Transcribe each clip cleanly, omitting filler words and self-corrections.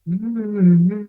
Mhm.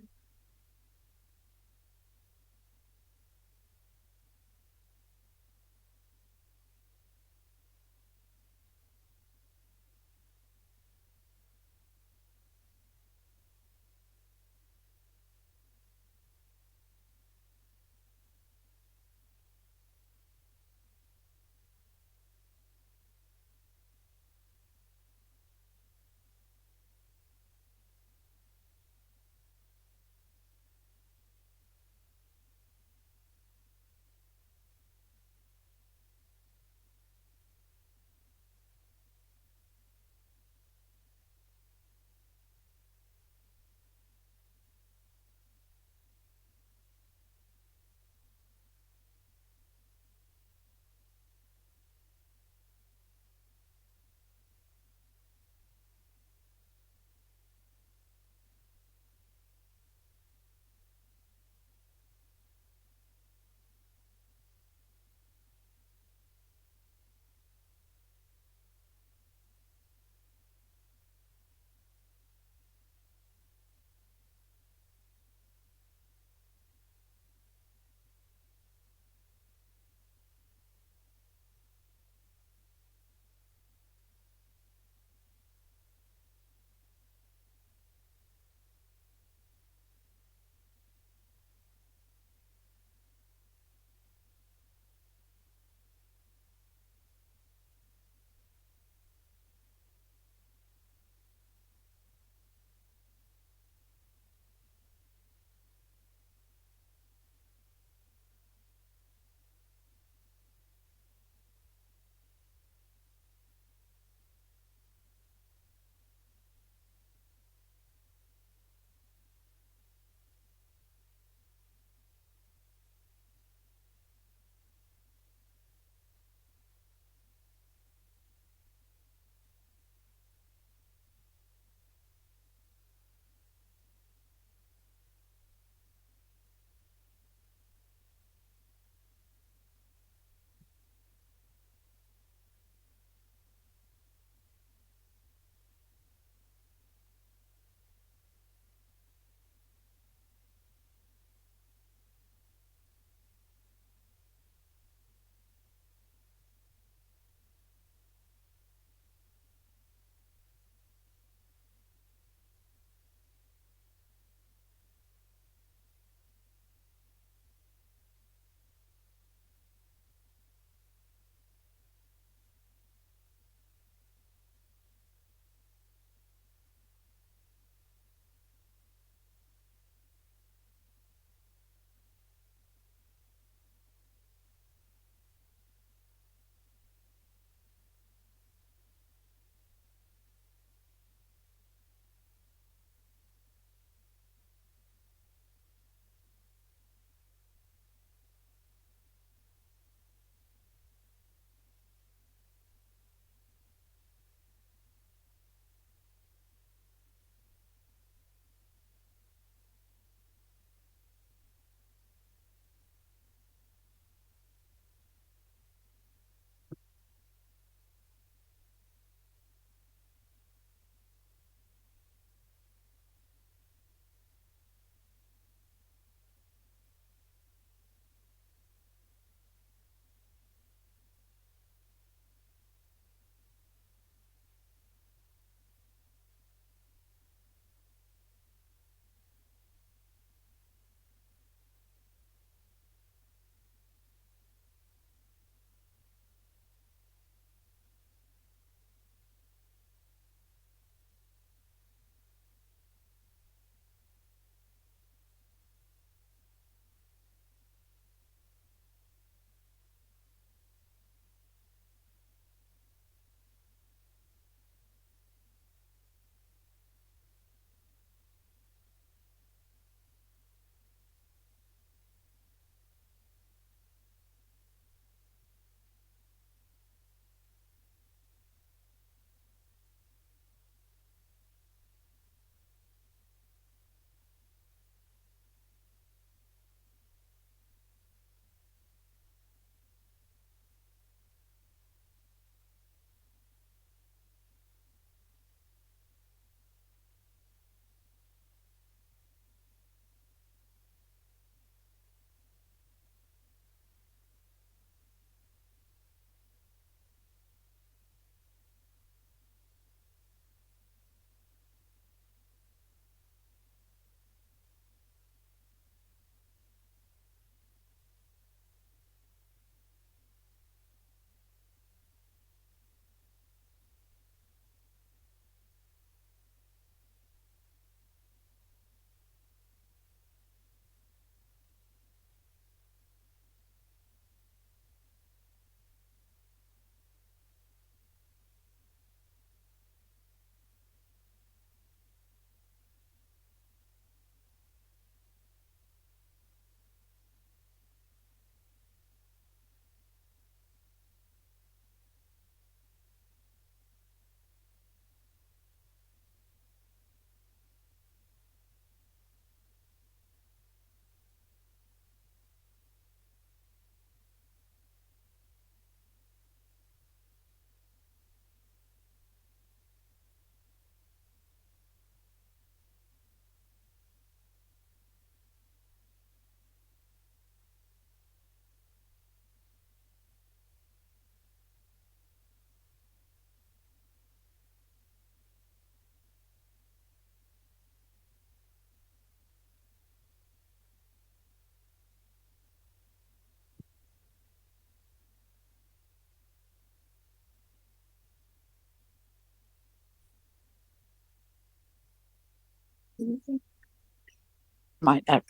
Might not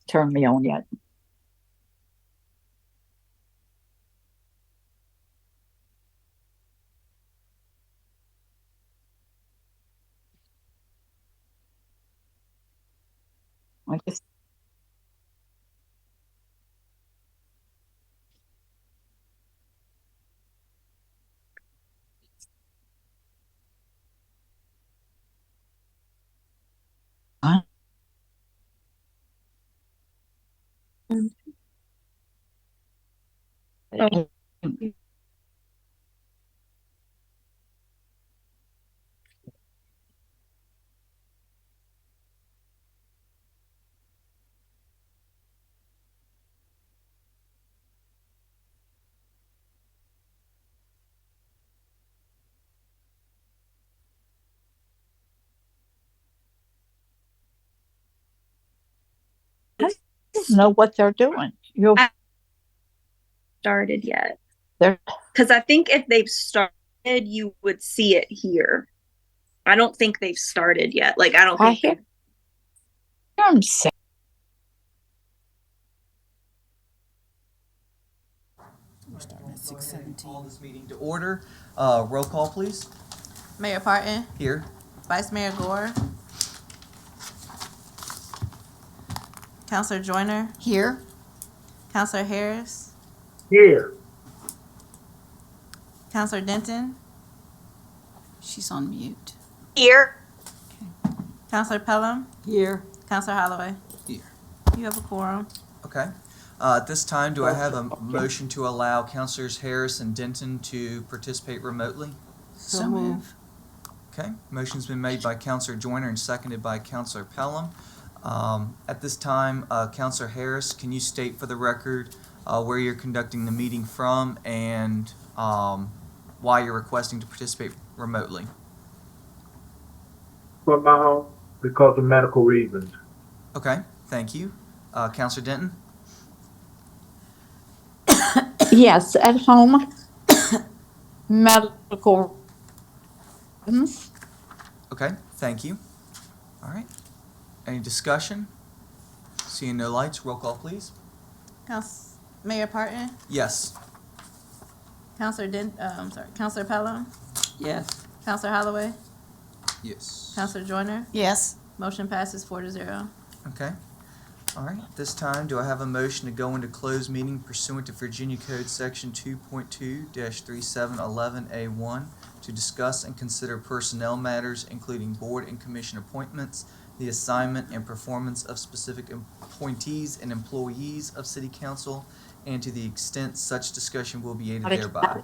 turn me on yet. I just I don't know what they're doing. Started yet. They're Because I think if they've started, you would see it here. I don't think they've started yet. Like, I don't I think hear them say We're starting at Call 6:17. this meeting to order. Roll call, please. Mayor Parton, Here. Vice Mayor Gore, Councilor Joyner, Here. Councilor Harris, Here. Councilor Denton, She's on mute. here. Councilor Pelham, Here. Councilor Holloway. Here. You have a quorum. Okay. At this time, do I have a motion to allow Councilors Harris and Denton to participate remotely? So move. Okay. Motion's been made by Councilor Joyner and seconded by Councilor Pelham. At this time, Councilor Harris, can you state for the record where you're conducting the meeting from and why you're requesting to participate remotely? From my home because of medical reasons. Okay. Thank you. Councilor Denton? yes at home. Medical reasons. Okay, thank you. All right. Any discussion? Seeing no lights, roll call, please. Mayor Parton, Yes. Councilor Pelham, Yes. Councilor Holloway, Yes. Councilor Joyner. Yes. Motion passes 4-0. Okay. All right. This time, do I have a motion to go into closed meeting pursuant to Virginia Code Section 2.2-3711A1 to discuss and consider personnel matters, including board and commission appointments, the assignment and performance of specific appointees and employees of City Council, and to the extent such discussion will be aided thereby.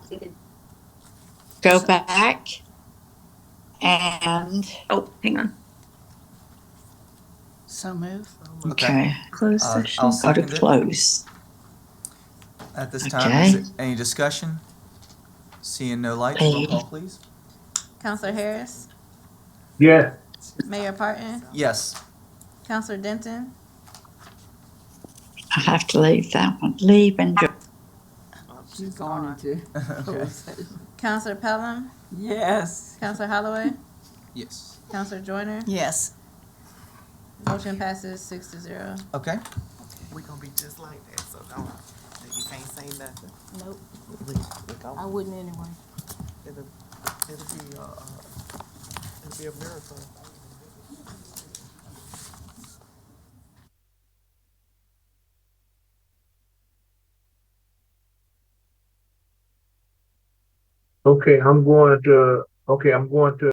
Go back and Oh, hang on. So move. okay. Closed I'll session. Go to second it. close. At this time, Okay. is there any discussion? Seeing no lights, roll call, please. Councilor Harris, Yes. Mayor Parton, Yes. Councilor Denton, I have to leave that one. Leave and go. She's going into. Okay. Councilor Pelham, Yes. Councilor Holloway, Yes. Councilor Joyner. Yes. Motion passes 6-0. Okay. We gonna be just like that, so don't, you can't say nothing. Nope, We I wouldn't anyway. it'll be a miracle. Okay, I'm going to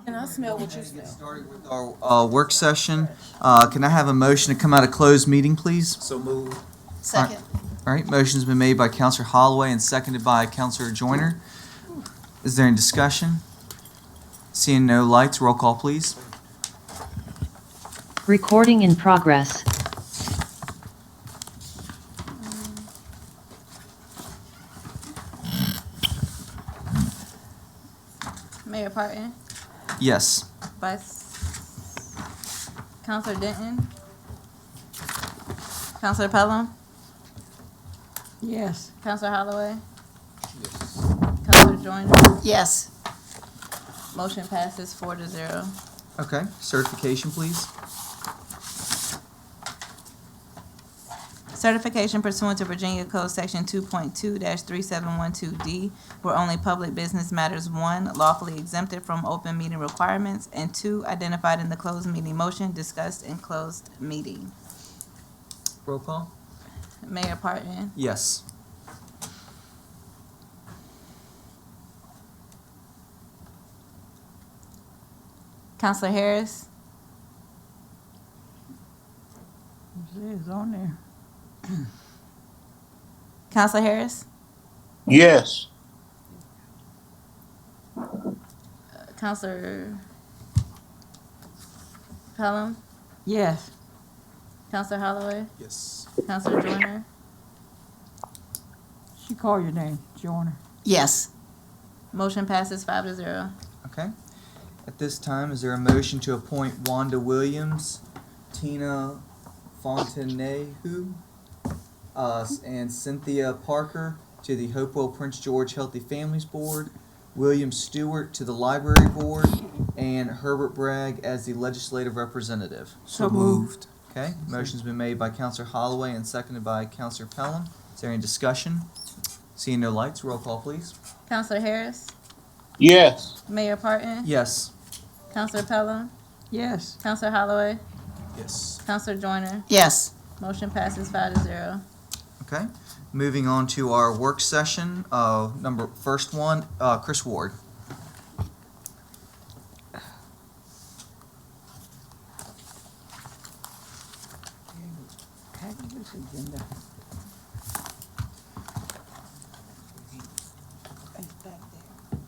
And I smell what you Get smell. started with our work session. Can I have a motion to come out of closed meeting, please? So move. Second. All right, motion's been made by Counselor Holloway and seconded by Counselor Joyner. Is there any discussion? Seeing no lights, roll call, please. Recording in progress. Mayor Parton, Yes. Vice Counselor Denton, Counselor Pelham, Yes. Counselor Holloway, Counselor Joyner. Yes. Motion passes 4-0. Okay, certification, please. Certification pursuant to Virginia Code Section 2.2-3712D, where only public business matters, 1, lawfully exempted from open meeting requirements, and 2, identified in the closed meeting motion discussed in closed meeting. Roll call. Mayor Parton, Yes. Counselor Harris, It's on there. Counselor Harris, Yes. Counselor Pelham, Yes. Counselor Holloway, Yes. Counselor Joyner. She called your name, Joyner. Yes. Motion passes 5-0. Okay. At this time, is there a motion to appoint Wanda Williams, Tina Fontanehu, and Cynthia Parker to the Hopewell Prince George Healthy Families Board, William Stewart to the Library Board, and Herbert Bragg as the legislative representative? So moved. Okay, motion's been made by Counselor Holloway and seconded by Counselor Pelham. Is there any discussion? Seeing no lights, roll call, please. Counselor Harris, Yes. Mayor Parton, Yes. Counselor Pelham, Yes. Counselor Holloway, Yes. Counselor Joyner. Yes. Motion passes 5-0. Okay, moving on to our work session, first one, Chris Ward. This agenda. It's back there.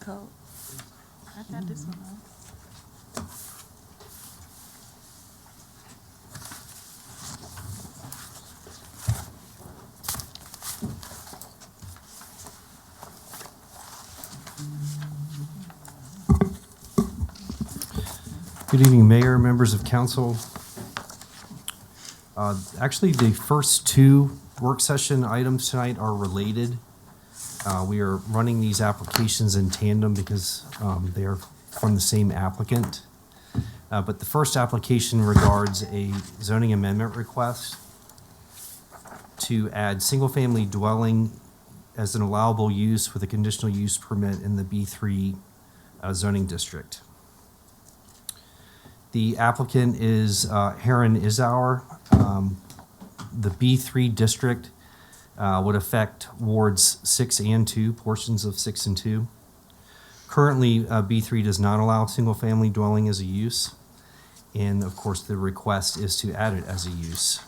Code. I got this one on. Good evening, Mayor, members of council. Actually, the first two work session items tonight are related. We are running these applications in tandem because they are from the same applicant. But the first application regards a zoning amendment request to add single-family dwelling as an allowable use with a conditional use permit in the B3 zoning district. The applicant is Heron Isauer. The B3 district would affect wards 6 and 2, portions of 6 and 2. Currently, B3 does not allow single-family dwelling as a use, and of course, the request is to add it as a use.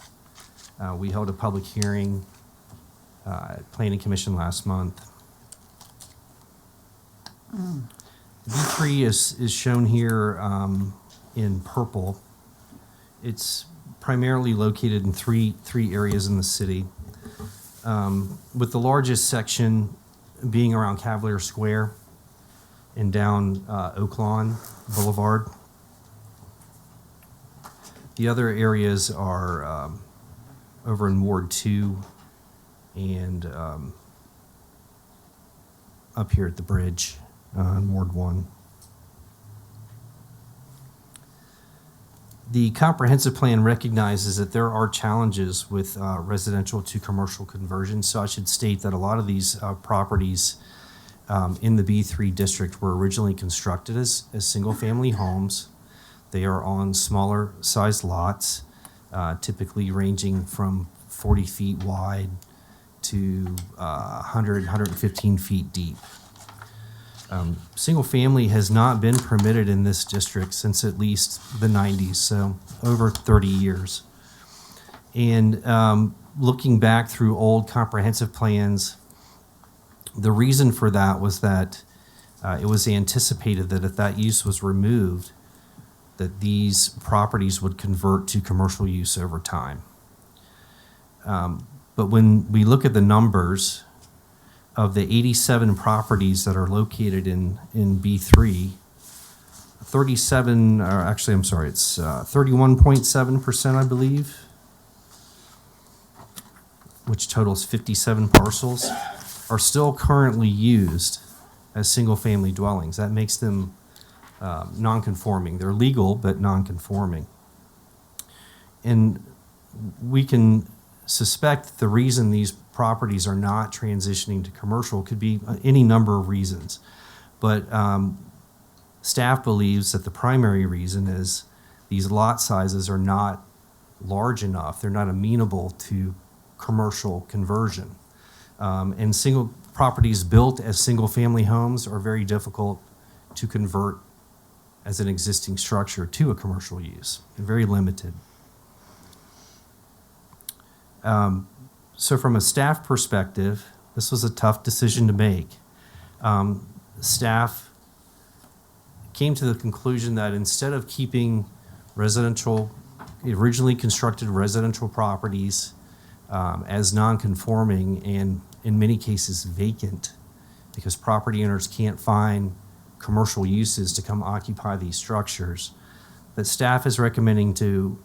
We held a public hearing at Planning Commission last month. B3 is shown here in purple. It's primarily located in three areas in the city, with the largest section being around Cavalier Square and down Oak Lawn Boulevard. The other areas are over in Ward 2 and up here at the bridge in Ward 1. The comprehensive plan recognizes that there are challenges with residential to commercial conversion. So I should state that a lot of these properties in the B3 district were originally constructed as single-family homes. They are on smaller sized lots, typically ranging from 40 feet wide to 100, 115 feet deep. Single family has not been permitted in this district since at least the 90s, so over 30 years. And looking back through old comprehensive plans, the reason for that was that it was anticipated that if that use was removed, that these properties would convert to commercial use over time. But when we look at the numbers of the 87 properties that are located in B3, 37, or actually, I'm sorry, it's 31.7%, I believe, which totals 57 parcels, are still currently used as single-family dwellings. That makes them non-conforming. They're legal, but non-conforming. And we can suspect the reason these properties are not transitioning to commercial could be any number of reasons. But staff believes that the primary reason is these lot sizes are not large enough. They're not amenable to commercial conversion. And single properties built as single-family homes are very difficult to convert as an existing structure to a commercial use. They're very limited. So from a staff perspective, this was a tough decision to make. Staff came to the conclusion that instead of keeping originally constructed residential properties as non-conforming and in many cases vacant, because property owners can't find commercial uses to come occupy these structures, that staff is recommending to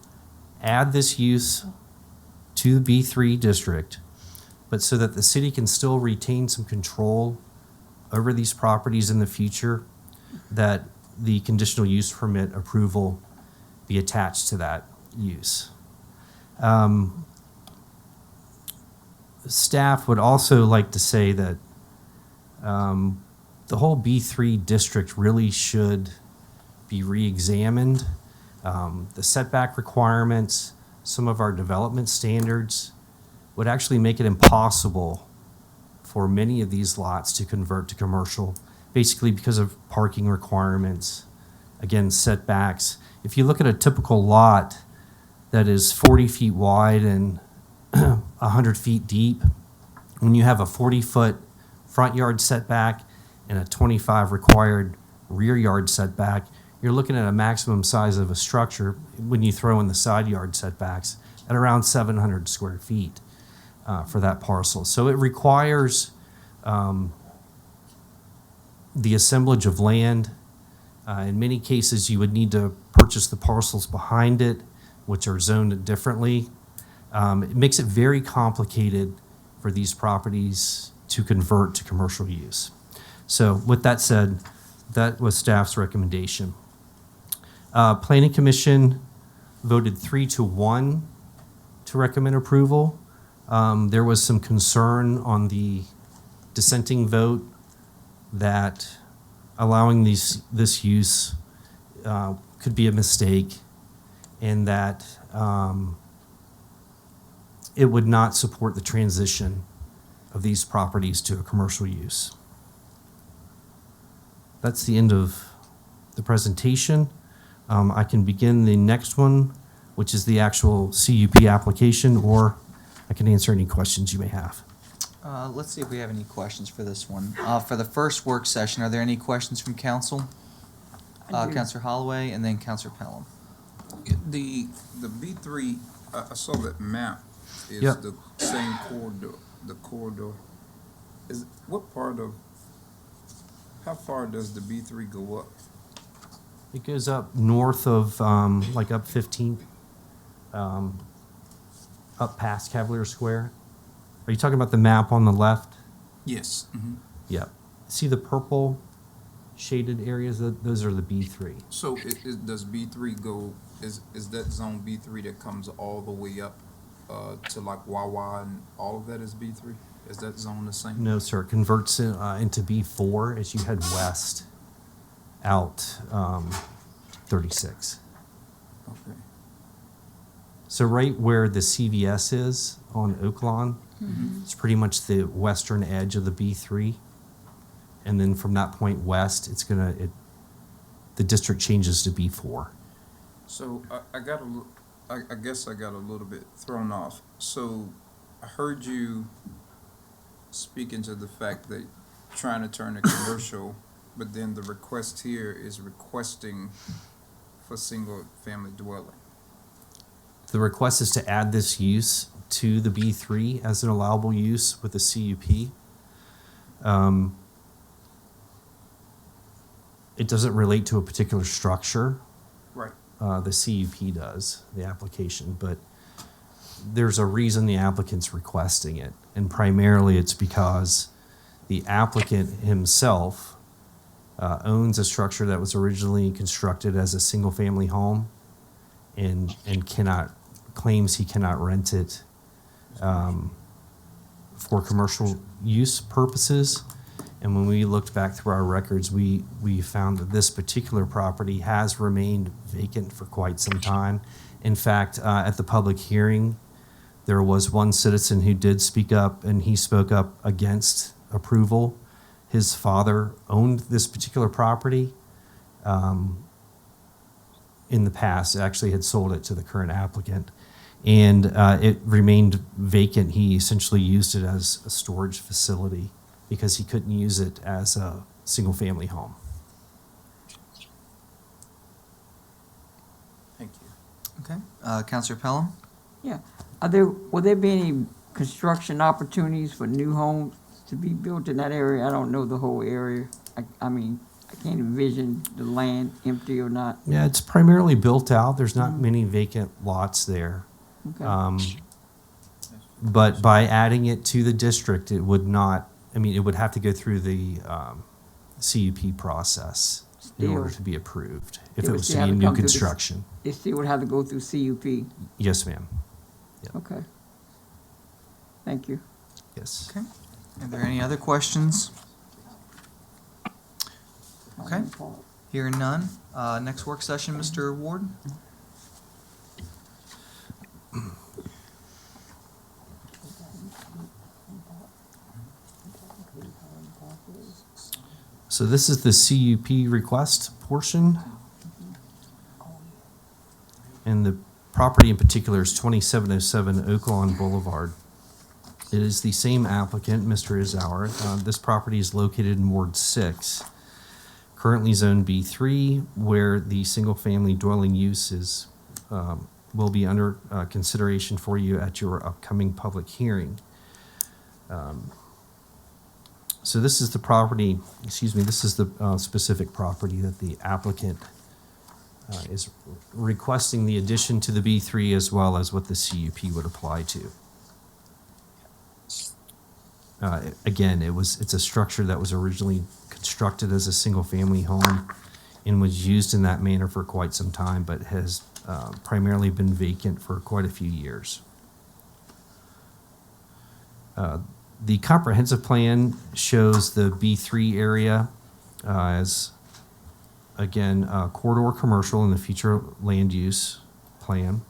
add this use to the B3 district, but so that the city can still retain some control over these properties in the future, that the conditional use permit approval be attached to that use. Staff would also like to say that the whole B3 district really should be re-examined. The setback requirements, some of our development standards would actually make it impossible for many of these lots to convert to commercial, basically because of parking requirements, again, setbacks. If you look at a typical lot that is 40 feet wide and 100 feet deep, when you have a 40-foot front yard setback and a 25 required rear yard setback, you're looking at a maximum size of a structure when you throw in the side yard setbacks at around 700 square feet for that parcel. So it requires the assemblage of land. In many cases, you would need to purchase the parcels behind it, which are zoned differently. It makes it very complicated for these properties to convert to commercial use. So with that said, that was staff's recommendation. Planning Commission voted 3-1 to recommend approval. There was some concern on the dissenting vote that allowing this use could be a mistake, and that it would not support the transition of these properties to a commercial use. That's the end of the presentation. I can begin the next one, which is the actual CUP application, or I can answer any questions you may have. Let's see if we have any questions for this one. For the first work session, are there any questions from council? Councilor Holloway and then Councilor Pelham. The B3, I saw that map is Yep. the same corridor, the corridor. Is, what part of, how far does the B3 go up? It goes up north of, like up 15th, up past Cavalier Square. Are you talking about the map on the left? Yes. Mm-hmm. Yep. See the purple shaded areas? Those are the B3. So does B3 go, is that zone B3 that comes all the way up to like Wawa and all of that is B3? Is that zone the same? No, sir. It converts into B4 as you head west out 36. Okay. So right where the CVS is on Oaklawn, it's pretty much the western edge of the B3. and then from that point west, the district changes to B4. So I guess I got a little bit thrown off. So I heard you speaking to the fact that trying to turn it commercial, but then the request here is requesting for single family dwelling. The request is to add this use to the B3 as an allowable use with the CUP. It doesn't relate to a particular structure. Right. The CUP does, the application, but there's a reason the applicant's requesting it. And primarily it's because the applicant himself owns a structure that was originally constructed as a single-family home and claims he cannot rent it for commercial use purposes. And when we looked back through our records, we found that this particular property has remained vacant for quite some time. In fact, at the public hearing, there was one citizen who did speak up, and he spoke up against approval. His father owned this particular property in the past, actually had sold it to the current applicant, and it remained vacant. He essentially used it as a storage facility because he couldn't use it as a single-family home. Thank you. Okay, Counselor Pelham? Yeah. Will there be any construction opportunities for new homes to be built in that area? I don't know the whole area. I mean, I can't envision the land empty or not. Yeah, it's primarily built out. There's not many vacant lots there. Okay. But by adding it to the district, it would not, it would have to go through the CUP process in Still. order to be approved, if It it would was to still be have to new come through the- construction. It still would have to go through CUP. Yes, ma'am. Okay. Thank you. Yes. Okay. Are there any other questions? Okay. Hearing none. Next work session, Mr. Ward? So this is the CUP request portion. And the property in particular is 2707 Oak Lawn Boulevard. It is the same applicant, Mr. Izauer. This property is located in Ward 6, currently Zone B3, where the single-family dwelling use is, will be under consideration for you at your upcoming public hearing. So this is the property, this is the specific property that the applicant is requesting the addition to the B3 as well as what the CUP would apply to. Again, it's a structure that was originally constructed as a single-family home and was used in that manner for quite some time, but has primarily been vacant for quite a few years. The comprehensive plan shows the B3 area as, again, corridor commercial in the future land use plan.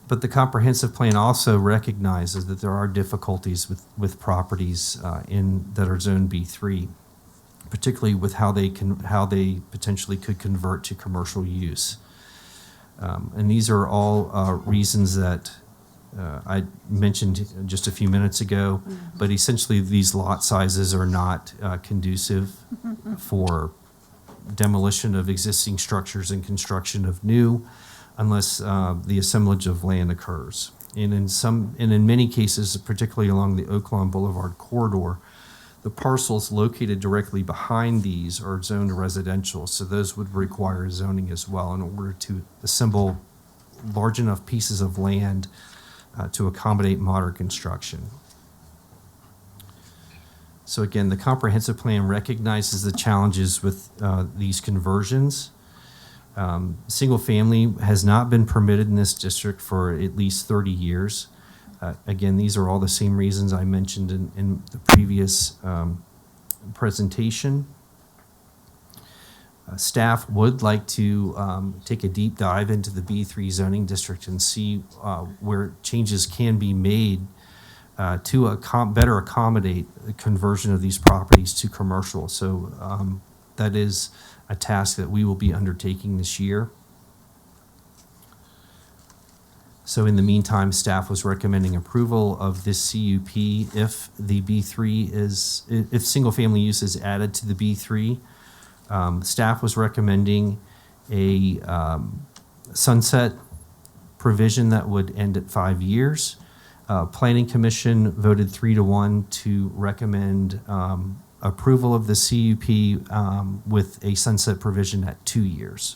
But the comprehensive plan also recognizes that there are difficulties with properties that are Zone B3, particularly with how they potentially could convert to commercial use. And these are all reasons that I mentioned just a few minutes ago, but essentially these lot sizes are not conducive for demolition of existing structures and construction of new, unless the assemblage of land occurs. And in many cases, particularly along the Oak Lawn Boulevard corridor, the parcels located directly behind these are zoned residential, so those would require zoning as well in order to assemble large enough pieces of land to accommodate modern construction. So again, the comprehensive plan recognizes the challenges with these conversions. Single family has not been permitted in this district for at least 30 years. Again, these are all the same reasons I mentioned in the previous presentation. Staff would like to take a deep dive into the B3 zoning district and see where changes can be made better accommodate the conversion of these properties to commercial. So that is a task that we will be undertaking this year. So in the meantime, staff was recommending approval of this CUP if the B3 is, if single-family use is added to the B3. Staff was recommending a sunset provision that would end at 5 years. Planning Commission voted 3-1 to recommend approval of the CUP with a sunset provision at 2 years.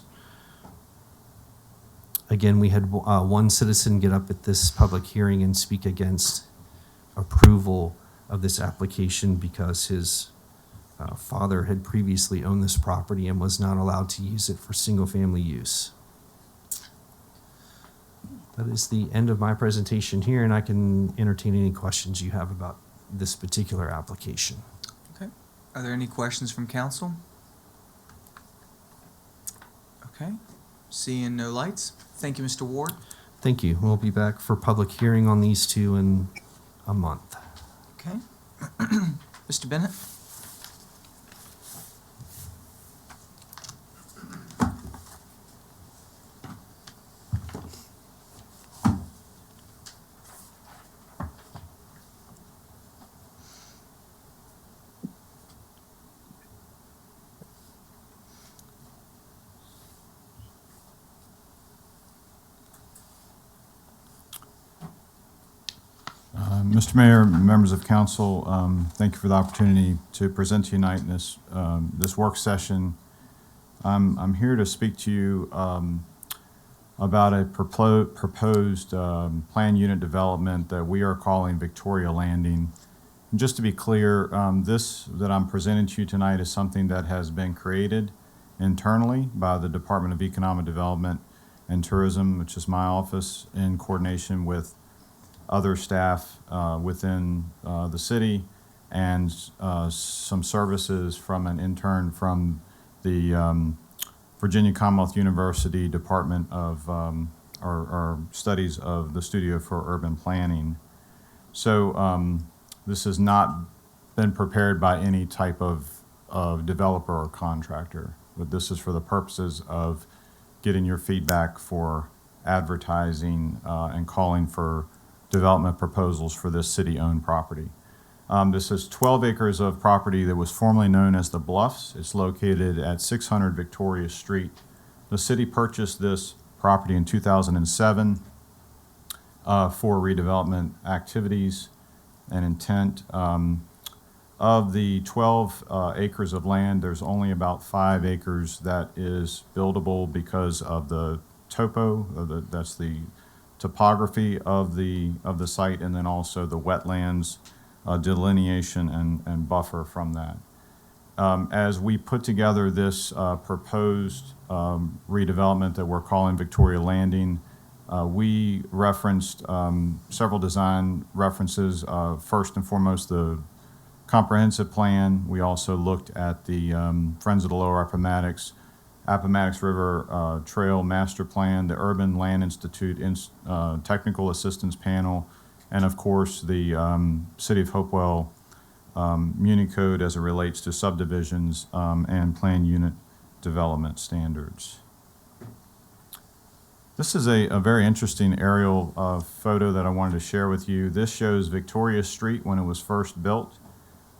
Again, we had one citizen get up at this public hearing and speak against approval of this application because his father had previously owned this property and was not allowed to use it for single-family use. That is the end of my presentation here, and I can entertain any questions you have about this particular application. Okay. Are there any questions from council? Okay. Seeing no lights. Thank you, Mr. Ward. Thank you. We'll be back for public hearing on these two in a month. Okay. Mr. Bennett? Mr. Mayor, members of council, thank you for the opportunity to present to you tonight in this work session. I'm here to speak to you about a proposed plan unit development that we are calling Victoria Landing. And just to be clear, this that I'm presenting to you tonight is something that has been created internally by the Department of Economic Development and Tourism, which is my office, in coordination with other staff within the city and some services from an intern from the Virginia Commonwealth University Department of or Studies of the Studio for Urban Planning. So this has not been prepared by any type of developer or contractor, but this is for the purposes of getting your feedback for advertising and calling for development proposals for this city-owned property. This is 12 acres of property that was formerly known as the Bluffs. It's located at 600 Victoria Street. The city purchased this property in 2007 for redevelopment activities and intent. Of the 12 acres of land, there's only about 5 acres that is buildable because of the topo, that's the topography of the site, and then also the wetlands delineation and buffer from that. As we put together this proposed redevelopment that we're calling Victoria Landing, we referenced several design references. First and foremost, the comprehensive plan. We also looked at the Friends of the Lower Appomattox River Trail Master Plan, the Urban Land Institute Technical Assistance Panel, and of course the City of Hopewell Muni Code as it relates to subdivisions and plan unit development standards. This is a very interesting aerial photo that I wanted to share with you. This shows Victoria Street when it was first built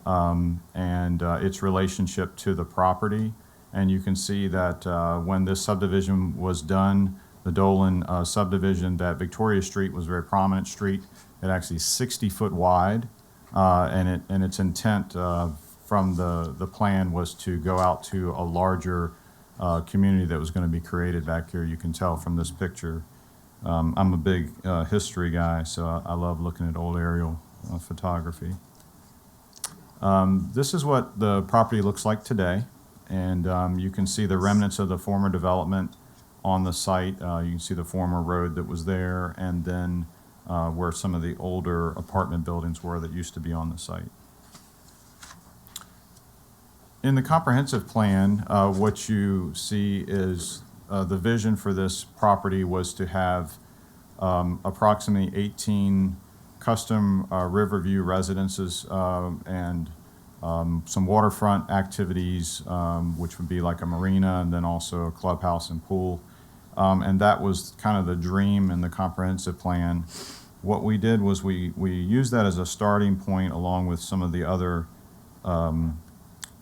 and its relationship to the property. And you can see that when this subdivision was done, the Dolan subdivision, that Victoria Street was a very prominent street. It actually is 60 foot wide, and its intent from the plan was to go out to a larger community that was going to be created back here. You can tell from this picture. I'm a big history guy, so I love looking at old aerial photography. This is what the property looks like today. And you can see the remnants of the former development on the site. You can see the former road that was there, and then where some of the older apartment buildings were that used to be on the site. In the comprehensive plan, what you see is the vision for this property was to have approximately 18 custom Riverview residences and some waterfront activities, which would be like a marina and then also a clubhouse and pool. And that was kind of the dream in the comprehensive plan. What we did was we used that as a starting point along with some of the other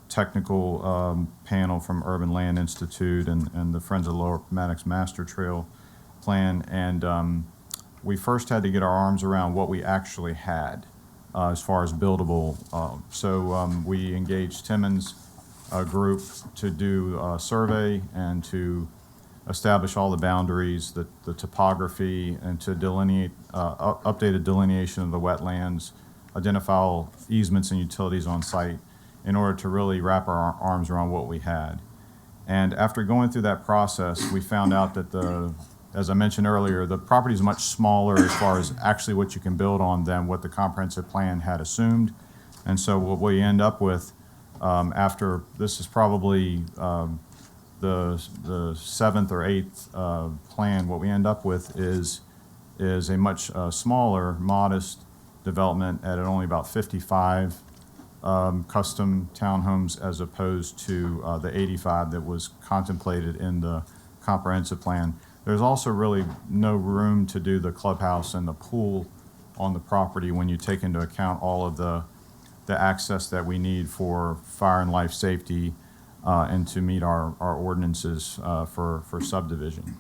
technical panel from Urban Land Institute and the Friends of Lower Appomattox Master Trail Plan. And we first had to get our arms around what we actually had as far as buildable. So we engaged Timmons Group to do a survey and to establish all the boundaries, the topography, and to delineate, updated delineation of the wetlands, identify all easements and utilities on site in order to really wrap our arms around what we had. And after going through that process, we found out that as I mentioned earlier, the property is much smaller as far as actually what you can build on than what the comprehensive plan had assumed. And so what we end up with after, this is probably the seventh or eighth plan, what we end up with is a much smaller, modest development at only about 55 custom townhomes as opposed to the 85 that was contemplated in the comprehensive plan. There's also really no room to do the clubhouse and the pool on the property when you take into account all of the access that we need for fire and life safety and to meet our ordinances for subdivision.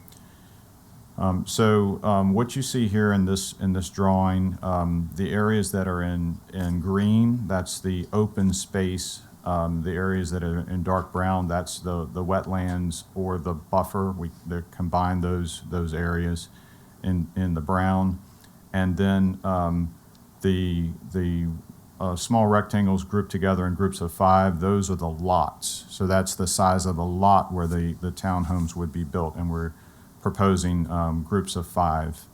What you see here in this drawing, the areas that are in green, that's the open space. The areas that are in dark brown, that's the wetlands or the buffer. They combine those areas in the brown, and then the small rectangles grouped together in groups of 5. Those are the lots. So that's the size of the lot where the townhomes would be built, and we're proposing groups of 5.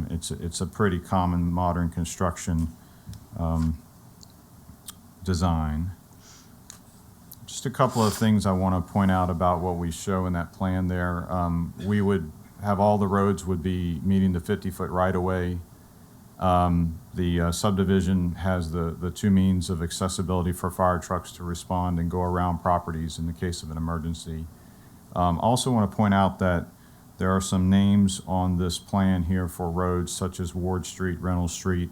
It's a pretty common modern construction design. Just a couple of things I want to point out about what we show in that plan there. We would have all the roads would be meeting the 50-foot right-of-way. The subdivision has the 2 means of accessibility for fire trucks to respond and go around properties in the case of an emergency. Also want to point out that there are some names on this plan here for roads such as Ward Street, Reynolds Street,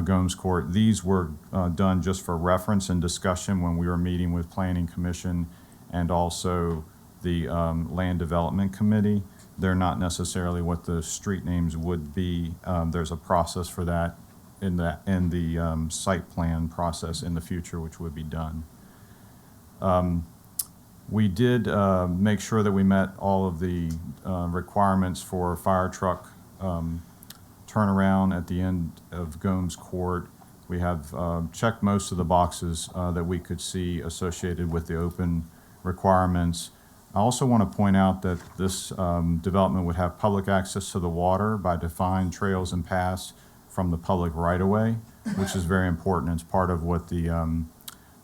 Gomes Court. These were done just for reference and discussion when we were meeting with Planning Commission and also the Land Development Committee. They're not necessarily what the street names would be. There's a process for that in the site plan process in the future, which would be done. We did make sure that we met all of the requirements for fire truck turnaround at the end of Gomes Court. We have checked most of the boxes that we could see associated with the open requirements. I also want to point out that this development would have public access to the water by defined trails and paths from the public right-of-way, which is very important. It's part of what the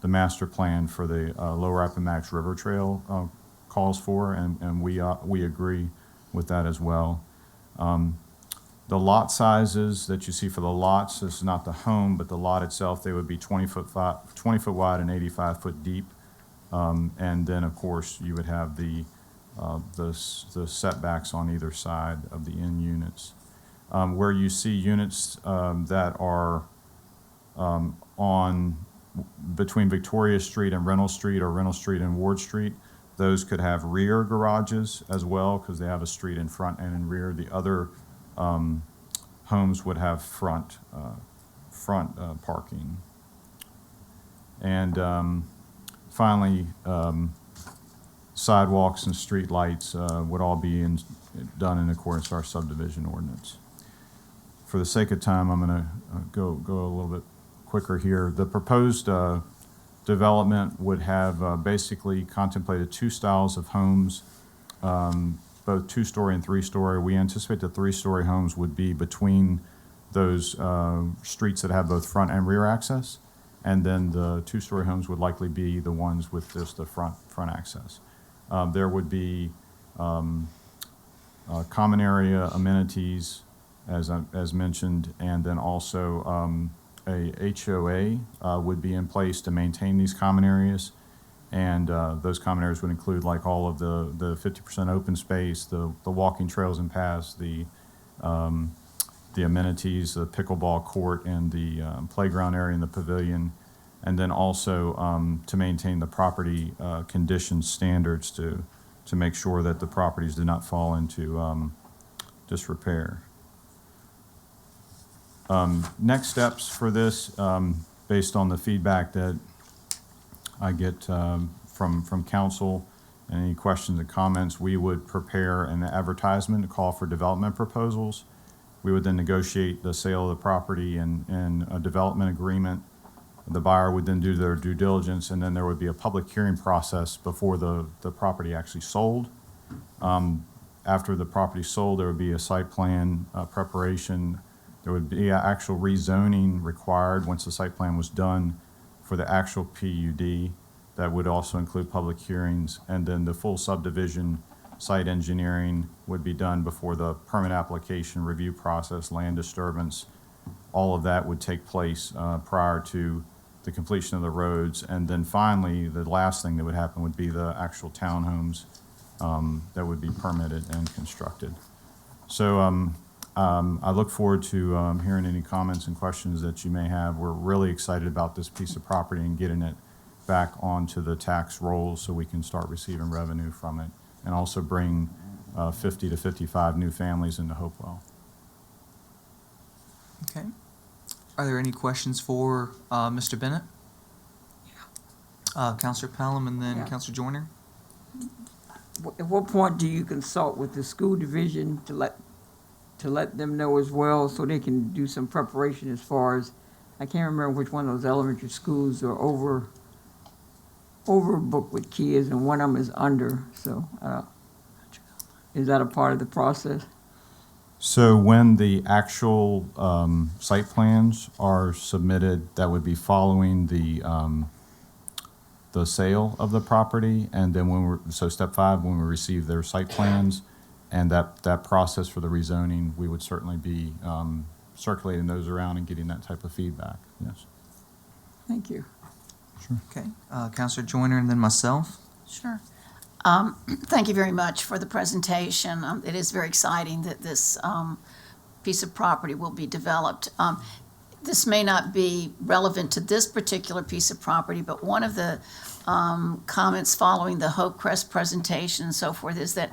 master plan for the Lower Appomattox River Trail calls for, and we agree with that as well. The lot sizes that you see for the lots, this is not the home, but the lot itself, they would be 20 foot wide and 85 foot deep. And then, of course, you would have the setbacks on either side of the end units. Where you see units that are between Victoria Street and Reynolds Street or Reynolds Street and Ward Street, those could have rear garages as well because they have a street in front and in rear. The other homes would have front parking. And finally, sidewalks and street lights would all be done in accordance with our subdivision ordinance. For the sake of time, I'm going to go a little bit quicker here. The proposed development would have basically contemplated 2 styles of homes, both 2-story and 3-story. We anticipate the 3-story homes would be between those streets that have both front and rear access, and then the 2-story homes would likely be the ones with just the front access. There would be common area amenities as mentioned, and then also a HOA would be in place to maintain these common areas. And those common areas would include like all of the 50% open space, the walking trails and paths, the amenities, the pickleball court and the playground area and the pavilion, and then also to maintain the property condition standards to make sure that the properties do not fall into disrepair. Next steps for this, based on the feedback that I get from council and any questions and comments, we would prepare an advertisement to call for development proposals. We would then negotiate the sale of the property and a development agreement. The buyer would then do their due diligence, and then there would be a public hearing process before the property actually sold. After the property sold, there would be a site plan preparation. There would be actual rezoning required once the site plan was done for the actual PUD. That would also include public hearings, and then the full subdivision site engineering would be done before the permit application review process, land disturbance. All of that would take place prior to the completion of the roads. And then finally, the last thing that would happen would be the actual townhomes that would be permitted and constructed. So I look forward to hearing any comments and questions that you may have. We're really excited about this piece of property and getting it back onto the tax rolls so we can start receiving revenue from it, and also bring 50 to 55 new families into Hopewell. Okay. Are there any questions for Mr. Bennett? Counselor Pelham and then Yeah. Counselor Joyner? At what point do you consult with the school division to let them know as well, so they can do some preparation as far as, I can't remember which one of those elementary schools are overbooked with kids and one of them is under, so is that a part of the process? So when the actual site plans are submitted, that would be following the sale of the property, and then so step 5, when we receive their site plans and that process for the rezoning, we would certainly be circulating those around and getting that type of feedback. Yes. Thank you. Okay. Counselor Joyner and then myself. Sure. Thank you very much for the presentation. It is very exciting that this piece of property will be developed. This may not be relevant to this particular piece of property, but one of the comments following the Hope Crest presentation and so forth is that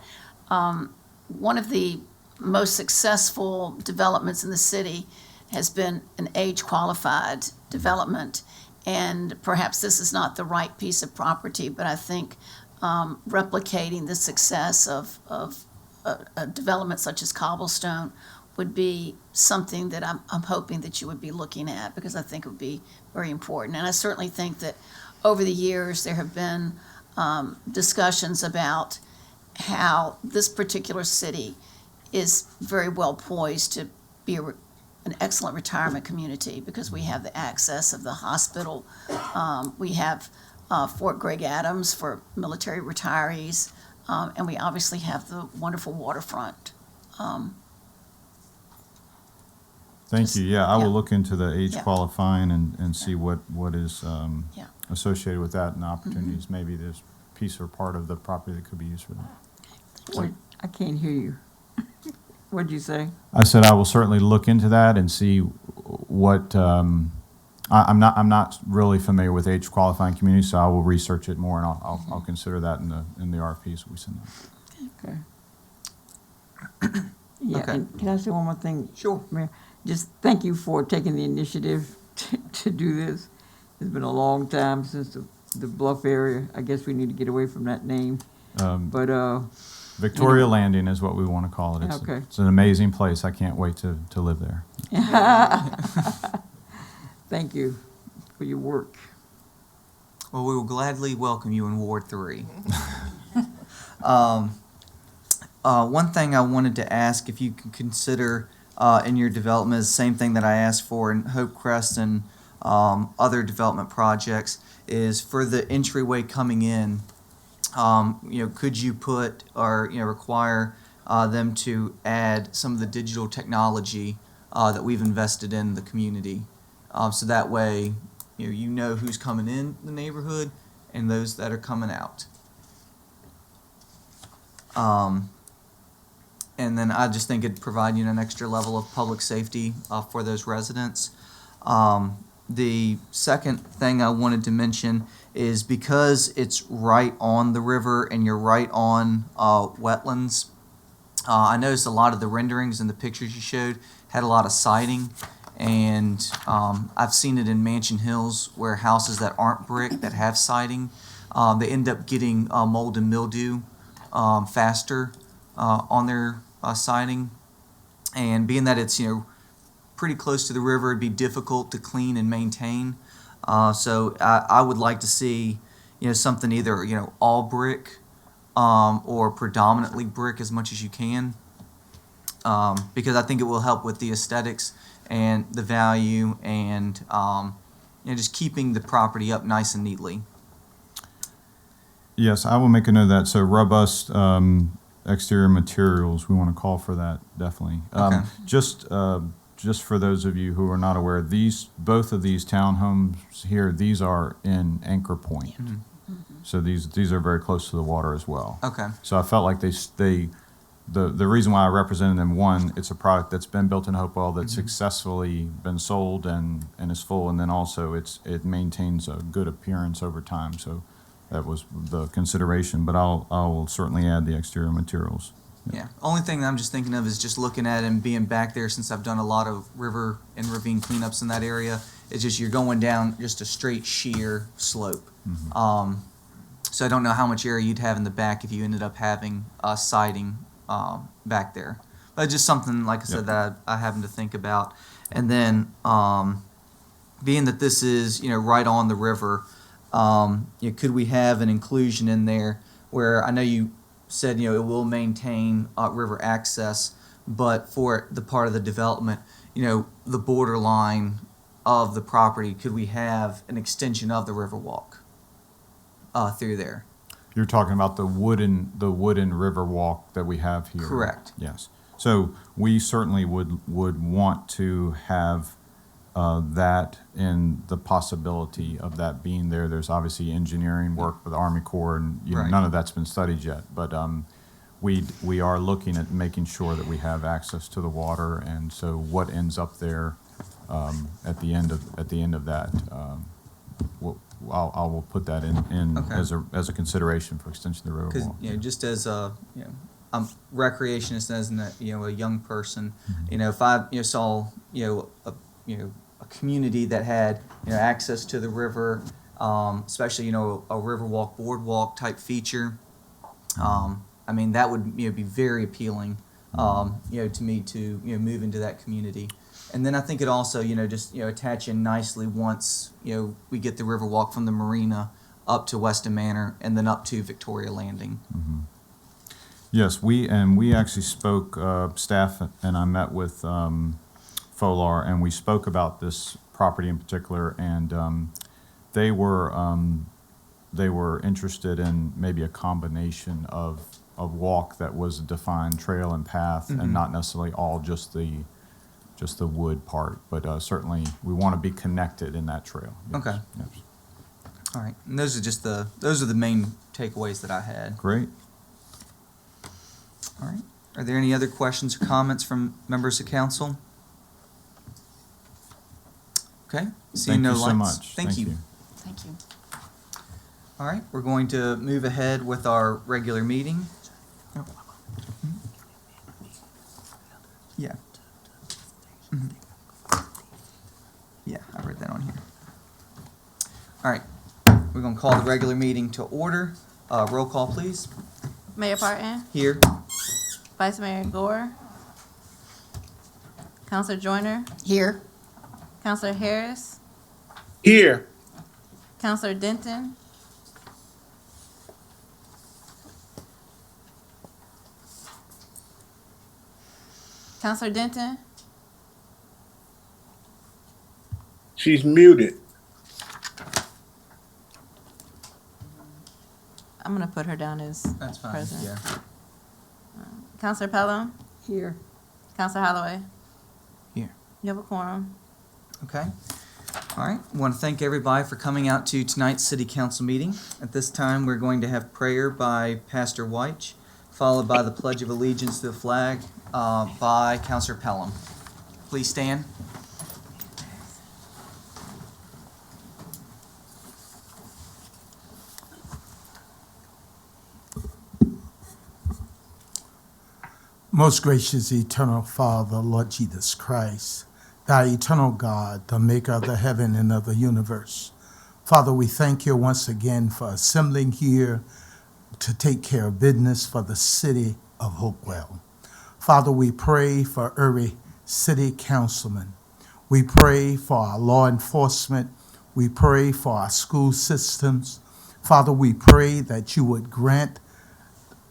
one of the most successful developments in the city has been an age-qualified development. And perhaps this is not the right piece of property, but I think replicating the success of a development such as Cobblestone would be something that I'm hoping that you would be looking at, because I think it would be very important. And I certainly think that over the years there have been discussions about how this particular city is very well poised to be an excellent retirement community, because we have the access of the hospital. We have Fort Greg Adams for military retirees, and we obviously have the wonderful waterfront. Thank you. Yeah, I will Yeah. look into the age Yeah. qualifying and see what is Yeah. associated with that and opportunities. Maybe there's a piece or part of the property that could be used for that. Wait, I can't hear you. What'd you say? I said I will certainly look into that and see what, I'm not really familiar with age qualifying communities, so I will research it more and I'll consider that in the RFPs we send out. Okay. Yeah, Okay. and can I say one more thing? Sure. Mayor? Just thank you for taking the initiative to do this. It's been a long time since the Bluff area. I guess we need to get away from that name. But Victoria Landing is what we want to call it. Okay. It's an amazing place. I can't wait to live there. thank you for your work. Well, we will gladly welcome you in Ward 3. One thing I wanted to ask, if you can consider in your development, is the same thing that I asked for in Hope Crest and other development projects, is for the entryway coming in, could you put or require them to add some of the digital technology that we've invested in the community. So that way, you know who's coming in the neighborhood and those that are coming out. And then I just think it'd provide an extra level of public safety for those residents. The second thing I wanted to mention is because it's right on the river and you're right on wetlands, I noticed a lot of the renderings and the pictures you showed had a lot of siding. And I've seen it in Mansion Hills where houses that aren't brick that have siding, they end up getting mold and mildew faster on their siding. And being that it's pretty close to the river, it'd be difficult to clean and maintain. So I would like to see something either all brick or predominantly brick as much as you can, because I think it will help with the aesthetics and the value and just keeping the property up nice and neatly. Yes, I will make a note of that. So robust exterior materials, we want to call for that, definitely. Okay. Just for those of you who are not aware, both of these townhomes here, these are in Anchor Point. So these are very close to the water as well. Okay. So I felt like the reason why I represented them, one, it's a product that's been built in Hopewell that's successfully been sold and is full, and then also it maintains a good appearance over time. So that was the consideration, but I'll certainly add the exterior materials. Yeah. Only thing I'm just thinking of is just looking at it and being back there, since I've done a lot of river and ravine cleanups in that area. It's just you're going down just a straight sheer slope. So I don't know how much area you'd have in the back if you ended up having siding back there. But just something, like I said, that I happen to think about. And then being that this is right on the river, could we have an inclusion in there where I know you said it will maintain river access, but for the part of the development, the borderline of the property, could we have an extension of the Riverwalk through there? You're talking about the wooden river walk that we have here. Correct. Yes. So we certainly would want to have that and the possibility of that being there. There's obviously engineering work with the Army Corps, and Right. none of that's been studied yet. But we are looking at making sure that we have access to the water, and so what ends up there at the end of that, I will put that in Okay. as a consideration for extension of the Because Riverwalk. just as I'm recreationist, as a young person, if I saw a community that had access to the river, especially a Riverwalk boardwalk type feature, I mean that would be very appealing to me to move into that community. And then I think it also just attach in nicely once we get the Riverwalk from the marina up to Weston Manor and then up to Victoria Landing. Yes, we actually spoke, staff and I met with FOLAR, and we spoke about this property in particular, and they were interested in maybe a combination of walk that was a defined trail and path, and not necessarily all just the wood part, but certainly we want to be connected in that trail. Yes, Okay. yes. All right, and those are the main takeaways that I had. Great. All right. Are there any other questions or comments from members of council? Okay. Seeing Thank no you so lights. much. Thank you. Thank you. All right, we're going to move ahead with our regular meeting. Yeah. Mhm. Yeah, I read that on here. All right, we're going to call the regular meeting to order. Roll call, please. Mayor Parton, Here. Vice Mayor Gore, Counselor Joyner, Here. Counselor Harris, Here. Counselor Denton, Counselor Denton, She's muted. I'm gonna put her down as That's fine. present. Yeah. Counselor Pelham, Here. Counselor Holloway. Here. You have a quorum. Okay. All right. I want to thank everybody for coming out to tonight's city council meeting. At this time, we're going to have prayer by Pastor White, followed by the Pledge of Allegiance to the flag by Counselor Pelham. Please stand. Most gracious, eternal Father, Lord Jesus Christ, thy eternal God, the maker of the heaven and of the universe. Father, we thank you once again for assembling here to take care of business for the city of Hopewell. Father, we pray for every city councilman. We pray for our law enforcement. We pray for our school systems. Father, we pray that you would grant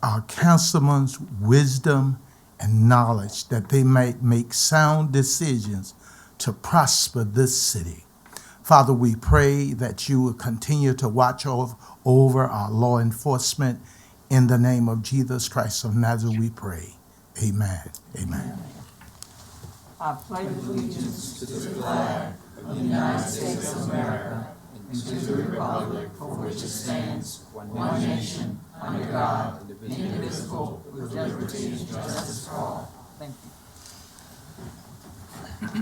our councilmen's wisdom and knowledge that they might make sound decisions to prosper this city. Father, we pray that you will continue to watch over our law enforcement. In the name of Jesus Christ of Nazareth, we pray. Amen. Amen. I pledge allegiance to the flag of the United States of America and to the republic for which it stands, one nation, under God, indivisible, with liberty and justice for all. Thank you.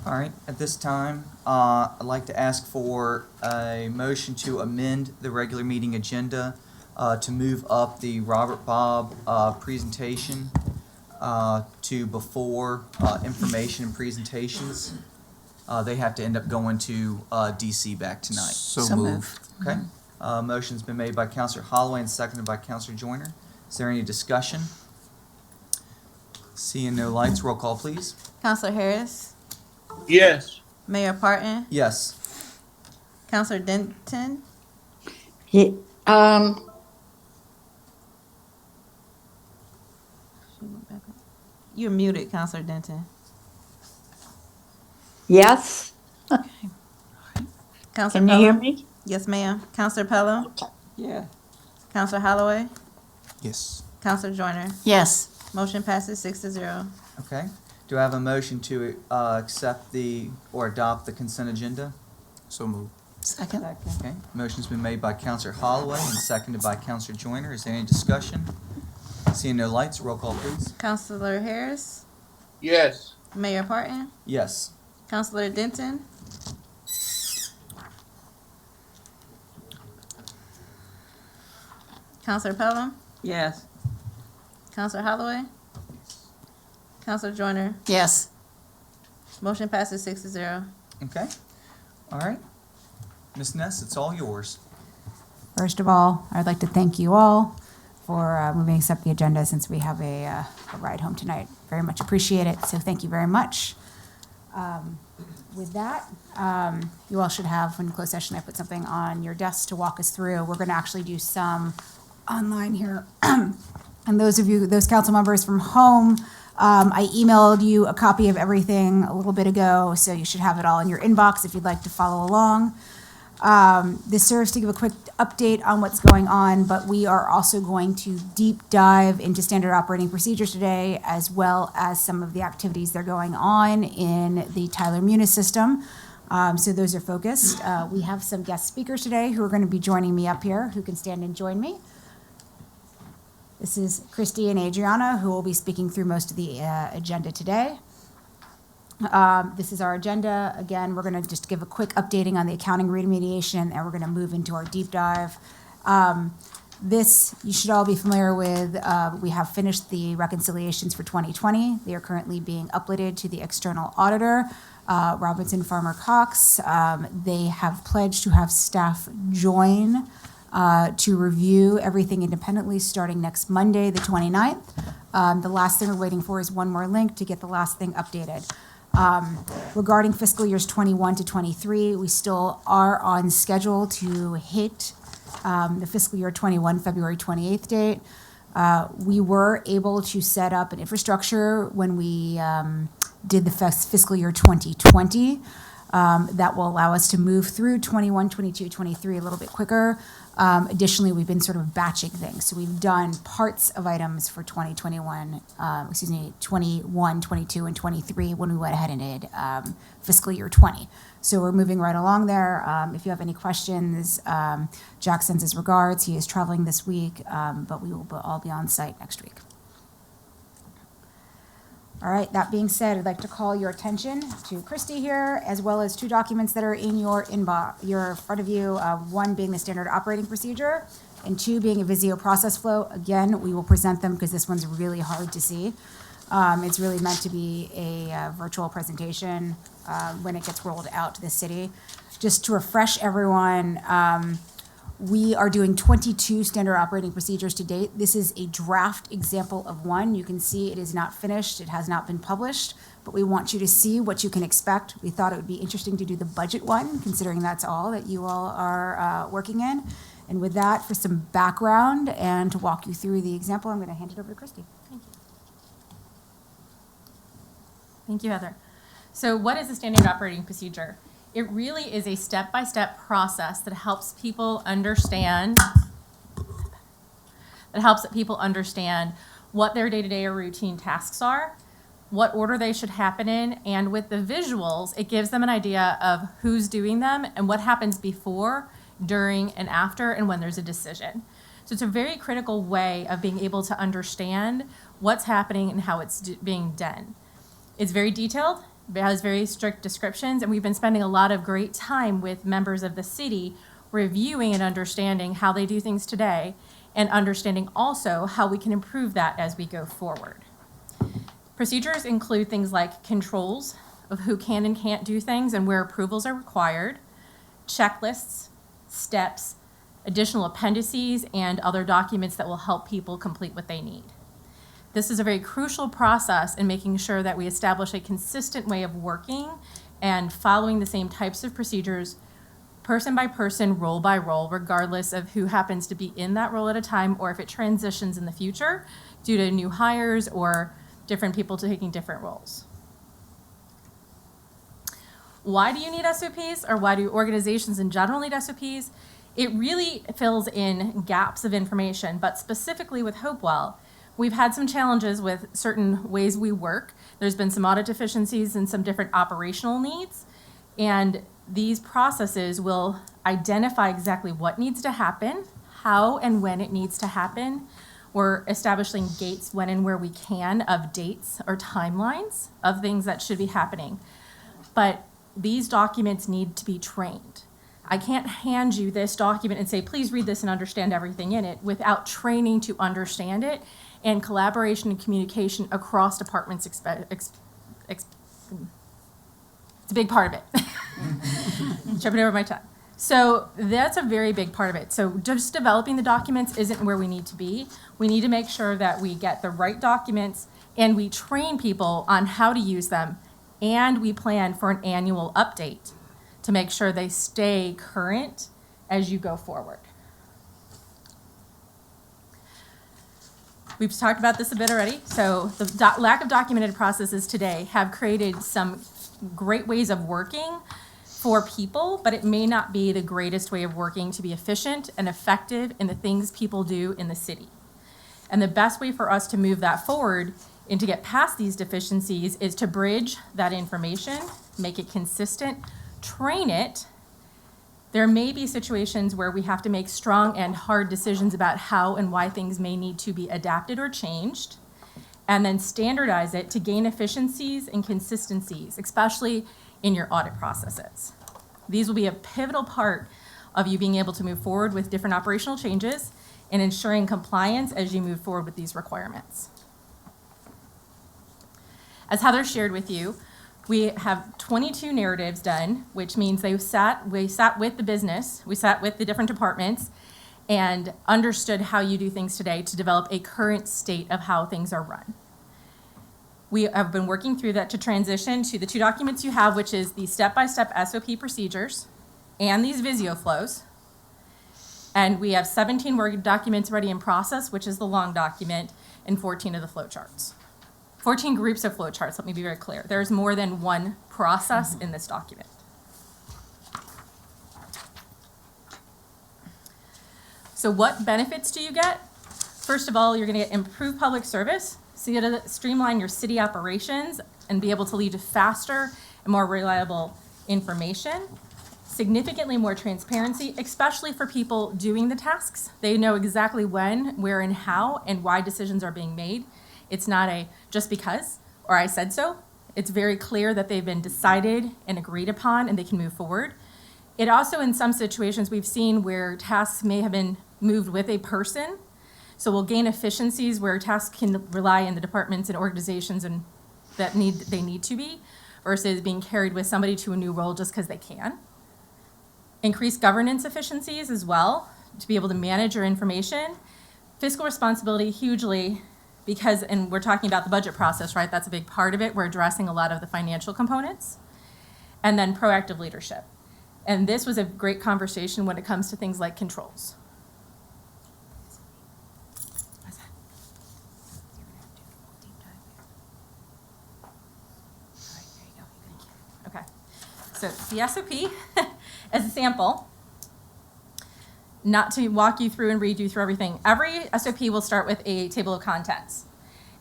All right. At this time, I'd like to ask for a motion to amend the regular meeting agenda to move up the Robert Bob presentation to before information and presentations. They have to end up going to DC back tonight. So moved. Okay. Motion's been made by Counselor Holloway and seconded by Counselor Joyner. Is there any discussion? Seeing no lights, roll call, please. Counselor Harris, Yes. Mayor Parton, Yes. Counselor Denton, Yeah, you're muted, Counselor Denton. yes. Counselor Can you hear Pelham? me? Yes, ma'am. Counselor Pelham, Yeah. Counselor Holloway, Yes. Counselor Joyner. Yes. Motion passes 6-0. Okay. Do I have a motion to accept or adopt the consent agenda? So moved. Second. Okay. Motion's been made by Counselor Holloway and seconded by Counselor Joyner. Is there any discussion? Seeing no lights, roll call, please. Counselor Harris, Yes. Mayor Parton, Yes. Counselor Denton, Counselor Pelham, Yes. Counselor Holloway, Counselor Joyner. Yes. Motion passes 6-0. Okay. All right. Ms. Ness, it's all yours. First of all, I'd like to thank you all for moving accept the agenda since we have a ride home tonight. Very much appreciate it, so thank you very much. With that, you all should have, in closed session, I put something on your desk to walk us through. We're going to actually do some online here. And those council members from home, I emailed you a copy of everything a little bit ago, so you should have it all in your inbox if you'd like to follow along. This serves to give a quick update on what's going on, but we are also going to deep dive into standard operating procedures today, as well as some of the activities that are going on in the Tyler Munis system. So those are focused. We have some guest speakers today who are going to be joining me up here, who can stand and join me. This is Christy and Adriana, who will be speaking through most of the agenda today. This is our agenda. Again, we're going to just give a quick updating on the accounting remediation, and we're going to move into our deep dive. This, you should all be familiar with. We have finished the reconciliations for 2020. They are currently being uploaded to the external auditor, Robinson Farmer Cox. They have pledged to have staff join to review everything independently starting next Monday, the 29th. The last thing we're waiting for is one more link to get the last thing updated. Regarding fiscal years 21 to 23, we still are on schedule to hit the fiscal year 21 February 28th date. We were able to set up an infrastructure when we did the fiscal year 2020. that will allow us to move through 21, 22, 23 a little bit quicker. Additionally, we've been sort of batching things. So we've done parts of items for 21, 22, and 23 when we went ahead and did fiscal year 20. So we're moving right along there. If you have any questions, Jack sends his regards. He is traveling this week, but we will all be on site next week. All right, that being said, I'd like to call your attention to Christy here, as well as two documents that are in your inbox, your front of you, one being the standard operating procedure, and two being a Visio process flow. Again, we will present them because this one's really hard to see. It's really meant to be a virtual presentation when it gets rolled out to the city. Just to refresh everyone, we are doing 22 standard operating procedures to date. This is a draft example of one. You can see it is not finished. It has not been published, but we want you to see what you can expect. We thought it would be interesting to do the budget one, considering that's all that you all are working in. And with that, for some background and to walk you through the example, I'm going to hand it over to Christy. Thank you. Thank you, Heather. So what is a standard operating procedure? It really is a step-by-step process that helps people understand what their day-to-day or routine tasks are, what order they should happen in, and with the visuals, it gives them an idea of who's doing them and what happens before, during, and after, and when there's a decision. So it's a very critical way of being able to understand what's happening and how it's being done. It's very detailed. It has very strict descriptions, and we've been spending a lot of great time with members of the city reviewing and understanding how they do things today, and understanding also how we can improve that as we go forward. Procedures include things like controls of who can and can't do things and where approvals are required, checklists, steps, additional appendices, and other documents that will help people complete what they need. This is a very crucial process in making sure that we establish a consistent way of working and following the same types of procedures, person by person, role by role, regardless of who happens to be in that role at a time or if it transitions in the future due to new hires or different people taking different roles. Why do you need SOPs, or why do organizations in general need SOPs? It really fills in gaps of information, but specifically with Hopewell, we've had some challenges with certain ways we work. There's been some audit deficiencies and some different operational needs, and these processes will identify exactly what needs to happen, how and when it needs to happen. We're establishing gates when and where we can of dates or timelines of things that should be happening. But these documents need to be trained. I can't hand you this document and say, please read this and understand everything in it without training to understand it and collaboration and communication across departments. It's a big part of it. Jumping over my tongue. So that's a very big part of it. So just developing the documents isn't where we need to be. We need to make sure that we get the right documents and we train people on how to use them, and we plan for an annual update to make sure they stay current as you go forward. We've talked about this a bit already. So the lack of documented processes today have created some great ways of working for people, but it may not be the greatest way of working to be efficient and effective in the things people do in the city. And the best way for us to move that forward and to get past these deficiencies is to bridge that information, make it consistent, train it. There may be situations where we have to make strong and hard decisions about how and why things may need to be adapted or changed, and then standardize it to gain efficiencies and consistencies, especially in your audit processes. These will be a pivotal part of you being able to move forward with different operational changes and ensuring compliance as you move forward with these requirements. As Heather shared with you, we have 22 narratives done, which means we sat with the business, we sat with the different departments, and understood how you do things today to develop a current state of how things are run. We have been working through that to transition to the two documents you have, which is the step-by-step SOP procedures and these Visio flows. And we have 17 Word documents ready in process, which is the long document, and 14 of the flow charts. 14 groups of flow charts, let me be very clear. There's more than one process in this document. So what benefits do you get? First of all, you're going to get improved public service, so you're going to streamline your city operations and be able to lead to faster and more reliable information. Significantly more transparency, especially for people doing the tasks. They know exactly when, where, and how, and why decisions are being made. It's not a just because, or I said so. It's very clear that they've been decided and agreed upon, and they can move forward. It also, in some situations, we've seen where tasks may have been moved with a person. So we'll gain efficiencies where tasks can rely in the departments and organizations and they need to be, versus being carried with somebody to a new role just because they can. Increase governance efficiencies as well, to be able to manage your information. Fiscal responsibility hugely, because, and we're talking about the budget process, right? That's a big part of it. We're addressing a lot of the financial components. And then proactive leadership. And this was a great conversation when it comes to things like controls. Okay, so the SOP, as a sample, not to walk you through and read you through everything, every SOP will start with a table of contents.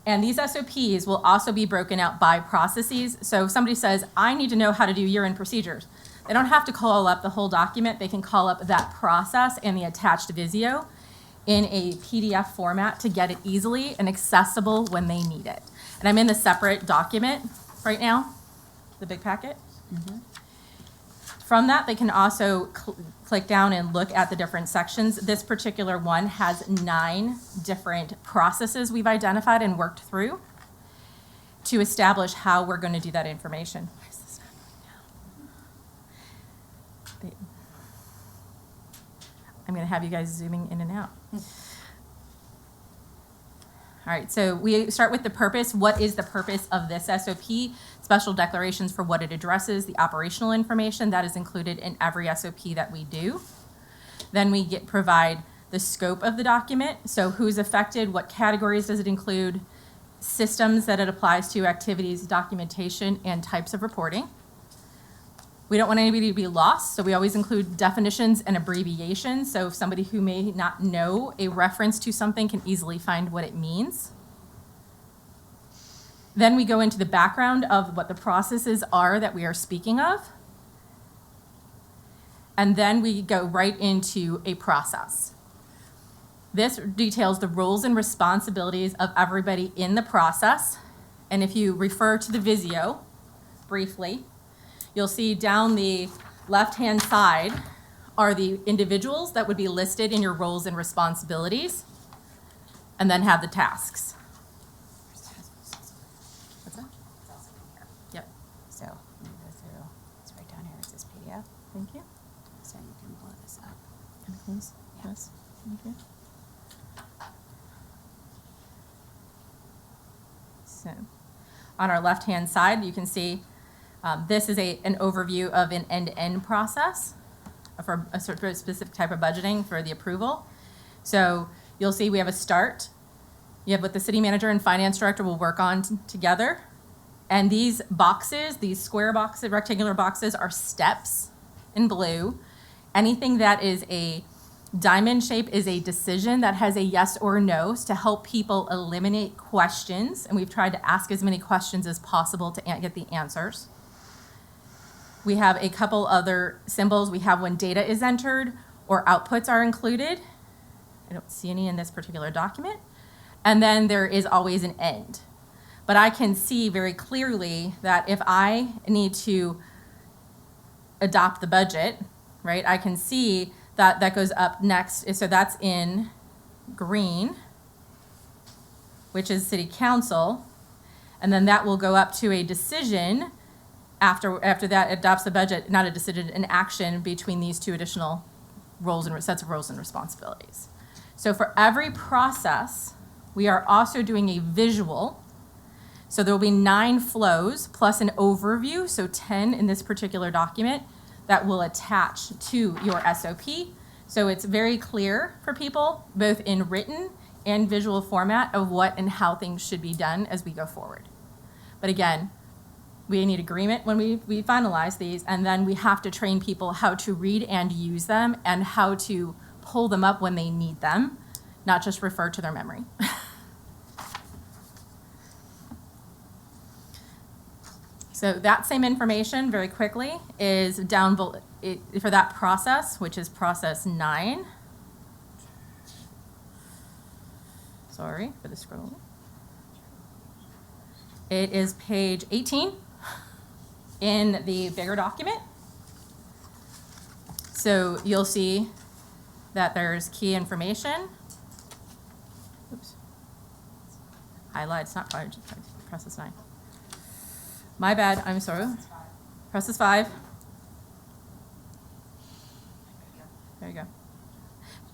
And these SOPs will also be broken out by processes. So if somebody says, I need to know how to do year-end procedures, they don't have to call up the whole document. They can call up that process and the attached Visio in a PDF format to get it easily and accessible when they need it. And I'm in the separate document right now, the big packet. From that, they can also click down and look at the different sections. This particular one has 9 different processes we've identified and worked through to establish how we're going to do that information. Why is this not going now? I'm going to have you guys zooming in and out. All right, so we start with the purpose. What is the purpose of this SOP? Special declarations for what it addresses, the operational information that is included in every SOP that we do. Then we provide the scope of the document, so who's affected, what categories does it include, systems that it applies to, activities, documentation, and types of reporting. We don't want anybody to be lost, so we always include definitions and abbreviations, so if somebody who may not know a reference to something can easily find what it means. Then we go into the background of what the processes are that we are speaking of. And then we go right into a process. This details the roles and responsibilities of everybody in the process. And if you refer to the Visio briefly, you'll see down the left-hand side are the individuals that would be listed in your roles and responsibilities, and then have the tasks. So let me go through, it's right down here, it says PDF. Thank you. So you can blow this up. Please. Yeah. Yes. Thank you. So on our left-hand side, you can see this is an overview of an end-to-end process for a sort of specific type of budgeting for the approval. So you'll see we have a start. You have what the city manager and finance director will work on together. And these boxes, these square boxes, rectangular boxes, are steps in blue. Anything that is a diamond shape is a decision that has a yes or no to help people eliminate questions. And we've tried to ask as many questions as possible to get the answers. We have a couple other symbols. We have when data is entered or outputs are included. I don't see any in this particular document. And then there is always an end. But I can see very clearly that if I need to adopt the budget, right, I can see that that goes up next. So that's in green, which is city council. And then that will go up to a decision after that adopts the budget, not a decision, an action between these two additional roles and sets of roles and responsibilities. So for every process, we are also doing a visual. So there will be 9 flows plus an overview, so 10 in this particular document, that will attach to your SOP. So it's very clear for people, both in written and visual format, of what and how things should be done as we go forward. But again, we need agreement when we finalize these, and then we have to train people how to read and use them and how to pull them up when they need them, not just refer to their memory. So that same information, very quickly, is down for that process, which is process 9. Sorry for the scroll. It is page 18 in the bigger document. So you'll see that there's key information. Oops. Highlights, not process 9. My bad, I'm sorry. Process 5. There you go.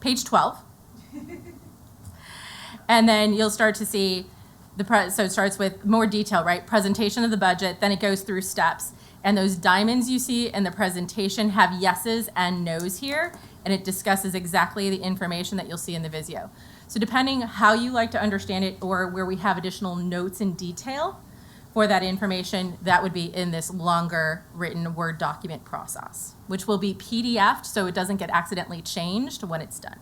Page 12. And then you'll start to see so it starts with more detail, right? Presentation of the budget, then it goes through steps. And those diamonds you see in the presentation have yeses and nos here, and it discusses exactly the information that you'll see in the Visio. So depending how you like to understand it or where we have additional notes in detail for that information, that would be in this longer written Word document process, which will be PDF'd so it doesn't get accidentally changed when it's done.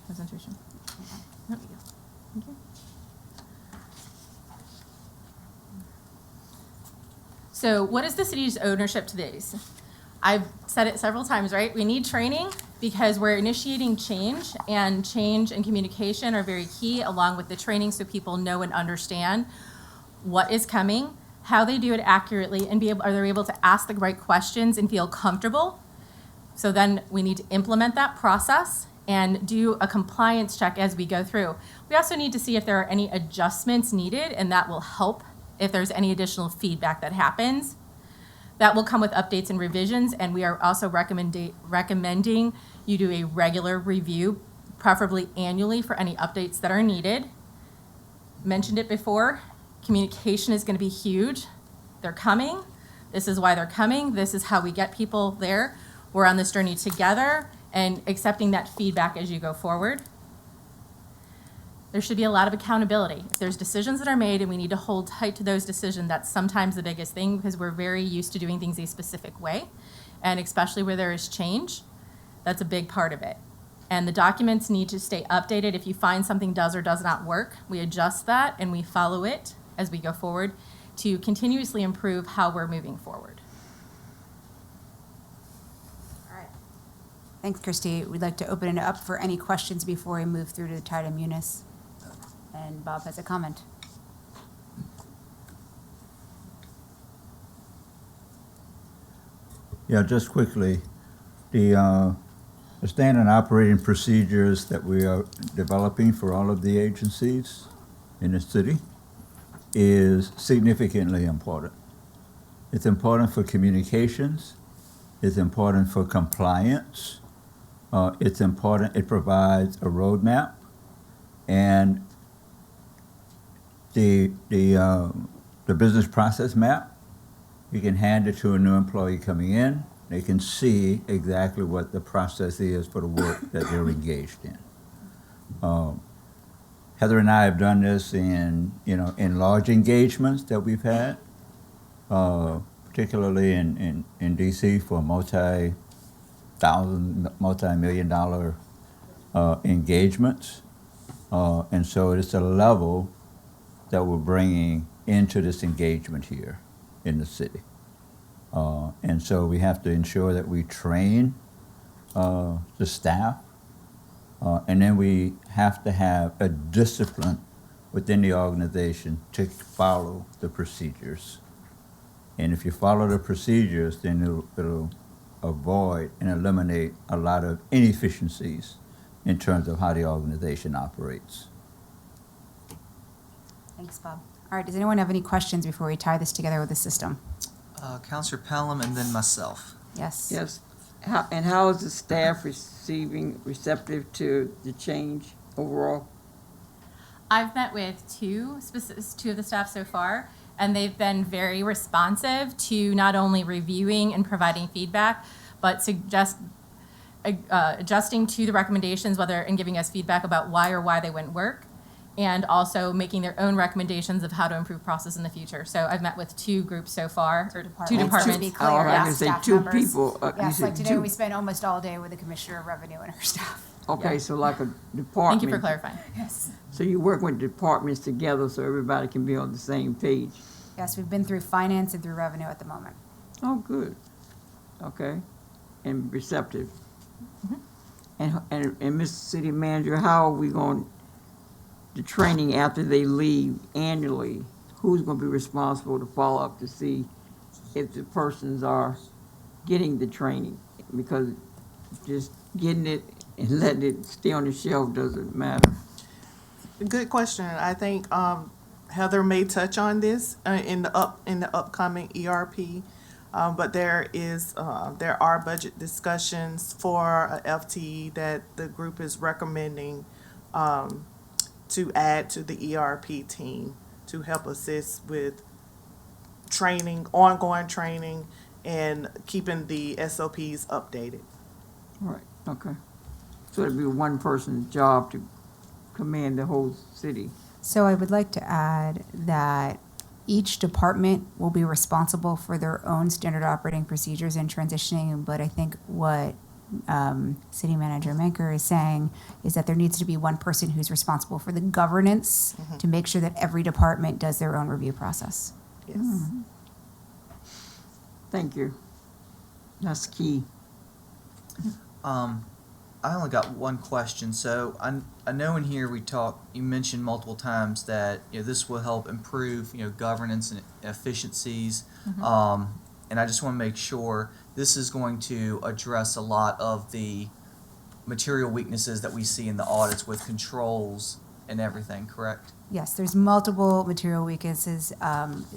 Presentation. There we go. Thank you. So what is the city's ownership to these? I've said it several times, right? We need training because we're initiating change, and change and communication are very key, along with the training, so people know and understand what is coming, how they do it accurately, and are they able to ask the right questions and feel comfortable. So then we need to implement that process and do a compliance check as we go through. We also need to see if there are any adjustments needed, and that will help if there's any additional feedback that happens. That will come with updates and revisions, and we are also recommending you do a regular review, preferably annually, for any updates that are needed. Mentioned it before, communication is going to be huge. They're coming. This is why they're coming. This is how we get people there. We're on this journey together, and accepting that feedback as you go forward. There should be a lot of accountability. If there's decisions that are made and we need to hold tight to those decisions, that's sometimes the biggest thing, because we're very used to doing things a specific way, and especially where there is change, that's a big part of it. And the documents need to stay updated. If you find something does or does not work, we adjust that and we follow it as we go forward to continuously improve how we're moving forward. Thanks, Christy. We'd like to open it up for any questions before we move through to the Tide of Munis. And Bob has a comment. Yeah, just quickly, the standard operating procedures that we are developing for all of the agencies in the city is significantly important. It's important for communications. It's important for compliance. It's important, it provides a roadmap, and the business process map, you can hand it to a new employee coming in. They can see exactly what the process is for the work that they're engaged in. Heather and I have done this in large engagements that we've had, particularly in DC for multi-million-dollar engagements. And so it's a level that we're bringing into this engagement here in the city. And so we have to ensure that we train the staff, and then we have to have a discipline within the organization to follow the procedures. And if you follow the procedures, then it'll avoid and eliminate a lot of inefficiencies in terms of how the organization operates. Thanks, Bob. All right, does anyone have any questions before we tie this together with the system? Counselor Pelham and then myself. Yes. Yes. How is the staff receptive to the change overall? I've met with two of the staff so far, and they've been very responsive to not only reviewing and providing feedback, but adjusting to the recommendations, and giving us feedback about why they wouldn't work. and also making their own recommendations of how to improve process in the future. So I've met with 2 groups so far, or 2 To departments. be Oh, clear, I yes, can say staff 2 members. people. You Yes, said like today, 2. we spent almost all day with the Commissioner of Revenue and her staff. Okay, Yeah. so like a department. Thank you for clarifying. Yes. So you work with departments together so everybody can be on the same page. Yes, we've been through finance and through revenue at the moment. Oh, good. Okay, and receptive. And Mr. City Manager, how are we going, the training after they leave annually, who's gonna be responsible to follow up to see if the persons are getting the training? Because just getting it and letting it stay on the shelf doesn't matter. Good question. I think Heather may touch on this in the upcoming ERP, but there are budget discussions for a FTE that the group is recommending to add to the ERP team to help assist with training, ongoing training, and keeping the SOPs updated. Right, okay. So it'd be one person's job to command the whole city. So I would like to add that each department will be responsible for their own standard operating procedures in transitioning, but I think what City Manager Manker is saying is that there needs to be one person who's responsible for the governance to make sure that every department does their own review process. Yes. Thank you. That's key. I only got one question. So I know in here you mentioned multiple times that, this will help improve, governance and efficiencies. And I just want to make sure this is going to address a lot of the material weaknesses that we see in the audits with controls and everything, correct? Yes, there's multiple material weaknesses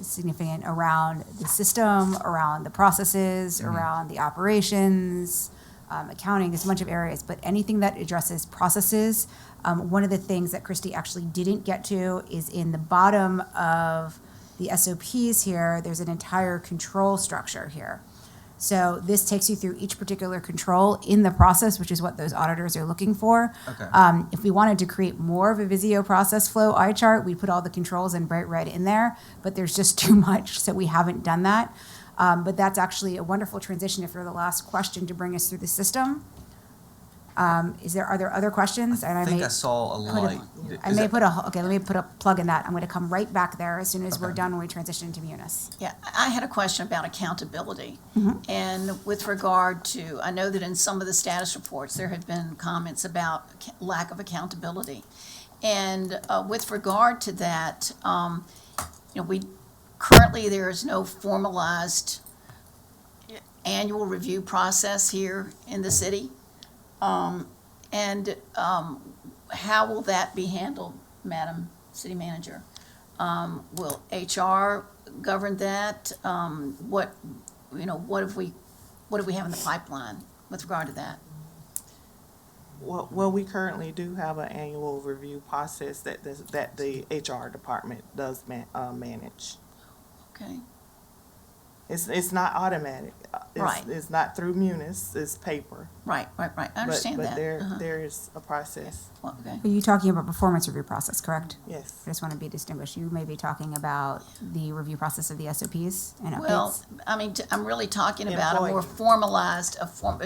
significant around the system, around the processes, around the operations, accounting, there's a bunch of areas, but anything that addresses processes, one of the things that Christy actually didn't get to is in the bottom of the SOPs here, there's an entire control structure here. So this takes you through each particular control in the process, which is what those auditors are looking for. Okay. If we wanted to create more of a Visio process flow eye chart, we put all the controls in bright red in there, but there's just too much, so we haven't done that. But that's actually a wonderful transition if you're the last question to bring us through the system. Are there other questions? And I think I saw a light. let me put a plug in that. I'm gonna come right back there as soon as we're done when we transition to Munis. Yeah, I had a question about accountability. And with regard to, I know that in some of the status reports, there have been comments about lack of accountability. And with regard to that, currently there is no formalized annual review process here in the city. How will that be handled, Madam City Manager? Will HR govern that? What do we have in the pipeline with regard to that? Well, we currently do have an annual review process that the HR department does manage. Okay. It's not automatic. Right. It's not through Munis, it's paper. Right. I understand But that. there is a process. Well, okay. Are you talking about performance review process, correct? Yes. I just want to be distinguished. You may be talking about the review process of the SOPs and updates. Well, I mean, I'm really talking about a more Employee. formalized,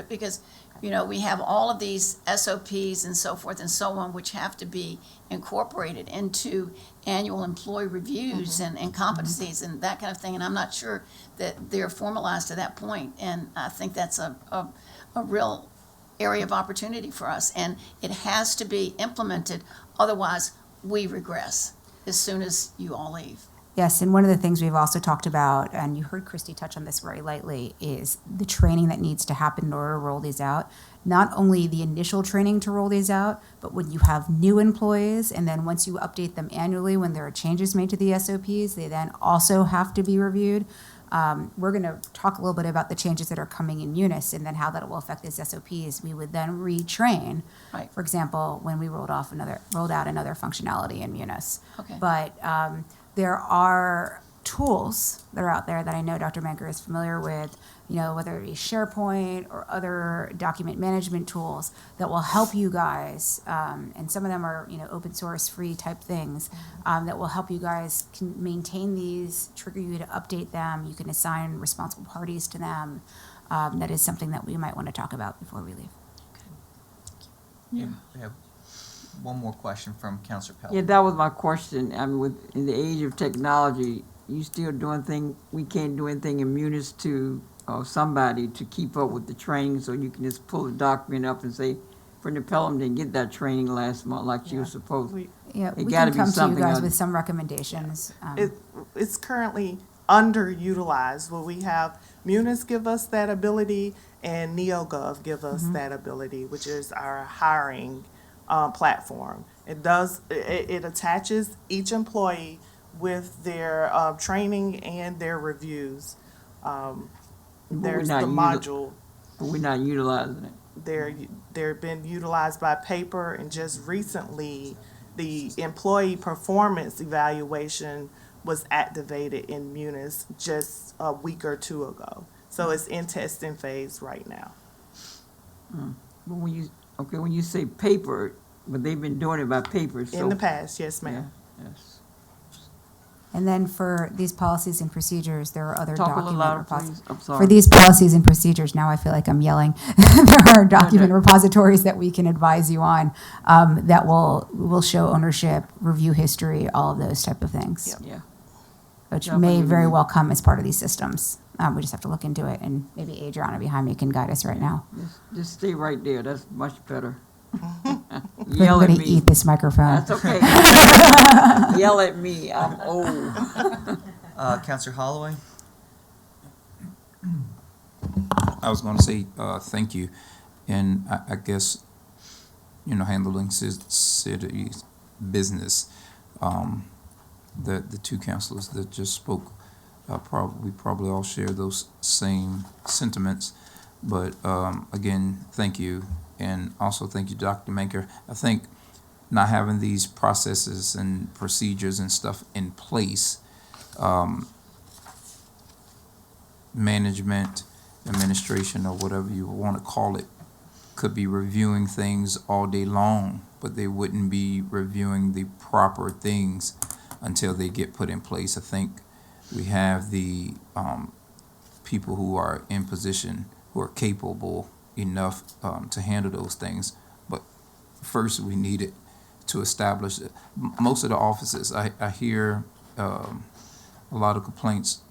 because, we have all of these SOPs and so forth and so on, which have to be incorporated into annual employee reviews and competencies and that kind of thing. And I'm not sure that they're formalized to that point. And I think that's a real area of opportunity for us. And it has to be implemented, otherwise we regress as soon as you all leave. Yes, and one of the things we've also talked about, and you heard Christy touch on this very lightly, is the training that needs to happen in order to roll these out. Not only the initial training to roll these out, but when you have new employees, and then once you update them annually, when there are changes made to the SOPs, they then also have to be reviewed. We're going to talk a little bit about the changes that are coming in Munis and then how that will affect these SOPs. We would then retrain, Right. for example, when we rolled out another functionality in Munis. Okay. But there are tools that are out there that I know Dr. Menker is familiar with, you know, whether it be SharePoint or other document management tools that will help you guys, and some of them are, you know, open source, free type things, that will help you guys can maintain these, trigger you to update them. You can assign responsible parties to them. That is something that we might want to talk about before we leave. We have one more question from Counselor Pell. Yeah, that was my question. I mean, in the age of technology, you still doing we can't do anything in Munis to, or somebody to keep up with the training, so you can just pull the document up and say, Brenda Pelham didn't get that training last month like she was supposed to. Yeah, It we gotta can be come to you something guys other- with some recommendations. It's currently underutilized. Where we have Munis give us that ability and NeoGov give us that ability, which is our hiring platform. It attaches each employee with their training and their reviews. There's the module. But we're not utilizing it. They're been utilized by paper, and just recently, the employee performance evaluation was activated in Munis just a week or two ago. So it's in testing phase right now. But when you say paper, but they've been doing it by paper, so. In the past, yes, ma'am. Yeah, yes. And then for these policies and procedures, there are other Talk a little document louder, repositories. please. I'm sorry. For these policies and procedures, now I feel like I'm yelling. There are document repositories that we can advise you on, that will show ownership, review history, all of those type of things. Yeah. Which Definitely may very agree. well come as part of these systems. We just have to look into it, and maybe Adriana behind me can guide us right now. Just stay right there. That's much better. I'm Yell at going to me. eat this microphone. That's okay. Yell at me. I'm old. Counselor Holloway? I was going to say thank you, and I guess, you know, handling city's business. The two councilors that just spoke, we probably all share those same sentiments. But again, thank you, and also thank you, Dr. Menker. I think not having these processes and procedures and stuff in place, management, administration, or whatever you want to call it, could be reviewing things all day long, but they wouldn't be reviewing the proper things until they get put in place. I think we have the people who are in position, who are capable enough to handle those things. But first, we needed to establish it. Most of the offices, I hear a lot of complaints.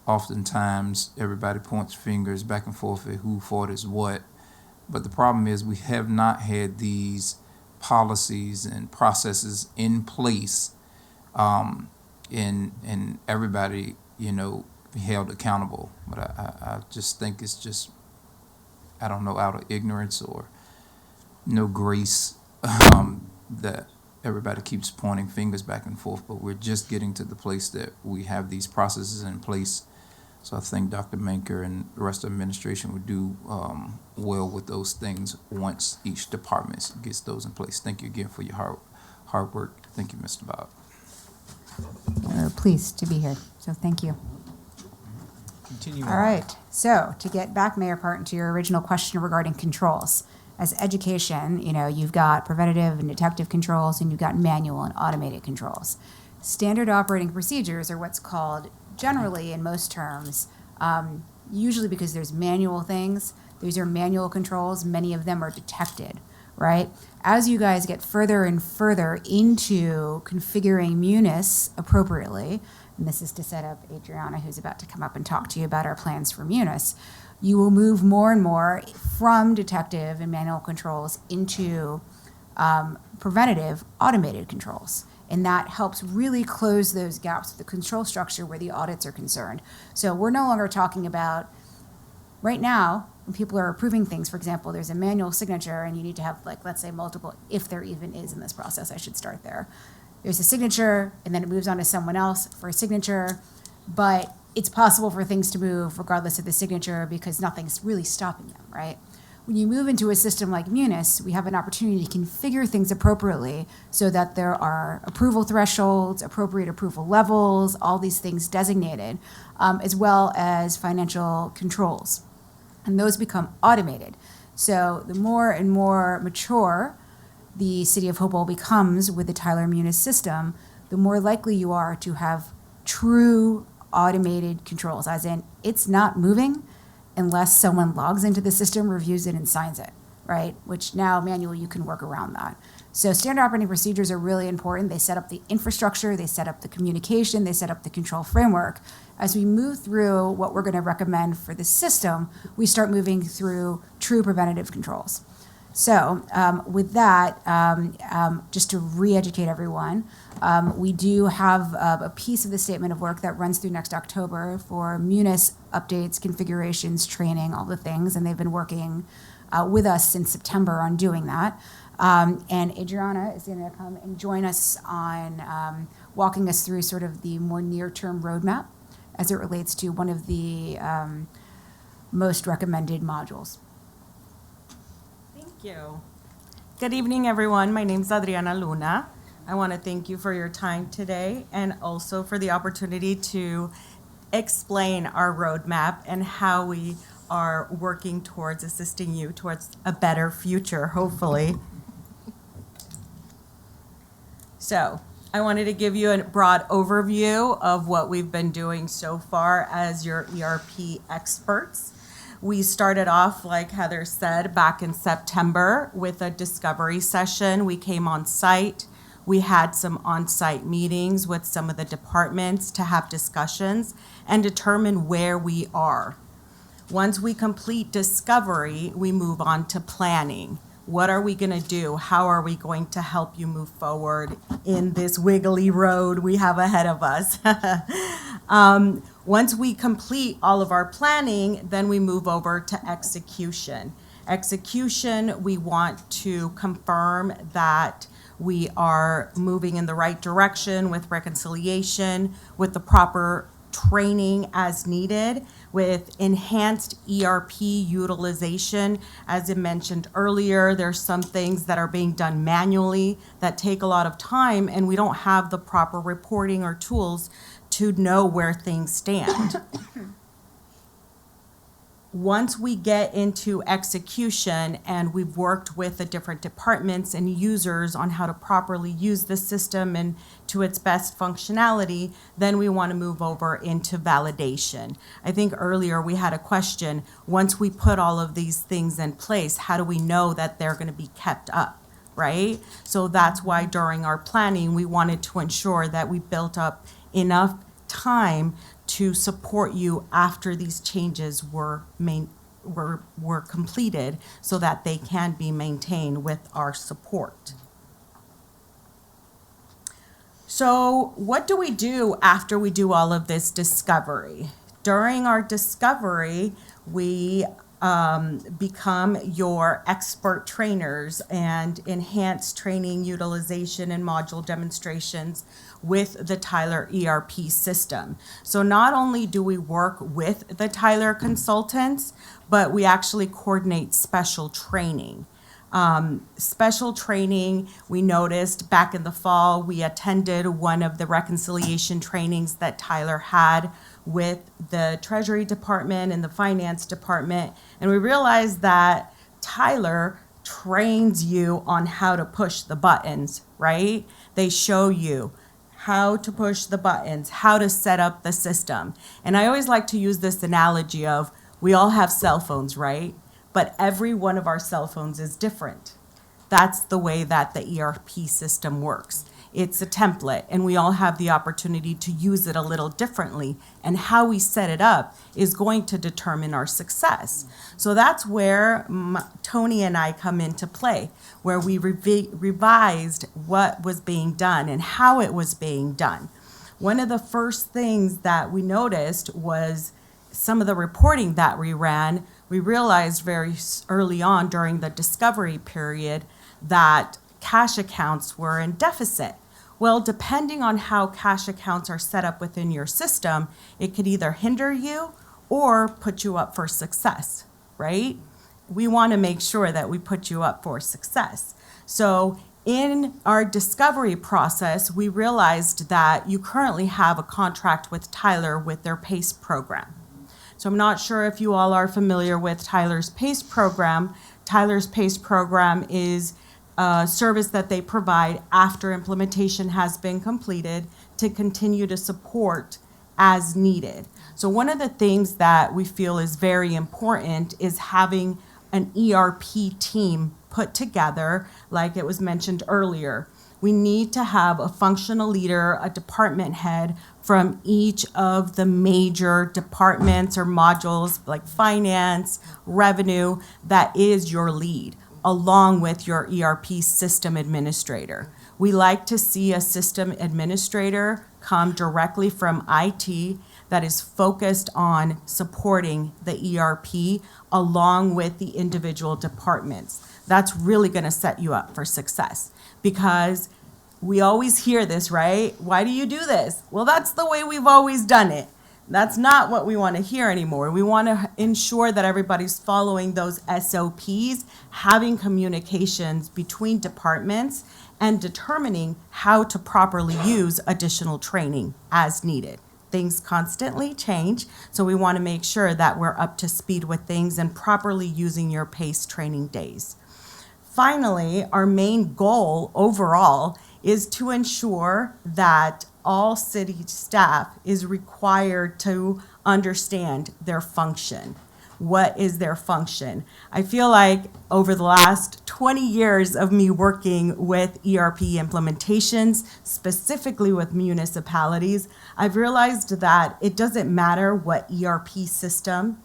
Oftentimes, everybody points fingers back and forth at who fault is what. But the problem is we have not had these policies and processes in place, and everybody, you know, held accountable. But I just think it's just, I don't know, out of ignorance or no grace, that everybody keeps pointing fingers back and forth. But we're just getting to the place that we have these processes in place. So I think Dr. Menker and the rest of the administration would do well with those things once each department gets those in place. Thank you again for your hard work. Thank you, Mr. Bob. We're pleased to be here, so thank you. Continue All on. right, so to get back, Mayor Parton, to your original question regarding controls. As education, you know, you've got preventative and detective controls, and you've got manual and automated controls. Standard operating procedures are what's called, generally in most terms, usually because there's manual things, these are manual controls, many of them are detected, right? As you guys get further and further into configuring Munis appropriately, and this is to set up Adriana, who's about to come up and talk to you about our plans for Munis, you will move more and more from detective and manual controls into preventative automated controls. And that helps really close those gaps with the control structure where the audits are concerned. So we're no longer talking about, right now, when people are approving things, for example, there's a manual signature and you need to have, like, let's say multiple, if there even is in this process, I should start there. There's a signature and then it moves on to someone else for a signature, but it's possible for things to move regardless of the signature because nothing's really stopping them, right? When you move into a system like Munis, we have an opportunity to configure things appropriately so that there are approval thresholds, appropriate approval levels, all these things designated, as well as financial controls. And those become automated. So the more and more mature the City of Hopewell becomes with the Tyler Munis system, the more likely you are to have true automated controls, as in it's not moving unless someone logs into the system, reviews it, and signs it, right? Which now manually you can work around that. So standard operating procedures are really important. They set up the infrastructure, they set up the communication, they set up the control framework. As we move through what we're going to recommend for the system, we start moving through true preventative controls. So with that, just to re-educate everyone, we do have a piece of the statement of work that runs through next October for Munis updates, configurations, training, all the things, and they've been working with us since September on doing that. And Adriana is going to come and join us on walking us through sort of the more near-term roadmap as it relates to one of the most recommended modules. Thank you. Good evening, everyone. My name is Adriana Luna. I want to thank you for your time today and also for the opportunity to explain our roadmap and how we are working towards assisting you towards a better future, hopefully. So I wanted to give you a broad overview of what we've been doing so far as your ERP experts. We started off, like Heather said, back in September with a discovery session. We came on site. We had some on-site meetings with some of the departments to have discussions and determine where we are. Once we complete discovery, we move on to planning. What are we going to do? How are we going to help you move forward in this wiggly road we have ahead of us? Once we complete all of our planning, then we move over to execution. Execution, we want to confirm that we are moving in the right direction with reconciliation, with the proper training as needed, with enhanced ERP utilization. As I mentioned earlier, there's some things that are being done manually that take a lot of time, and we don't have the proper reporting or tools to know where things stand. Once we get into execution and we've worked with the different departments and users on how to properly use the system and to its best functionality, then we want to move over into validation. I think earlier we had a question, once we put all of these things in place, how do we know that they're going to be kept up, right? So that's why during our planning, we wanted to ensure that we built up enough time to support you after these changes were completed so that they can be maintained with our support. So what do we do after we do all of this discovery? During our discovery, we become your expert trainers and enhance training utilization and module demonstrations with the Tyler ERP system. So not only do we work with the Tyler consultants, but we actually coordinate special training. Special training, we noticed back in the fall, we attended one of the reconciliation trainings that Tyler had with the Treasury Department and the Finance Department, and we realized that Tyler trains you on how to push the buttons, right? They show you how to push the buttons, how to set up the system. And I always like to use this analogy of we all have cell phones, right? But every one of our cell phones is different. That's the way that the ERP system works. It's a template, and we all have the opportunity to use it a little differently. And how we set it up is going to determine our success. So that's where Tony and I come into play, where we revised what was being done and how it was being done. One of the first things that we noticed was some of the reporting that we ran. We realized very early on during the discovery period that cash accounts were in deficit. Well, depending on how cash accounts are set up within your system, it could either hinder you or put you up for success, right? we want to make sure that we put you up for success. So in our discovery process, we realized that you currently have a contract with Tyler with their PACE program. So I'm not sure if you all are familiar with Tyler's PACE program. Tyler's PACE program is a service that they provide after implementation has been completed to continue to support as needed. So one of the things that we feel is very important is having an ERP team put together, like it was mentioned earlier. We need to have a functional leader, a department head from each of the major departments or modules like finance, revenue, that is your lead, along with your ERP system administrator. We like to see a system administrator come directly from IT that is focused on supporting the ERP along with the individual departments. That's really going to set you up for success, because we always hear this, right? Why do you do this? Well, that's the way we've always done it. That's not what we want to hear anymore. We want to ensure that everybody's following those SOPs, having communications between departments, and determining how to properly use additional training as needed. Things constantly change, so we want to make sure that we're up to speed with things and properly using your PACE training days. Finally, our main goal overall is to ensure that all city staff is required to understand their function. What is their function? I feel like over the last 20 years of me working with ERP implementations, specifically with municipalities, I've realized that it doesn't matter what ERP system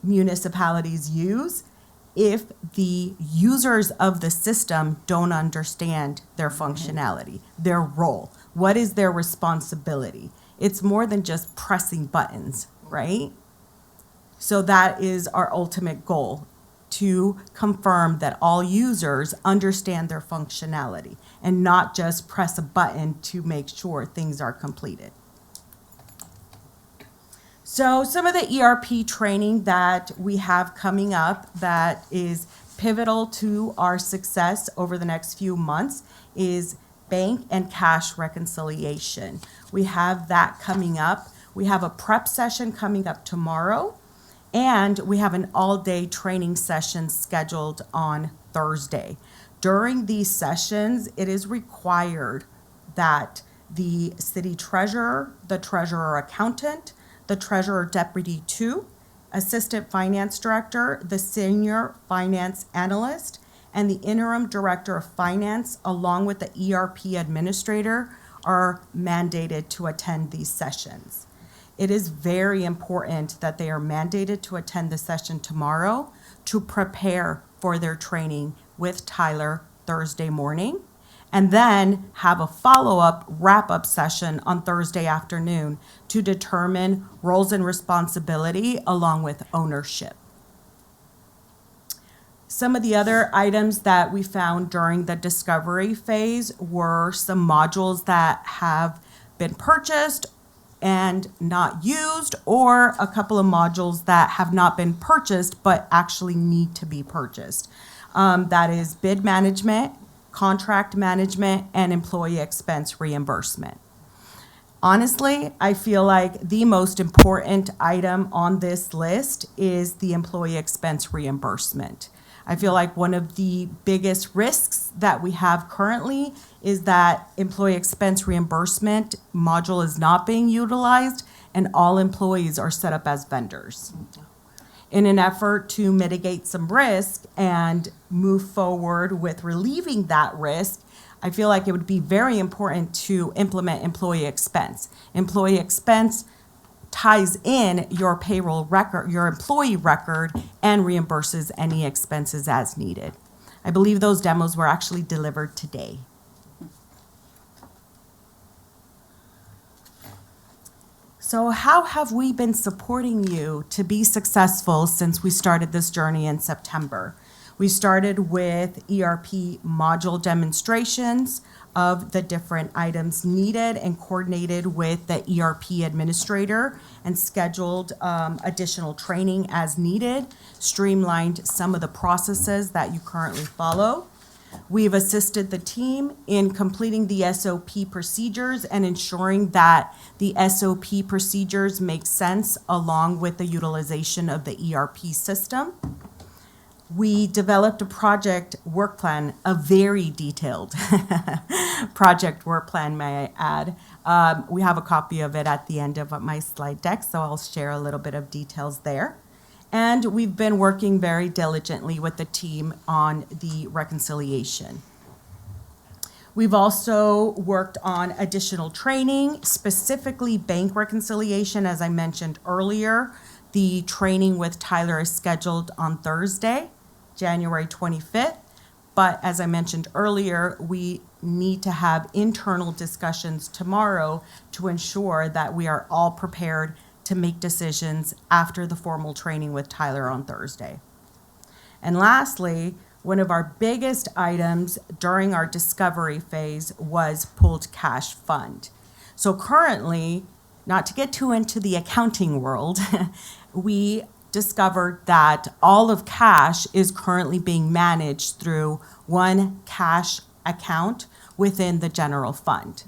municipalities use if the users of the system don't understand their functionality, their role. What is their responsibility? It's more than just pressing buttons, right? So that is our ultimate goal, to confirm that all users understand their functionality and not just press a button to make sure things are completed. So some of the ERP training that we have coming up that is pivotal to our success over the next few months is bank and cash reconciliation. We have that coming up. We have a prep session coming up tomorrow, and we have an all-day training session scheduled on Thursday. During these sessions, it is required that the city treasurer, the treasurer accountant, the treasurer deputy 2, assistant finance director, the senior finance analyst, and the interim director of finance, along with the ERP administrator, are mandated to attend these sessions. It is very important that they are mandated to attend the session tomorrow to prepare for their training with Tyler Thursday morning, and then have a follow-up wrap-up session on Thursday afternoon to determine roles and responsibility along with ownership. Some of the other items that we found during the discovery phase were some modules that have been purchased and not used, or a couple of modules that have not been purchased but actually need to be purchased. That is bid management, contract management, and employee expense reimbursement. Honestly, I feel like the most important item on this list is the employee expense reimbursement. I feel like one of the biggest risks that we have currently is that employee expense reimbursement module is not being utilized and all employees are set up as vendors. In an effort to mitigate some risk and move forward with relieving that risk, I feel like it would be very important to implement employee expense. Employee expense ties in your payroll record, your employee record, and reimburses any expenses as needed. I believe those demos were actually delivered today. So how have we been supporting you to be successful since we started this journey in September? We started with ERP module demonstrations, of the different items needed and coordinated with the ERP administrator and scheduled additional training as needed, streamlined some of the processes that you currently follow. We've assisted the team in completing the SOP procedures and ensuring that the SOP procedures make sense along with the utilization of the ERP system. We developed a project work plan, a very detailed project work plan, may I add. We have a copy of it at the end of my slide deck, so I'll share a little bit of details there. And we've been working very diligently with the team on the reconciliation. We've also worked on additional training, specifically bank reconciliation. As I mentioned earlier, the training with Tyler is scheduled on Thursday, January 25th. But as I mentioned earlier, we need to have internal discussions tomorrow to ensure that we are all prepared to make decisions after the formal training with Tyler on Thursday. And lastly, one of our biggest items during our discovery phase was pooled cash fund. So currently, not to get too into the accounting world, we discovered that all of cash is currently being managed through one cash account within the general fund.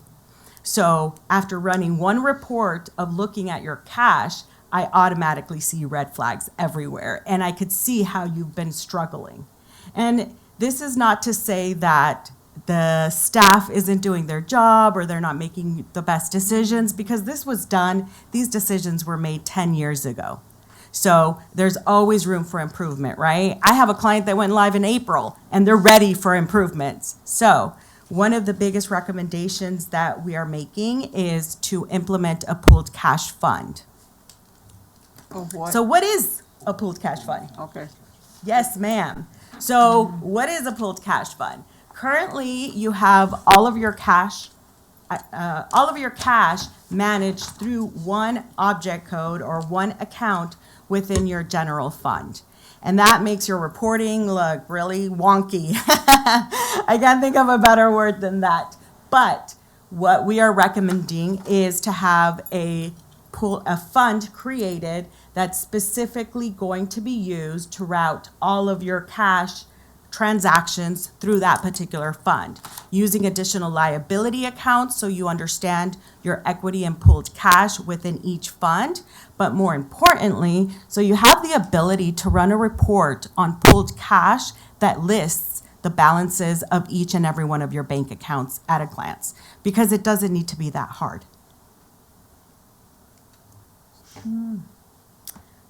So after running one report of looking at your cash, I automatically see red flags everywhere, and I could see how you've been struggling. And this is not to say that the staff isn't doing their job or they're not making the best decisions, because this was done, these decisions were made 10 years ago. So there's always room for improvement, right? I have a client that went live in April and they're ready for improvements. So one of the biggest recommendations that we are making is to implement a pooled cash fund. Oh, what? So what is a pooled cash fund? Okay. Yes, ma'am. So what is a pooled cash fund? Currently, you have all of your cash managed through one object code or one account within your general fund. And that makes your reporting look really wonky. I can't think of a better word than that. But what we are recommending is to have a fund created that's specifically going to be used to route all of your cash transactions through that particular fund, using additional liability accounts so you understand your equity and pooled cash within each fund, but more importantly, so you have the ability to run a report on pooled cash that lists the balances of each and every one of your bank accounts at a glance, because it doesn't need to be that hard.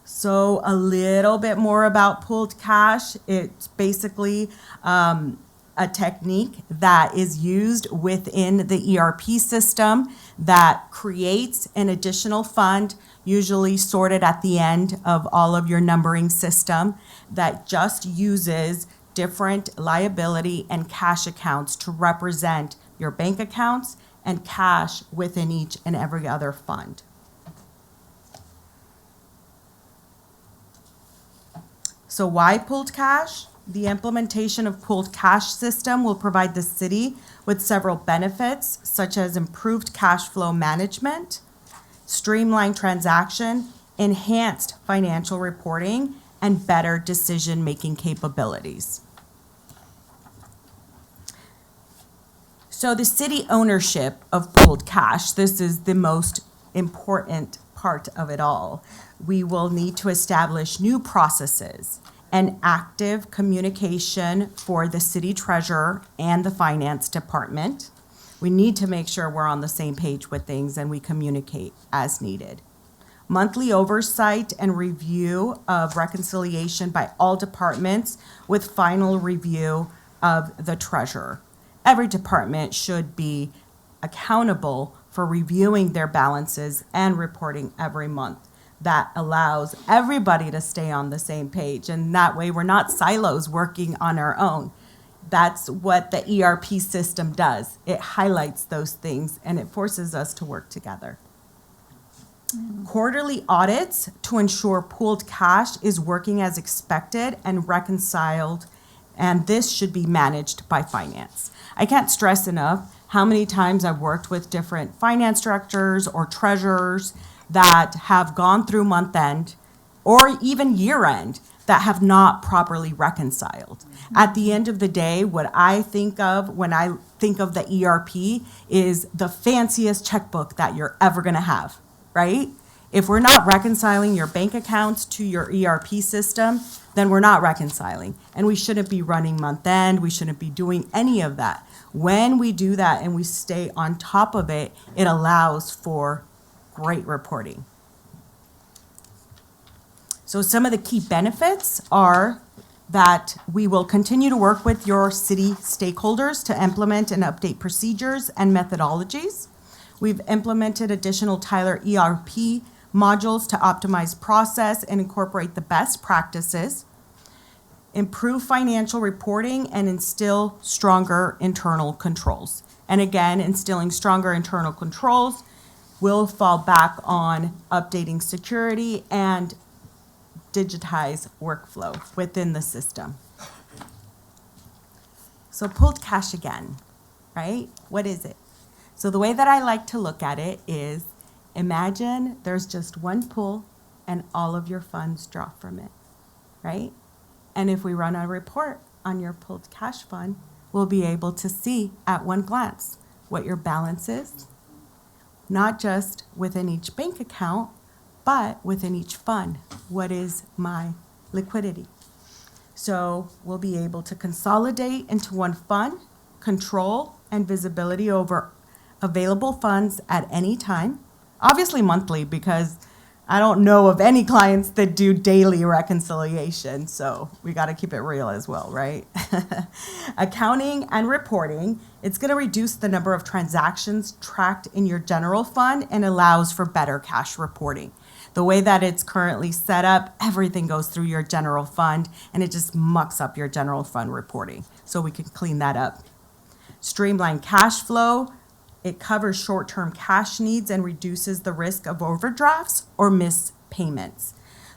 So a little bit more about pooled cash. It's basically a technique that is used within the ERP system that creates an additional fund, usually sorted at the end of all of your numbering system, that just uses different liability and cash accounts to represent your bank accounts and cash within each and every other fund. So why pooled cash? The implementation of pooled cash system will provide the city with several benefits, such as improved cash flow management, streamlined transaction, enhanced financial reporting, and better decision-making capabilities. So the city ownership of pooled cash, this is the most important part of it all. We will need to establish new processes and active communication for the city treasurer and the finance department. We need to make sure we're on the same page with things and we communicate as needed. Monthly oversight and review of reconciliation by all departments with final review of the treasurer. Every department should be accountable for reviewing their balances and reporting every month. That allows everybody to stay on the same page, and that way we're not silos working on our own. That's what the ERP system does. It highlights those things and it forces us to work together. Quarterly audits to ensure pooled cash is working as expected and reconciled, and this should be managed by finance. I can't stress enough how many times I've worked with different finance directors or treasurers that have gone through month end or even year end that have not properly reconciled. At the end of the day, what I think of when I think of the ERP is the fanciest checkbook that you're ever gonna have, right? If we're not reconciling your bank accounts to your ERP system, then we're not reconciling. And we shouldn't be running month end, we shouldn't be doing any of that. When we do that and we stay on top of it, it allows for great reporting. So some of the key benefits are that we will continue to work with your city stakeholders to implement and update procedures and methodologies. We've implemented additional Tyler ERP modules to optimize process and incorporate the best practices, improve financial reporting, and instill stronger internal controls. And again, instilling stronger internal controls will fall back on updating security and digitize workflow within the system. So pooled cash again, right? What is it? So the way that I like to look at it is, imagine there's just one pool and all of your funds draw from it, right? And if we run a report on your pooled cash fund, we'll be able to see at one glance what your balance is, not just within each bank account, but within each fund, what is my liquidity? So we'll be able to consolidate into one fund, control and visibility over available funds at any time, obviously monthly, because I don't know of any clients that do daily reconciliation, so we got to keep it real as well, right? Accounting and reporting, it's going to reduce the number of transactions tracked in your general fund and allows for better cash reporting. The way that it's currently set up, everything goes through your general fund, and it just mucks up your general fund reporting. So we can clean that up. Streamline cash flow. It covers short-term cash needs and reduces the risk of overdrafts or missed payments.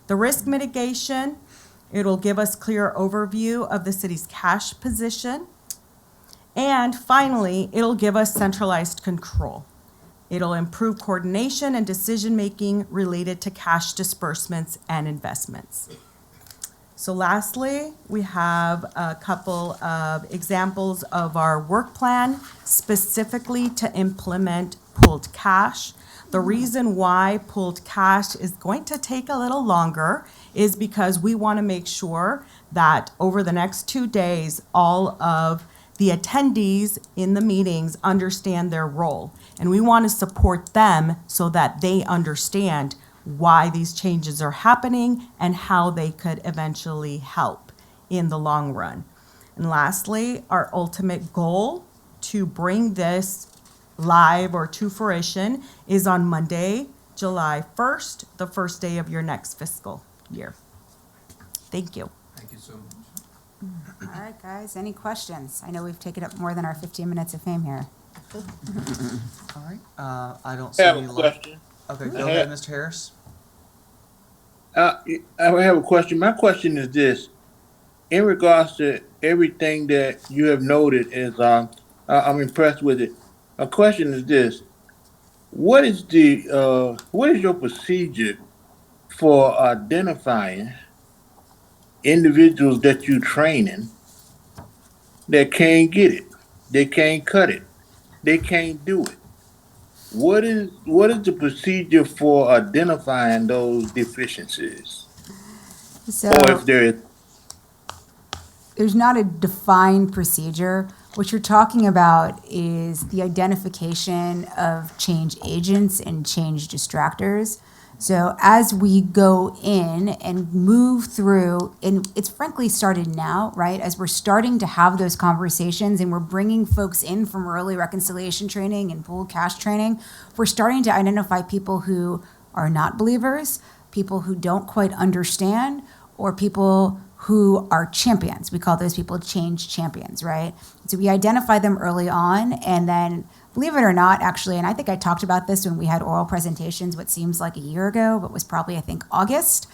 The risk mitigation, it'll give us clear overview of the city's cash position. And finally, it'll give us centralized control. It'll improve coordination and decision-making related to cash disbursements and investments. So lastly, we have a couple of examples of our work plan specifically to implement pooled cash. The reason why pooled cash is going to take a little longer is because we want to make sure that over the next 2 days, all of the attendees in the meetings understand their role. And we want to support them so that they understand why these changes are happening and how they could eventually help in the long run. And lastly, our ultimate goal to bring this live or to fruition is on Monday, July 1st, the first day of your next fiscal year. Thank you. Thank you so much. All right, guys, any questions? I know we've taken up more than our 15 minutes of fame here. All right. I don't I see have any a light. question. Okay, go ahead, Mr. Harris. I have a question. My question is this: in regards to everything that you have noted, is I'm impressed with it. A question is this: what is your procedure for identifying individuals that you training that can't get it, they can't cut it, they can't do it? What is the procedure for identifying those deficiencies? So Or if there is, there's not a defined procedure. What you're talking about is the identification of change agents and change distractors. So as we go in and move through, and it's frankly started now, right? As we're starting to have those conversations and we're bringing folks in from early reconciliation training and pooled cash training, we're starting to identify people who are not believers, people who don't quite understand, or people who are champions. We call those people change champions, right? So we identify them early on, and then believe it or not, actually, and I think I talked about this when we had oral presentations, what seems like a year ago, but was probably, I think, August,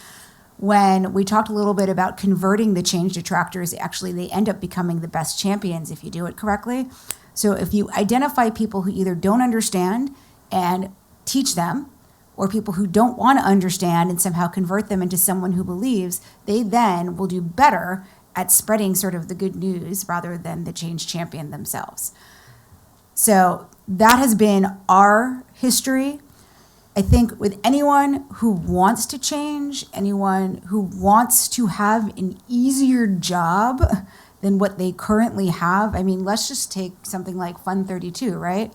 when we talked a little bit about converting the change detractors. Actually, they end up becoming the best champions if you do it correctly. So if you identify people who either don't understand and teach them, or people who don't want to understand and somehow convert them into someone who believes, they then will do better at spreading sort of the good news rather than the change champion themselves. So that has been our history. I think with anyone who wants to change, anyone who wants to have an easier job than what they currently have, I mean, let's just take something like Fund 32, right?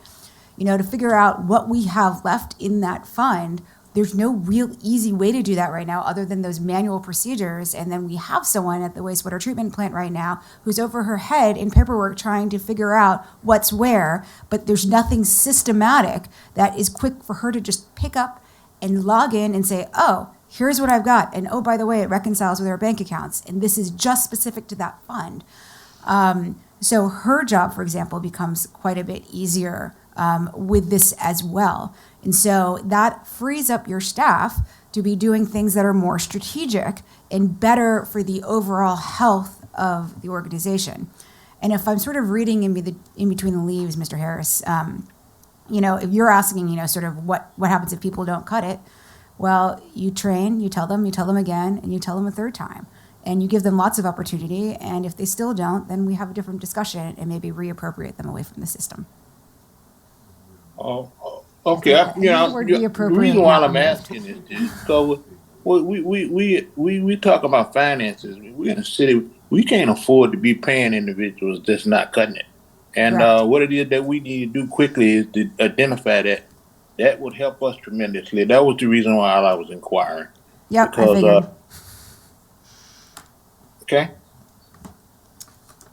You know, to figure out what we have left in that fund, there's no real easy way to do that right now other than those manual procedures. And then we have someone at the wastewater treatment plant right now who's over her head in paperwork trying to figure out what's where, but there's nothing systematic that is quick for her to just pick up and log in and say, oh, here's what I've got. And oh, by the way, it reconciles with our bank accounts. And this is just specific to that fund. So her job, for example, becomes quite a bit easier with this as well. And so that frees up your staff to be doing things that are more strategic and better for the overall health of the organization. And if I'm sort of reading in between the leaves, Mr. Harris, you know, if you're asking, you know, sort of what happens if people don't cut it, well, you train, you tell them again, and you tell them a third time. And you give them lots of opportunity, and if they still don't, then we have a different discussion and maybe reappropriate them away from the system. Oh, okay. The reason why I'm asking is so we talk about finances. We're in a city. We can't afford to be paying individuals that's not cutting it. And what it is that we need to do quickly is to identify that. That would help us tremendously. That was the reason why I was inquiring. Yep, because, I figured. Okay.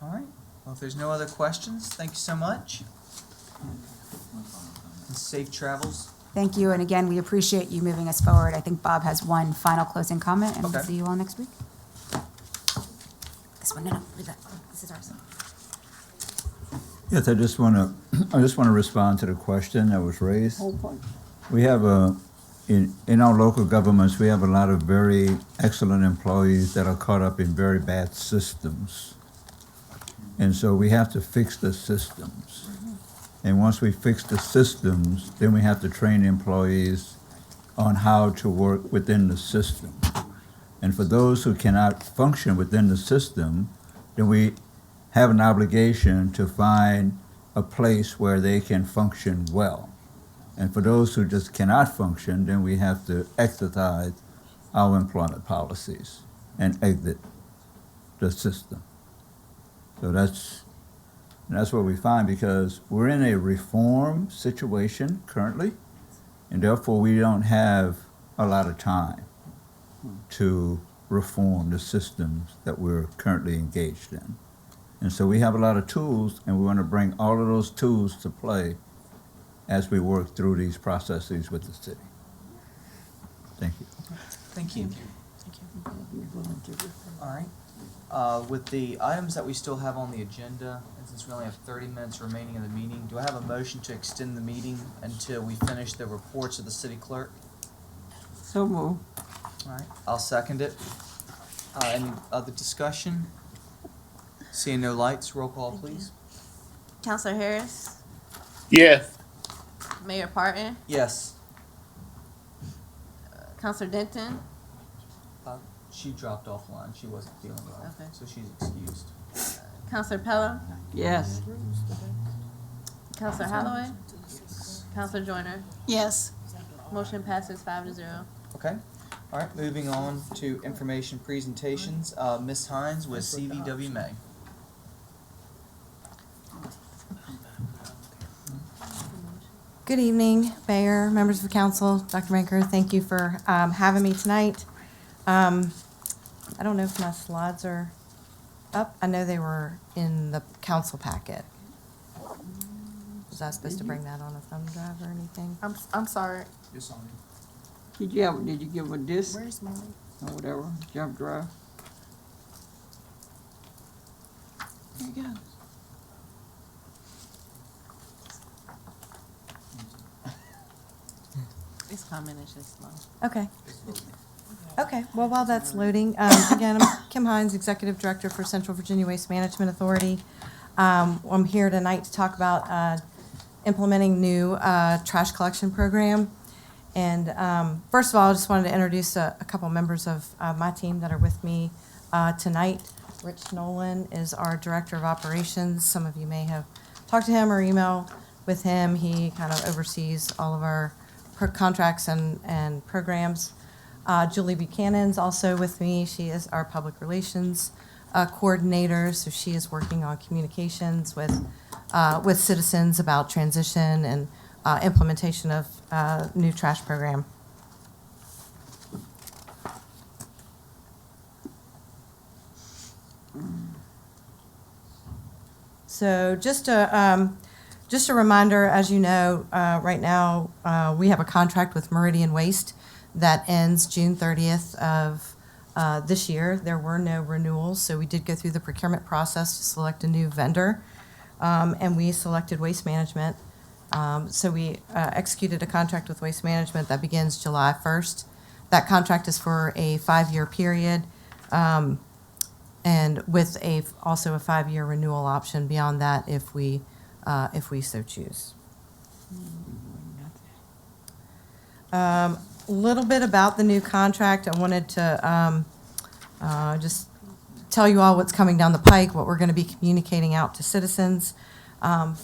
All right. Well, if there's no other questions, thank you so much. And safe travels. Thank you, and again, we appreciate you moving us forward. I think Bob has one final closing comment, and we'll see you all next week. This one, no, read that. This is ours. Yes, I just want to respond to the question that was raised. We have in our local governments, we have a lot of very excellent employees that are caught up in very bad systems. And so we have to fix the systems. And once we fix the systems, then we have to train employees on how to work within the system. And for those who cannot function within the system, then we have an obligation to find a place where they can function well. And for those who just cannot function, then we have to exercise our employment policies and exit the system. So that's what we find, because we're in a reform situation currently, and therefore we don't have a lot of time to reform the systems that we're currently engaged in. And so we have a lot of tools, and we want to bring all of those tools to play as we work through these processes with the city. Thank you. Thank you. All right. With the items that we still have on the agenda, and since we only have 30 minutes remaining in the meeting, do I have a motion to extend the meeting until we finish the reports of the city clerk? So move. All right, I'll second it. Any other discussion? Seeing no lights, roll call, please. Counselor Harris, Yes. Mayor Parton, Yes. Counselor Denton, She dropped offline. She wasn't feeling well, Okay. so she's excused. Counselor Pelham, Yes. Counselor Holloway, Counselor Joyner. Yes. Motion passes 5-0. Okay. All right, moving on to information presentations. Ms. Hines with CVW May. Good evening, Mayor, members of the council, Dr. Ranker. Thank you for having me tonight. I don't know if my slides are up. I know they were in the council packet. Was I supposed to bring that on a thumb drive or anything? I'm sorry. It's on Did you give a disc Where's my? or whatever, jump drive? There you go. This comment is just slow. Okay. Okay, well, while that's loading, again, I'm Kim Hines, Executive Director for Central Virginia Waste Management Authority. I'm here tonight to talk about implementing new trash collection program. And first of all, I just wanted to introduce a couple members of my team that are with me tonight. Rich Nolan is our Director of Operations. Some of you may have talked to him or emailed with him. He kind of oversees all of our contracts and programs. Julie Buchanan's also with me. She is our Public Relations Coordinator, so she is working on communications with citizens about transition and implementation of new trash program. So just a reminder, as you know, right now we have a contract with Meridian Waste that ends June 30th of this year. There were no renewals, so we did go through the procurement process to select a new vendor, and we selected Waste Management. So we executed a contract with Waste Management that begins July 1st. That contract is for a 5-year period, and with also a 5-year renewal option beyond that if we so choose. A little bit about the new contract. I wanted to just tell you all what's coming down the pike, what we're going to be communicating out to citizens.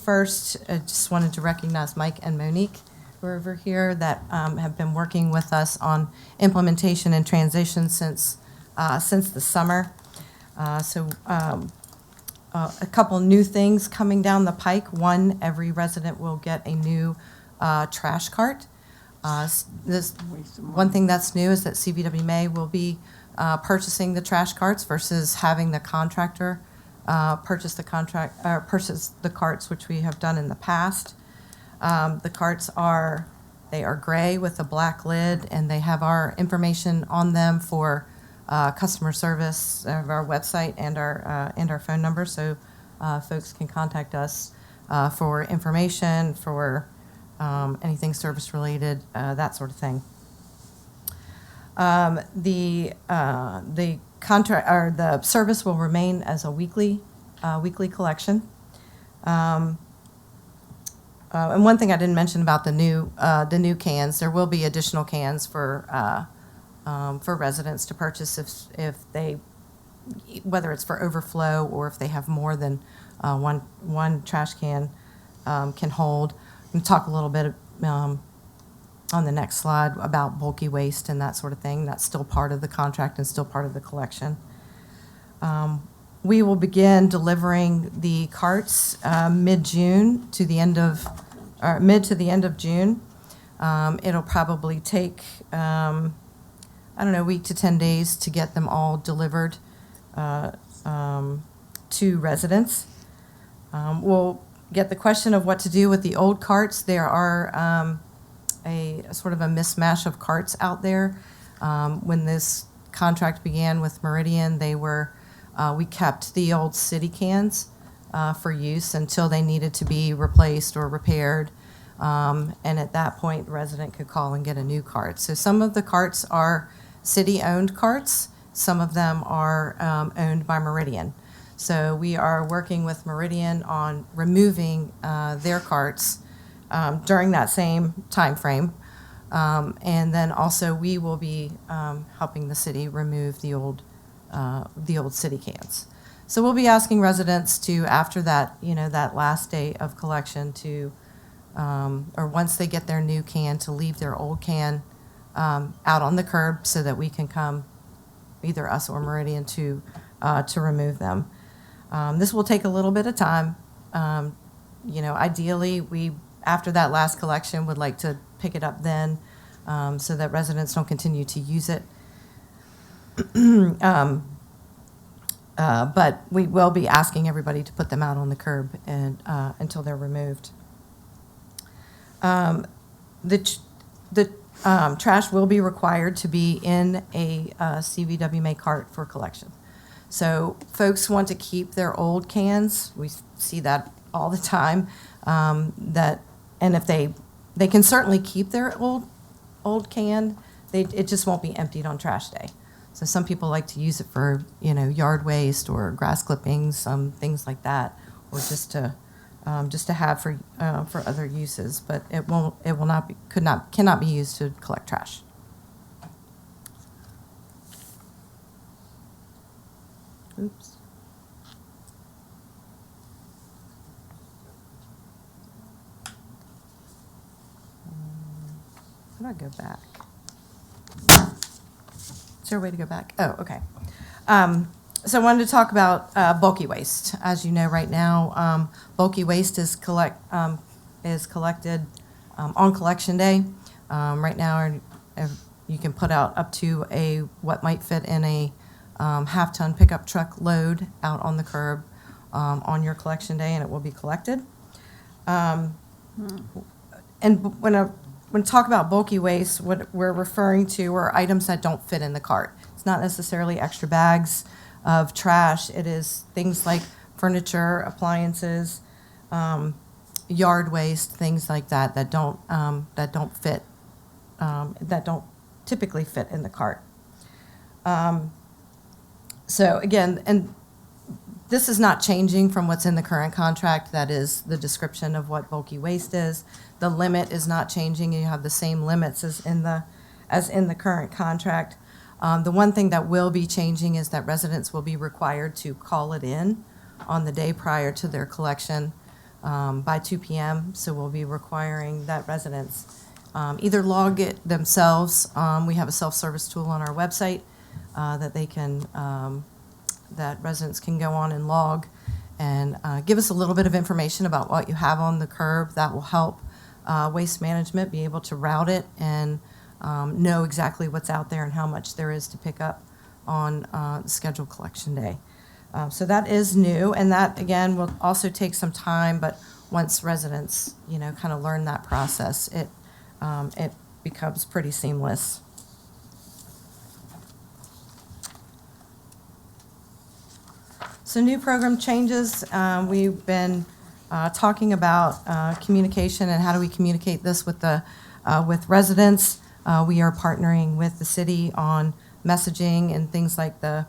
First, I just wanted to recognize Mike and Monique, who are over here, that have been working with us on implementation and transition since the summer. A couple new things coming down the pike. One, every resident will get a new trash cart. This one thing that's new is that CVW May will be purchasing the trash carts versus having the contractor purchase the carts, which we have done in the past. The carts are gray with a black lid, and they have our information on them for customer service of our website and our phone number, so folks can contact us for information, for anything service related, that sort of thing. The contract or the service will remain as a weekly collection. And one thing I didn't mention about the new cans, there will be additional cans for residents to purchase if they, whether it's for overflow or if they have more than one trash can can hold. We can talk a little bit on the next slide about bulky waste and that sort of thing. That's still part of the contract and still part of the collection. We will begin delivering the carts mid-June to the end of, or mid to the end of June. It'll probably take, a week to 10 days to get them all delivered to residents. We'll get the question of what to do with the old carts. There are a sort of a mismatch of carts out there. When this contract began with Meridian, we kept the old city cans for use until they needed to be replaced or repaired. And at that point, the resident could call and get a new cart. So some of the carts are city-owned carts. Some of them are owned by Meridian. So we are working with Meridian on removing their carts during that same time frame. And then also we will be helping the city remove the old city cans. So we'll be asking residents to, after that, that last day of collection to, or once they get their new can, to leave their old can out on the curb so that we can come, either us or Meridian, to remove them. This will take a little bit of time. Ideally, we, after that last collection, would like to pick it up then so that residents don't continue to use it. But we will be asking everybody to put them out on the curb and until they're removed. The trash will be required to be in a CVW May cart for collection. So folks want to keep their old cans. We see that all the time. And if they can certainly keep their old can, it just won't be emptied on trash day. So some people like to use it for, yard waste or grass clippings, things like that, or just to have for other uses, but it will not be, cannot be used to collect trash. Oops. How do I go back? Is there a way to go back? Oh, okay. So I wanted to talk about bulky waste. As you know, right now, bulky waste is collected on collection day. Right now, you can put out up to what might fit in a half-ton pickup truck load out on the curb on your collection day, and it will be collected. And when I talk about bulky waste, what we're referring to are items that don't fit in the cart. It's not necessarily extra bags of trash. It is things like furniture, appliances, yard waste, things like that that don't fit, that don't typically fit in the cart. So again, and this is not changing from what's in the current contract. That is the description of what bulky waste is. The limit is not changing. You have the same limits as in the current contract. The one thing that will be changing is that residents will be required to call it in on the day prior to their collection by 2 p.m. So we'll be requiring that residents either log it themselves. We have a self-service tool on our website that they can, that residents can go on and log and give us a little bit of information about what you have on the curb. That will help Waste Management be able to route it and know exactly what's out there and how much there is to pick up on scheduled collection day. So that is new, and that, again, will also take some time, but once residents, kind of learn that process, it becomes pretty seamless. So new program changes, we've been talking about communication and how do we communicate this with residents. We are partnering with the city on messaging and things like the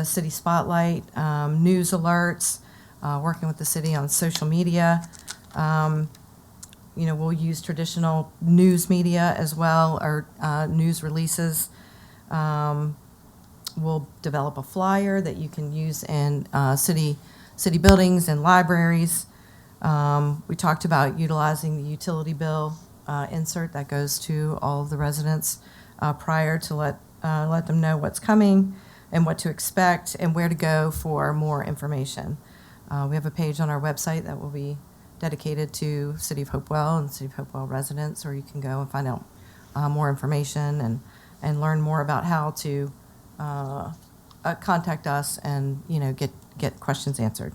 city spotlight, news alerts, working with the city on social media. We'll use traditional news media as well, or news releases. We'll develop a flyer that you can use in city buildings and libraries. We talked about utilizing the utility bill insert that goes to all of the residents prior to let them know what's coming and what to expect and where to go for more information. We have a page on our website that will be dedicated to City of Hopewell and City of Hopewell residents, or you can go and find out more information and learn more about how to contact us and get questions answered.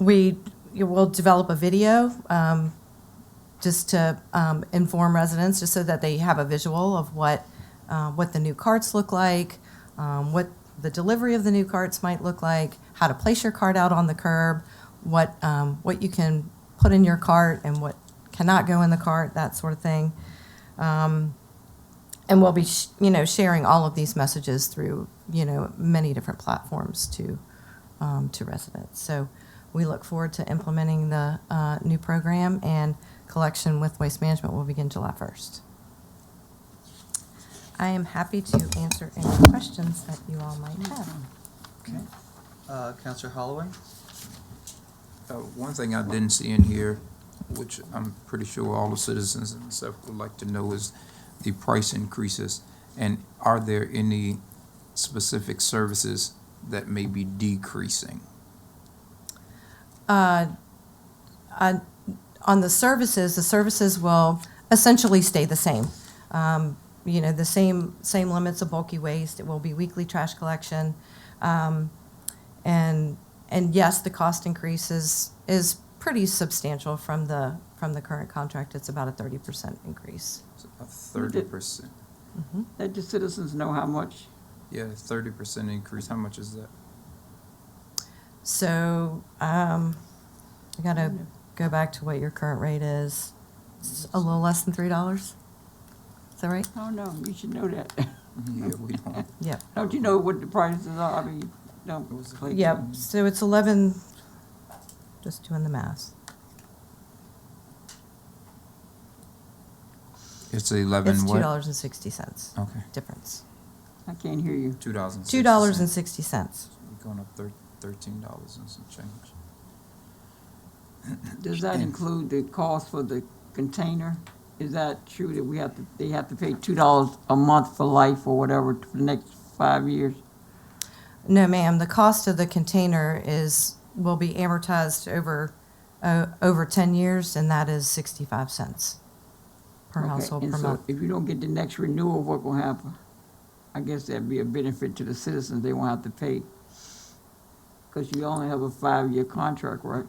We will develop a video just to inform residents, just so that they have a visual of what the new carts look like, what the delivery of the new carts might look like, how to place your cart out on the curb, what you can put in your cart and what cannot go in the cart, that sort of thing. And we'll be, sharing all of these messages through, many different platforms to residents. So we look forward to implementing the new program, and collection with Waste Management will begin July 1st. I am happy to answer any questions that you all might have. Okay. Councilor Holloway? One thing I didn't see in here, which I'm pretty sure all the citizens and stuff would like to know, is the price increases. And are there any specific services that may be decreasing? On the services will essentially stay the same. The same limits of bulky waste. It will be weekly trash collection. And yes, the cost increase is pretty substantial from the current contract. It's about a 30% increase. A 30%. Let the citizens know how much. Yeah, 30% increase. How much is that? So I gotta go back to what your current rate is. It's a little less than $3. Is that right? Oh, no, you should know that. Yeah, we don't. Yep. Don't you know what the prices are? I mean, No, Yep, so it's 11, just doing the math. It's 11 It's what? $2.60 Okay. difference. I can't hear you. $2.60. $2.60. We're going up $13 and some change. Does that include the cost for the container? Is that true that they have to pay $2 a month for life or whatever for the next 5 years? No, ma'am, the cost of the container will be amortized over 10 years, and that is 65 cents per Okay, household and per so month. if you don't get the next renewal, what gonna happen? I guess that'd be a benefit to the citizens, they won't have to pay. Because you only have a 5-year contract, right?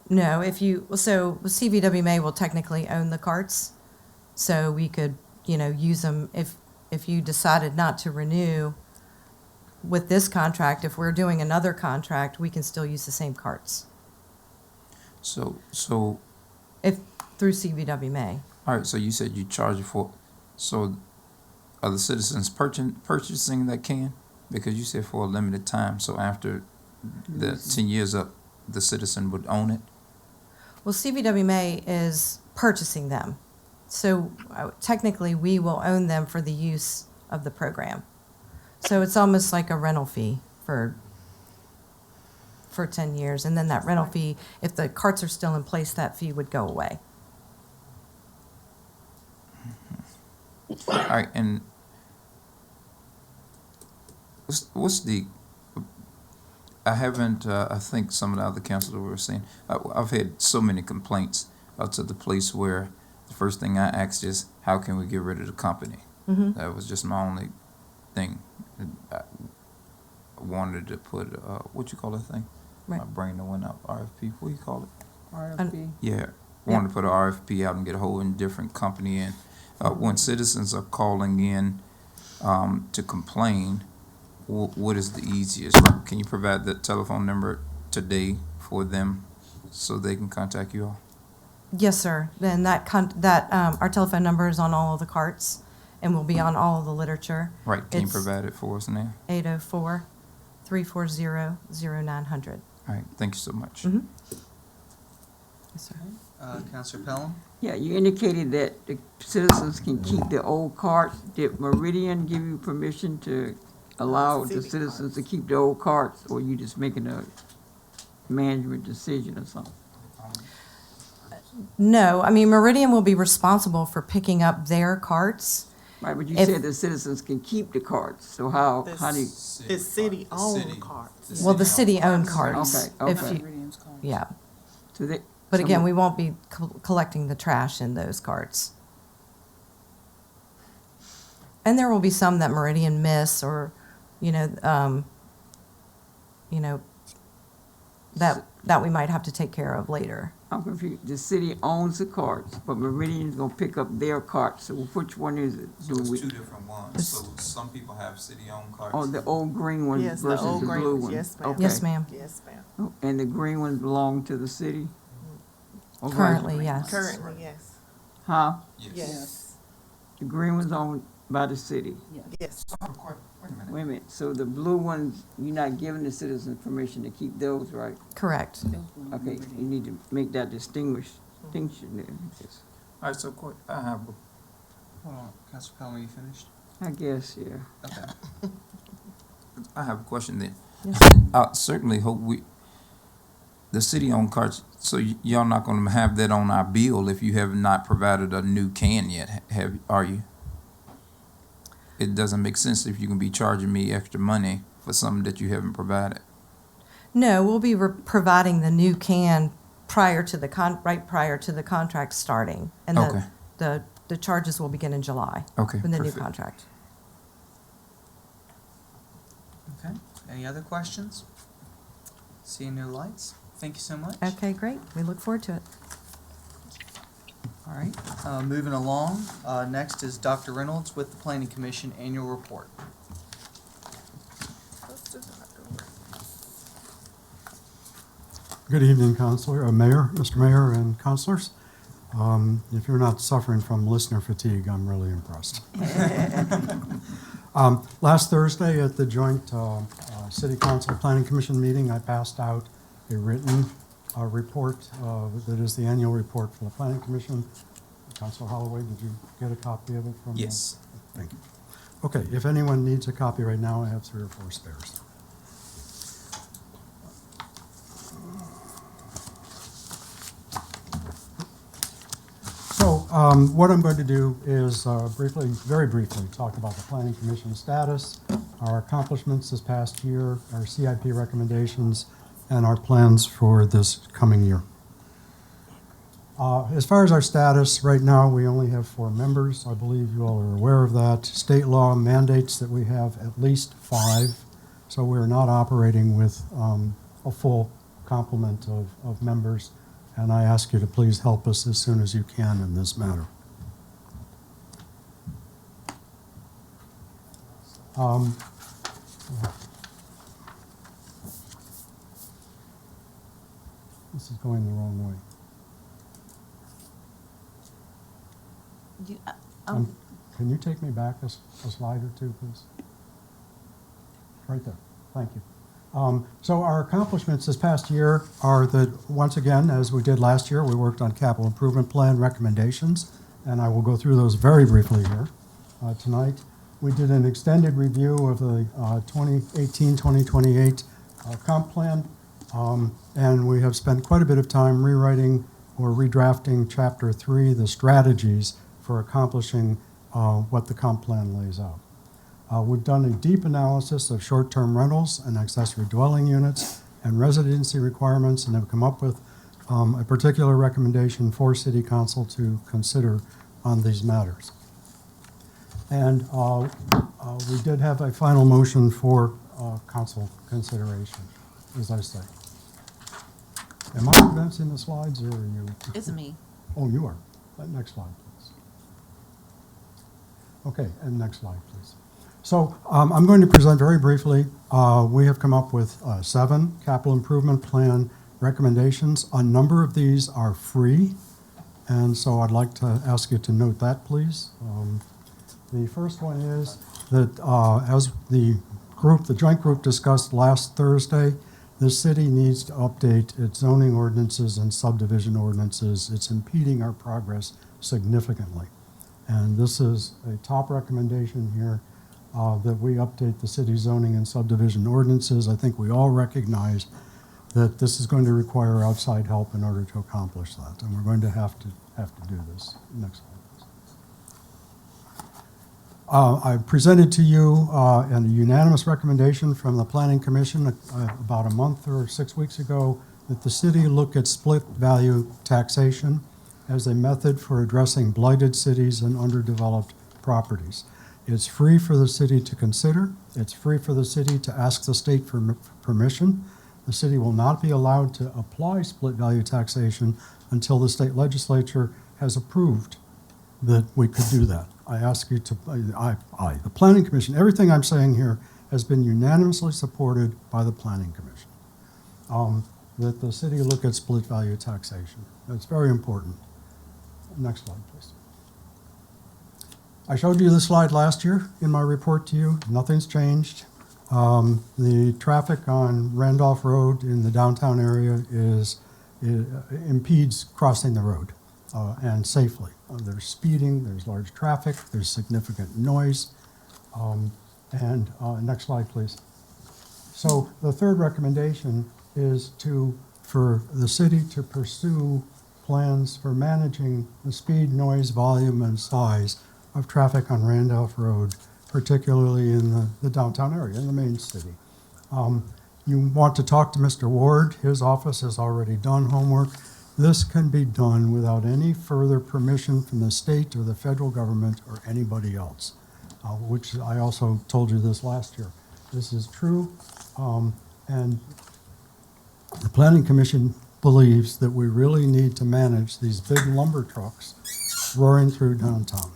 No, so CVWMA will technically own the carts, so we could, use them if you decided not to renew with this contract. If we're doing another contract, we can still use the same carts So, if through CVWMA. all right, so you said you charge for, so are the citizens purchasing that can? Because you said for a limited time, so after the 10 years up, the citizen would own it? Well, CVWMA is purchasing them. So technically, we will own them for the use of the program. So it's almost like a rental fee for 10 years. And then that rental fee, if the carts are still in place, that fee would go away. All right, and what's the, I haven't, I think some of the other councilors were saying, I've had so many complaints to the place where the first thing I asked is, how can we get rid of the company? Mhm. That was just my only thing. I wanted to put, what you call that thing? Right. My brain that went out, RFP, what do you call it? RFP? Yeah, wanted to put an RFP out and get a whole different company in. When citizens are calling in to complain, what is the easiest? Can you provide the telephone number today for them so they can contact you all? Yes, sir. Then our telephone number is on all of the carts and will be on all of the literature. Right, can you It's provide it for us now? 804-340-0900. All right, thank you so much. Mhm. Yes, sir. Counselor Pelham? Yeah, you indicated that the citizens can keep the old carts. Did Meridian give you permission to allow the citizens to keep the old carts, or you just making a management decision or something? No, I mean, Meridian will be responsible for picking up their carts. Right, but you If- said the citizens can keep the carts, so how do you? It's city-owned carts. Well, the city-owned carts. Okay, if okay. you- Yeah, So they, but so again, we won't be collecting the trash in those carts. And there will be some that Meridian miss or, that we might have to take care of later. I'm confused. The city owns the carts, but Meridian's gonna pick up their carts. So which one is it? So Do it's we? two different ones. So some people have city-owned carts. Oh, the old green ones Yes, the versus old the green blue ones. ones? Yes, ma'am. Okay. Yes, ma'am. Yes, ma'am. Oh, and the green ones belong to the city? Or vice- Currently, yes. Currently, yes. Huh? Yes. The green one's owned by the city? Yes. Wait a minute. Wait a minute, so the blue ones, you're not giving the citizens permission to keep those, right? Correct. Okay, you need to make that distinction there. Yes. All right, so quick, I have, Hold on, Counselor Pelham, are you finished? I guess, yeah. okay. I have a question then. Yes. I certainly hope the city-owned carts, so y'all not gonna have that on our bill if you have not provided a new can yet, are you? It doesn't make sense if you can be charging me extra money for something that you haven't provided. No, we'll be providing the new can prior to the prior to the contract starting. And Okay. the charges will begin in July. Okay, With the new perfect. contract. Okay, any other questions? Seeing no lights, thank you so much. Okay, great. We look forward to it. All right, moving along, next is Dr. Reynolds with the Planning Commission Annual Report. Good evening, Counselor, Mayor, Mr. Mayor, and Councilors. If you're not suffering from listener fatigue, I'm really impressed. Last Thursday at the joint City Council Planning Commission meeting, I passed out a written report that is the annual report for the Planning Commission. Councilor Holloway, did you get a copy of it from? Yes. Thank you. Okay, if anyone needs a copy right now, I have 3 or 4 spares. So what I'm going to do is briefly, very briefly, talk about the Planning Commission status, our accomplishments this past year, our CIP recommendations, and our plans for this coming year. As far as our status, right now we only have 4 members. I believe you all are aware of that. State law mandates that we have at least 5, so we're not operating with a full complement of members, and I ask you to please help us as soon as you can in this matter. This is going the wrong way. Can you take me back a slide or two, please? Right there. Thank you. So our accomplishments this past year are that, once again, as we did last year, we worked on capital improvement plan recommendations, and I will go through those very briefly here tonight. We did an extended review of the 2018-2028 comp plan, and we have spent quite a bit of time rewriting or redrafting Chapter 3, the strategies for accomplishing what the comp plan lays out. We've done a deep analysis of short-term rentals and accessory dwelling units and residency requirements, and have come up with a particular recommendation for City Council to consider on these matters. And we did have a final motion for council consideration, as I say. Am I advancing the slides, or are you? It's me. Oh, you are. Next slide, please. Okay, and next slide, please. So I'm going to present very briefly. We have come up with 7 capital improvement plan recommendations. A number of these are free, and so I'd like to ask you to note that, please. The first one is that as the joint group discussed last Thursday, the city needs to update its zoning ordinances and subdivision ordinances. It's impeding our progress significantly. And this is a top recommendation here, that we update the city zoning and subdivision ordinances. I think we all recognize that this is going to require outside help in order to accomplish that, and we're going to have to do this. Next slide, please. I presented to you a unanimous recommendation from the Planning Commission about a month or 6 weeks ago that the city look at split value taxation as a method for addressing blighted cities and underdeveloped properties. It's free for the city to consider. It's free for the city to ask the state for permission. The city will not be allowed to apply split value taxation until the state legislature has approved that we could do that. I ask you to, the Planning Commission, everything I'm saying here has been unanimously supported by the Planning Commission, that the city look at split value taxation. That's very important. Next slide, please. I showed you this slide last year in my report to you. Nothing's changed. The traffic on Randolph Road in the downtown area impedes crossing the road and safely. There's speeding, there's large traffic, there's significant noise. Next slide, please. So the third recommendation is for the city to pursue plans for managing the speed, noise, volume, and size of traffic on Randolph Road, particularly in the downtown area, in the main city. You want to talk to Mr. Ward. His office has already done homework. This can be done without any further permission from the state or the federal government or anybody else, which I also told you this last year. This is true, and the Planning Commission believes that we really need to manage these big lumber trucks roaring through downtown.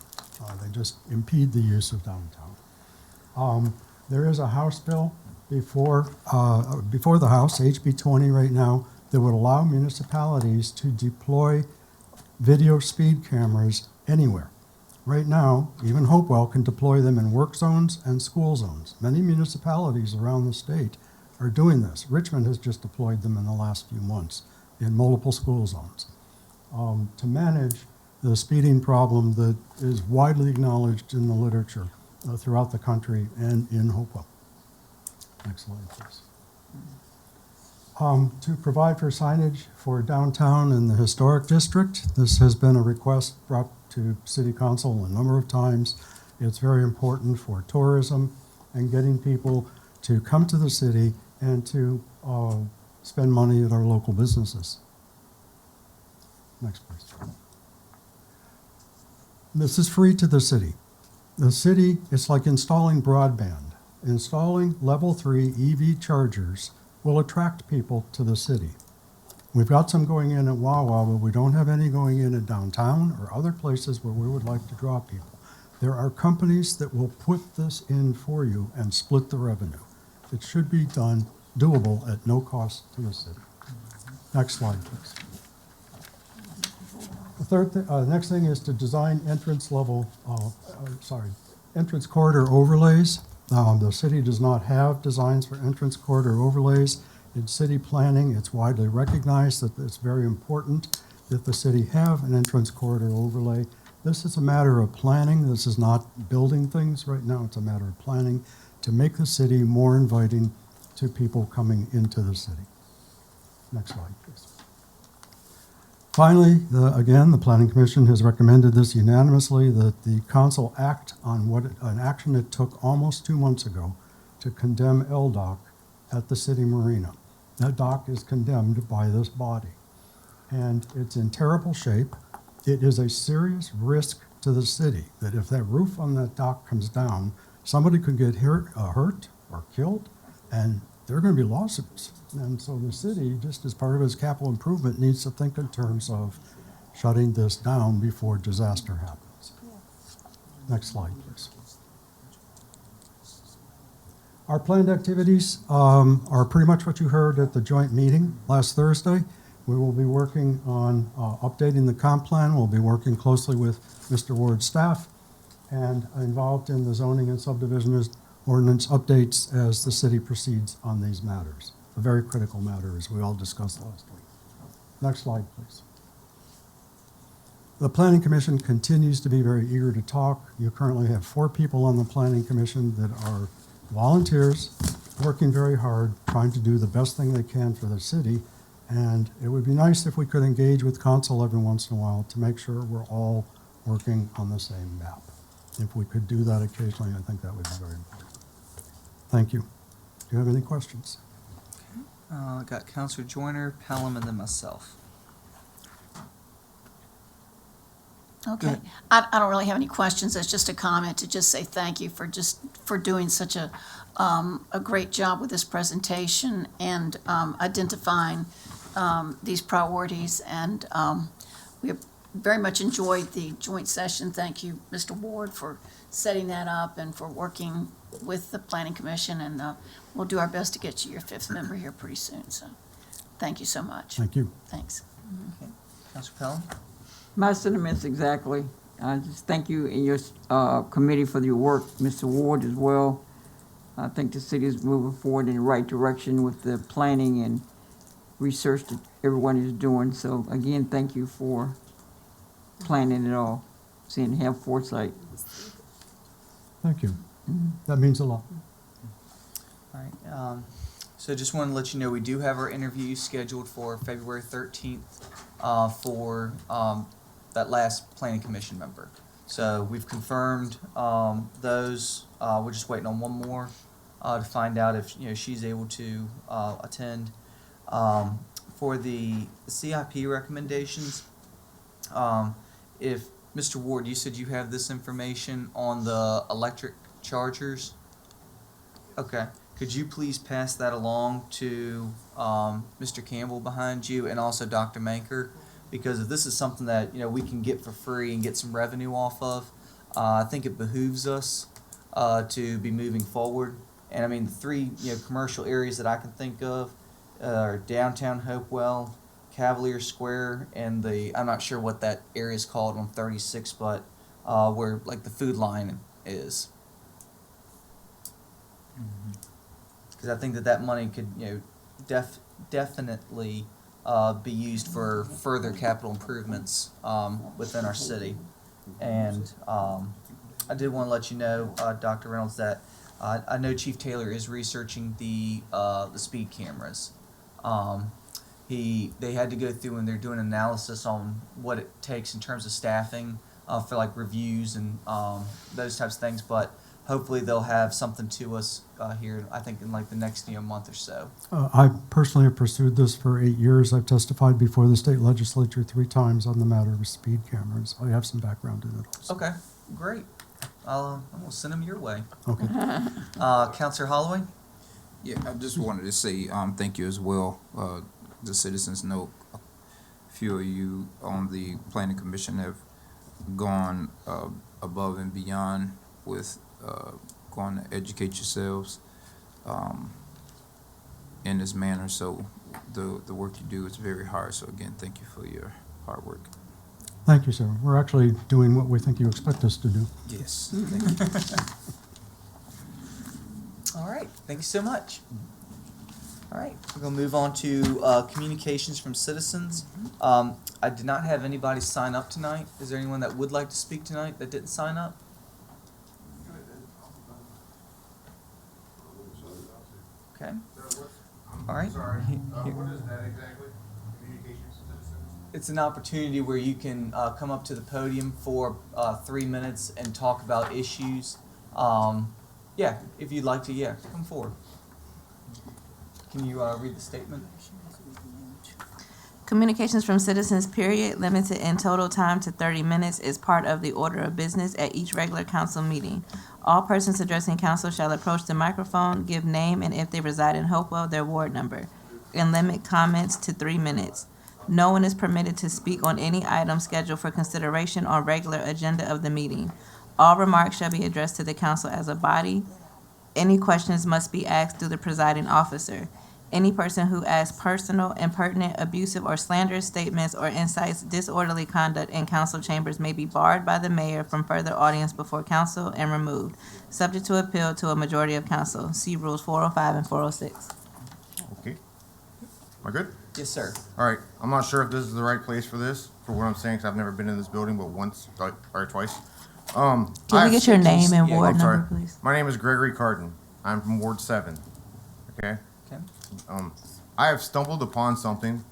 They just impede the use of downtown. There is a House bill before the House, HB 20 right now, that would allow municipalities to deploy video speed cameras anywhere. Right now, even Hopewell can deploy them in work zones and school zones. Many municipalities around the state are doing this. Richmond has just deployed them in the last few months in multiple school zones to manage the speeding problem that is widely acknowledged in the literature throughout the country and in Hopewell. Next slide, please. To provide for signage for downtown and the historic district, this has been a request brought to City Council a number of times. It's very important for tourism and getting people to come to the city and to spend money at our local businesses. Next, please. This is free to the city. The city, it's like installing broadband. Installing level 3 EV chargers will attract people to the city. We've got some going in at Wawa, but we don't have any going in at downtown or other places where we would like to draw people. There are companies that will put this in for you and split the revenue. It should be done, doable at no cost to the city. Next slide, please. The next thing is to design entrance corridor overlays. The city does not have designs for entrance corridor overlays. In city planning, it's widely recognized that it's very important that the city have an entrance corridor overlay. This is a matter of planning. This is not building things right now. It's a matter of planning to make the city more inviting to people coming into the city. Next slide, please. Finally, again, the Planning Commission has recommended this unanimously, that the council act on an action it took almost 2 months ago to condemn LDOC at the city marina. That dock is condemned by this body, and it's in terrible shape. It is a serious risk to the city that if that roof on that dock comes down, somebody could get hurt or killed, and there are going to be lawsuits. And so the city, just as part of its capital improvement, needs to think in terms of shutting this down before disaster happens. Next slide, please. Our planned activities are pretty much what you heard at the joint meeting last Thursday. We will be working on updating the comp plan. We'll be working closely with Mr. Ward's staff and involved in the zoning and subdivision ordinance updates as the city proceeds on these matters. A very critical matter, as we all discussed last week. Next slide, please. The Planning Commission continues to be very eager to talk. You currently have 4 people on the Planning Commission that are volunteers, working very hard, trying to do the best thing they can for the city. And it would be nice if we could engage with council every once in a while to make sure we're all working on the same map. If we could do that occasionally, I think that would be very important. Thank you. Do you have any questions? Got Councilor Joyner, Pelham, and then myself. Okay. I don't really have any questions. It's just a comment to just say thank you for doing such a great job with this presentation and identifying these priorities. And we very much enjoyed the joint session. Thank you, Mr. Ward, for setting that up and for working with the Planning Commission. And we'll do our best to get you your 5th member here pretty soon. So thank you so much. Thank you. Thanks. Okay. Councilor Pelham? My sentiments exactly. I just thank you and your committee for your work, Mr. Ward as well. I think the city is moving forward in the right direction with the planning and research that everyone is doing. So again, thank you for planning it all, seeing have foresight. Thank you. That means a lot. All right. So just want to let you know we do have our interview scheduled for February 13th for that last Planning Commission member. So we've confirmed those. We're just waiting on one more to find out if she's able to attend. For the CIP recommendations, if Mr. Ward, you said you have this information on the electric chargers. Okay. Could you please pass that along to Mr. Campbell behind you and also Dr. Manker? Because if this is something that we can get for free and get some revenue off of, I think it behooves us to be moving forward. And I mean, the 3 commercial areas that I can think of are downtown Hopewell, Cavalier Square, and I'm not sure what that area is called on 36, but where like the food line is. Because I think that money could, definitely be used for further capital improvements within our city. And I did want to let you know, Dr. Reynolds, that I know Chief Taylor is researching the speed cameras. They had to go through and they're doing analysis on what it takes in terms of staffing for like reviews and those types of things. But hopefully they'll have something to us here, I think, in like the next month or so. I personally have pursued this for 8 years. I've testified before the state legislature 3 times on the matter of speed cameras. I have some background in it also. Okay, great. I'm gonna send them your way. Okay. Councilor Holloway? Yeah, I just wanted to say thank you as well. The citizens know a few of you on the planning commission have gone above and beyond with going to educate yourselves in this manner. So the work you do is very hard. So again, thank you for your hard work. Thank you, sir. We're actually doing what we think you expect us to do. Yes. Thank you. All right, thank you so much. All right, we're gonna move on to communications from citizens. I did not have anybody sign up tonight. Is there anyone that would like to speak tonight that didn't sign up? Okay. All right. What is that exactly? Communications to citizens? It's an opportunity where you can come up to the podium for 3 minutes and talk about issues. Yeah, if you'd like to, come forward. Can you read the statement? Communications from citizens, period, limited in total time to 30 minutes, is part of the order of business at each regular council meeting. All persons addressing council shall approach the microphone, give name, and if they reside in Hopewell, their ward number, and limit comments to 3 minutes. No one is permitted to speak on any item scheduled for consideration on regular agenda of the meeting. All remarks shall be addressed to the council as a body. Any questions must be asked through the presiding officer. Any person who asks personal, impertinent, abusive, or slanderous statements or incites disorderly conduct in council chambers may be barred by the mayor from further audience before council and removed, subject to appeal to a majority of council. See Rules 405 and 406. Okay. Am I good? Yes, sir. All right. I'm not sure if this is the right place for this, for what I'm saying, because I've never been in this building but once or twice. Can we get your name and ward number, please? My name is Gregory Carden. I'm from Ward 7. Okay? Okay. I have stumbled upon something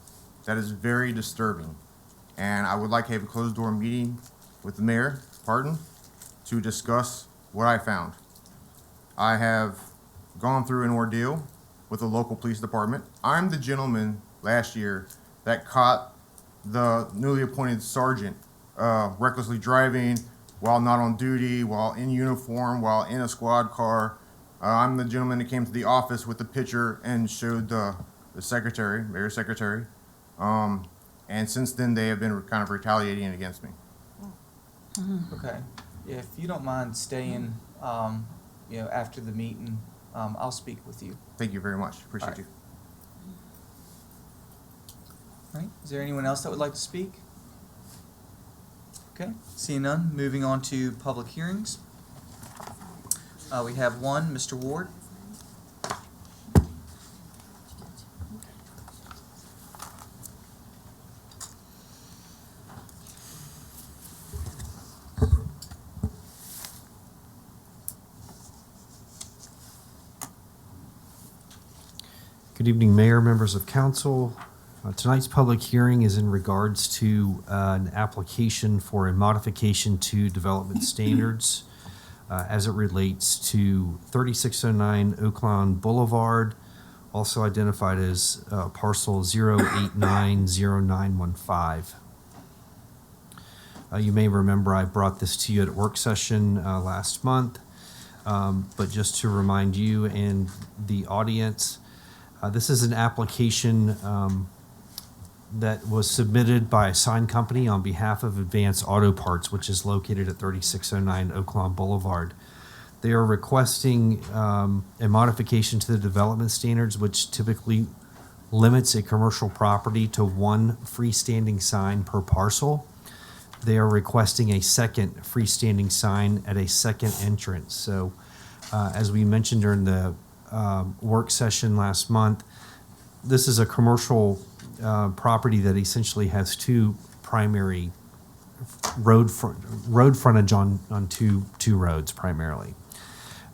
that is very disturbing, and I would like to have a closed-door meeting with the mayor, Carden, to discuss what I found. I have gone through an ordeal with the local police department. I'm the gentleman last year that caught the newly appointed sergeant recklessly driving while not on duty, while in uniform, while in a squad car. I'm the gentleman that came to the office with the picture and showed the secretary, mayor's secretary. And since then, they have been kind of retaliating against me. Okay. Yeah, if you don't mind staying, after the meeting, I'll speak with you. Thank you very much. Appreciate All right. you. All right. Is there anyone else that would like to speak? Okay. Seeing none, moving on to public hearings. We have one, Mr. Ward. Good evening, Mayor, members of council. Tonight's public hearing is in regards to an application for a modification to development standards as it relates to 3609 Oaklawn Boulevard, also identified as parcel 0890915. You may remember I brought this to you at work session last month, but just to remind you and the audience, this is an application that was submitted by a sign company on behalf of Advance Auto Parts, which is located at 3609 Oaklawn Boulevard. They are requesting a modification to the development standards, which typically limits a commercial property to one freestanding sign per parcel. they are requesting a second freestanding sign at a second entrance. So, as we mentioned during the work session last month, this is a commercial property that essentially has two primary road frontage on two roads primarily.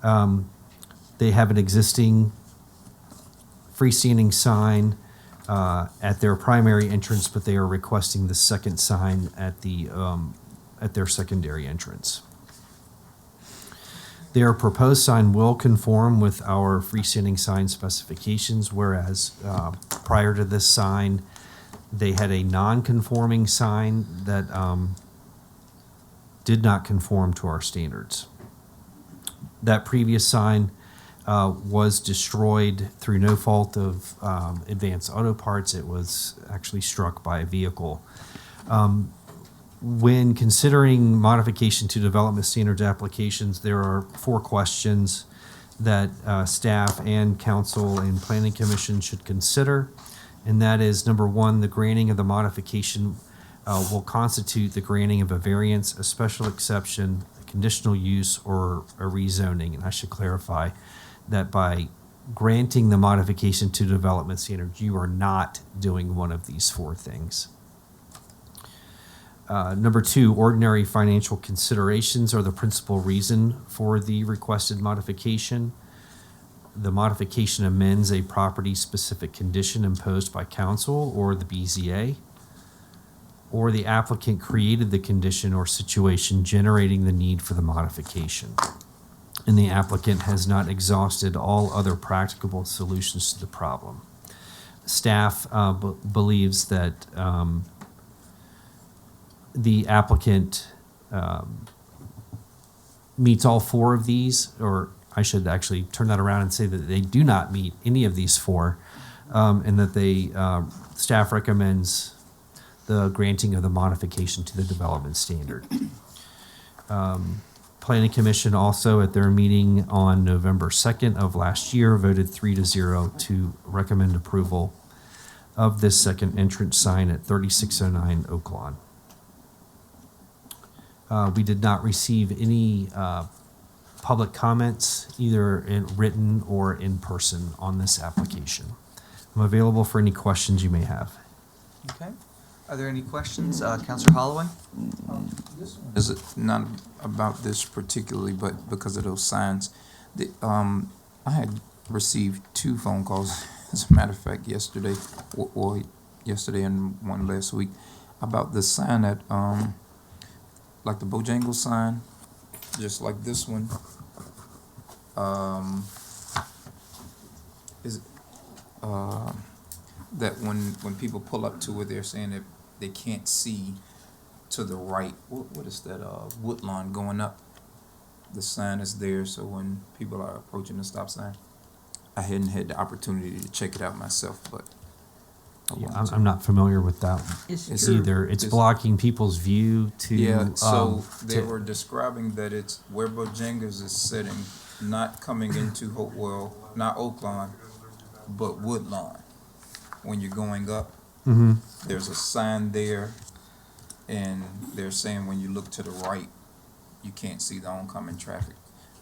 They have an existing freestanding sign at their primary entrance, but they are requesting the second sign at their secondary entrance. Their proposed sign will conform with our freestanding sign specifications, whereas prior to this sign, they had a non-conforming sign that did not conform to our standards. That previous sign was destroyed through no fault of Advanced Auto Parts. It was actually struck by a vehicle. When considering modification to development standards applications, there are 4 questions that staff and council and planning commission should consider. And that is, number 1, the granting of the modification will constitute the granting of a variance, a special exception, a conditional use, or a rezoning. And I should clarify that by granting the modification to development standards, you are not doing one of these 4 things. Number 2, ordinary financial considerations are the principal reason for the requested modification. The modification amends a property-specific condition imposed by council or the BZA, or the applicant created the condition or situation generating the need for the modification, and the applicant has not exhausted all other practicable solutions to the problem. Staff believes that the applicant meets all 4 of these, or I should actually turn that around and say that they do not meet any of these 4, and that staff recommends the granting of the modification to the development standard. Planning Commission also at their meeting on November 2nd of last year voted 3-0 to recommend approval of this second entrance sign at 3609 Oak Lawn. We did not receive any public comments, either in written or in person, on this application. I'm available for any questions you may have. Okay. Are there any questions? Councilor Holloway? Is it not about this particularly, but because of those signs? I had received 2 phone calls, as a matter of fact, yesterday, or yesterday and one last week, about the sign at, like the Bojangles sign, just like this one. That when people pull up to it, they're saying that they can't see to the right. What is that? Woodlawn going up. The sign is there, so when people are approaching the stop sign, I hadn't had the opportunity to check it out myself, but Yeah, I'm not familiar with that It's either. It's blocking people's view to. Yeah, so they to- were describing that it's where Bojangles is sitting, not coming into Hopewell, not Oaklawn, but Woodlawn. When you're going up, Mhm. there's a sign there, and they're saying when you look to the right, you can't see the oncoming traffic.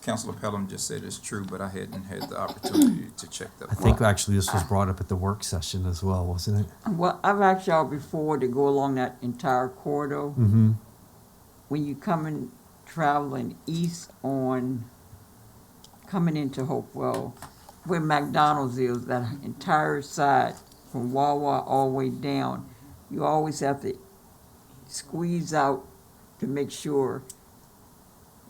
Councilor Pelham just said it's true, but I hadn't had the opportunity to check that. I think actually this was brought up at the work session as well, wasn't it? Well, I've asked y'all before to go along that entire corridor. Mm-hmm. When you coming, traveling east on, coming into Hopewell, where McDonald's is, that entire side, from Wawa all the way down, you always have to squeeze out to make sure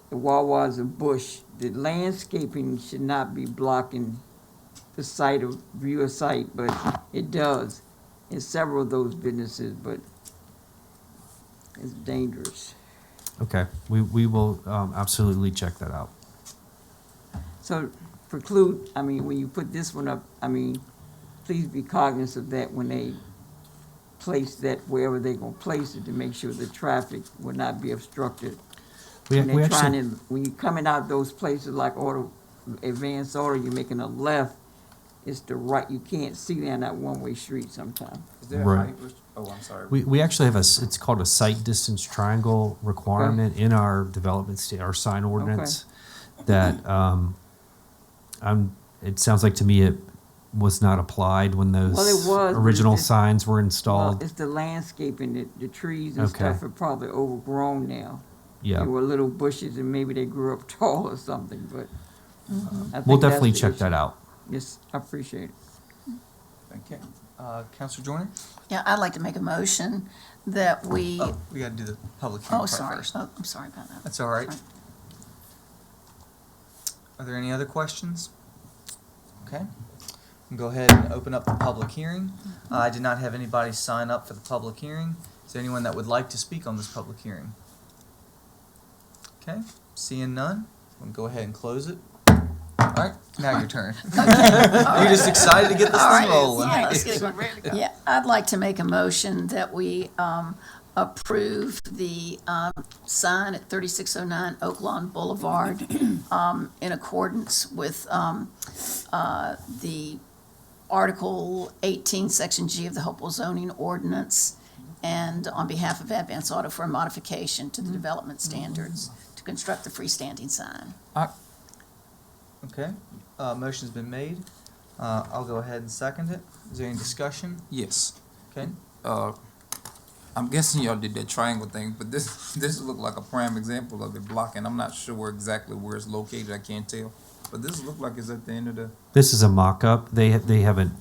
the Wawa's a bush. The landscaping should not be blocking the sight of view of sight, but it does in several of those businesses, but it's dangerous. Okay, we will absolutely check that out. So preclude, I mean, when you put this one up, I mean, please be cognizant of that when they place that wherever they're gonna place it, to make sure the traffic will not be obstructed. When they're trying to, when you're coming out those places like Advanced Auto, you're making a left, it's the right, you can't see down that one-way street sometimes. Is there a Right. height oh, I'm sorry. We actually have it's called a site distance triangle requirement in our our sign ordinance that, it sounds like to me it was not applied when those Well, it was, but original it's- signs were Well, installed. it's the landscaping, the trees and Okay. stuff are probably overgrown now. Yeah. There were little bushes and maybe they grew up tall or something, but. I We'll think that's definitely the check issue. that out. Yes, I appreciate it. Thank you. Counselor Joyner? Yeah, I'd like to make a motion that we, Oh, we gotta do the public hearing oh, part sorry, first. oh, I'm sorry about that. That's all right. Sorry. Are there any other questions? Okay. We'll go ahead and open up the public hearing. I did not have anybody sign up for the public hearing. Is there anyone that would like to speak on this public hearing? Okay, seeing none, we'll go ahead and close it. All right, now your turn. You're just excited to get this All thing right. rolling. Yeah, let's get it going. Yeah, I'd like to make a motion that we approve the sign at 3609 Oak Lawn Boulevard in accordance with the Article 18, Section G of the Hopewell zoning ordinance, and on behalf of Advance Auto for a modification to the development standards to construct the freestanding sign. Okay, motion's been made. I'll go ahead and second it. Is there any discussion? Yes. Okay. I'm guessing y'all did that triangle thing, but this looked like a prime example of it blocking. I'm not sure exactly where it's located. I can't tell. But this looked like it's at the end of the. This is a mock-up. They haven't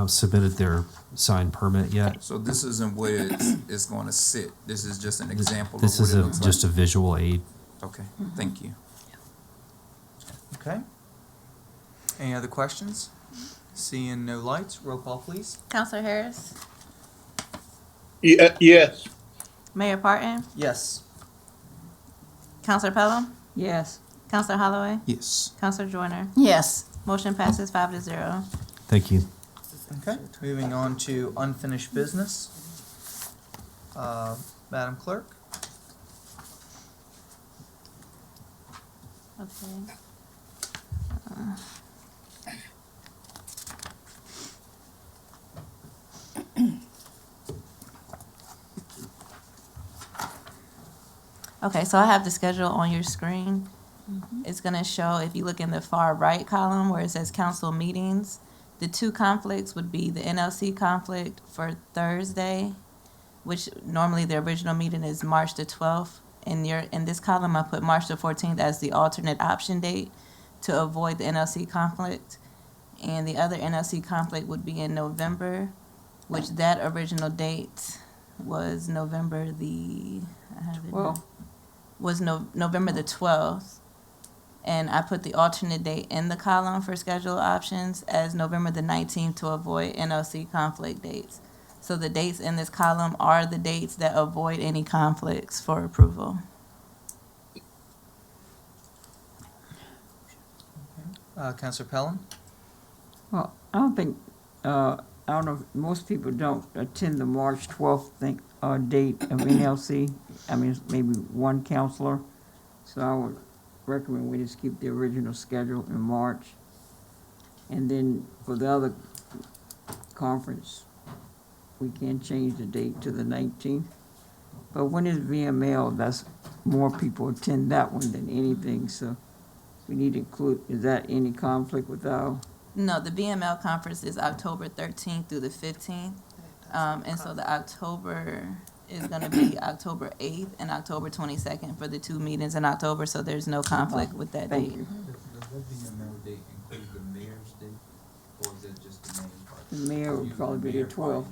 submitted their sign permit yet. So this isn't where it's going to sit. This is just an example This of is what it looks just a like. visual aid. Okay, thank you. Okay. Any other questions? Seeing no lights, roll call please. Counselor Harris, Yes. Mayor Parton, Yes. Counselor Pelham, Yes. Counselor Holloway, Yes. Counselor Joyner. Yes. Motion passes 5-0. Thank you. Okay, moving on to unfinished business. Madam Clerk? Okay. Okay, so I have the schedule on your screen. It's gonna show, if you look in the far right column where it says council meetings, the two conflicts would be the NLC conflict for Thursday, which normally the original meeting is March the 12th. In this column, I put March the 14th as the alternate option date to avoid the NLC conflict. And the other NLC conflict would be in November, which that original date was November the, I have it, Well, was November the 12th. And I put the alternate date in the column for schedule options as November the 19th to avoid NLC conflict dates. So the dates in this column are the dates that avoid any conflicts for approval. Counselor Pelham? well, I don't think, I don't know, if most people don't attend the March 12th date of NLC. I mean, it's maybe one counselor. So I would recommend we just keep the original schedule in March. And then for the other conference, we can change the date to the 19th. But when it's VML, that's more people attend that one than anything, so we need to include, is that any conflict with our? No, the BML conference is October 13th through the 15th. And so the October is gonna be October 8th and October 22nd for the two meetings in October, so there's no conflict with that Thank date. you. Does that BML date include the mayor's date, or is it just the main part? The mayor would probably be the 12th.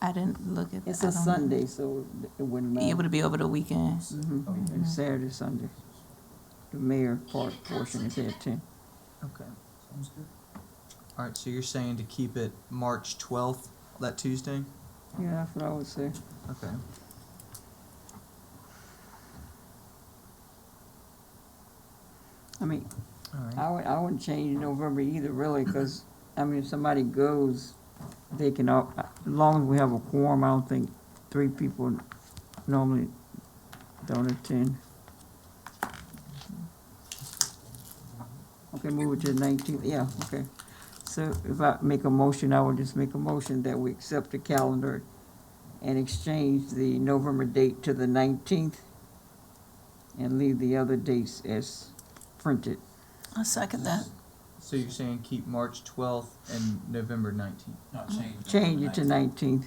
I didn't look at that. It's a Sunday, so it wouldn't matter. Able to be over the weekend. Mhm. And Saturday, Sunday. The mayor portion is at 10. Okay. Sounds good. All right, so you're saying to keep it March 12th, that Tuesday? Yeah, that's what I would say. Okay. I mean, All right. I wouldn't change November either, really, because, I mean, if somebody goes, they can, as long as we have a quorum, I don't think 3 people normally don't attend. Okay, move it to the 19th, yeah, okay. So if I make a motion, I would just make a motion that we accept the calendar and exchange the November date to the 19th and leave the other dates as printed. I second that. So you're saying keep March 12th and November 19th? Change it to 19th,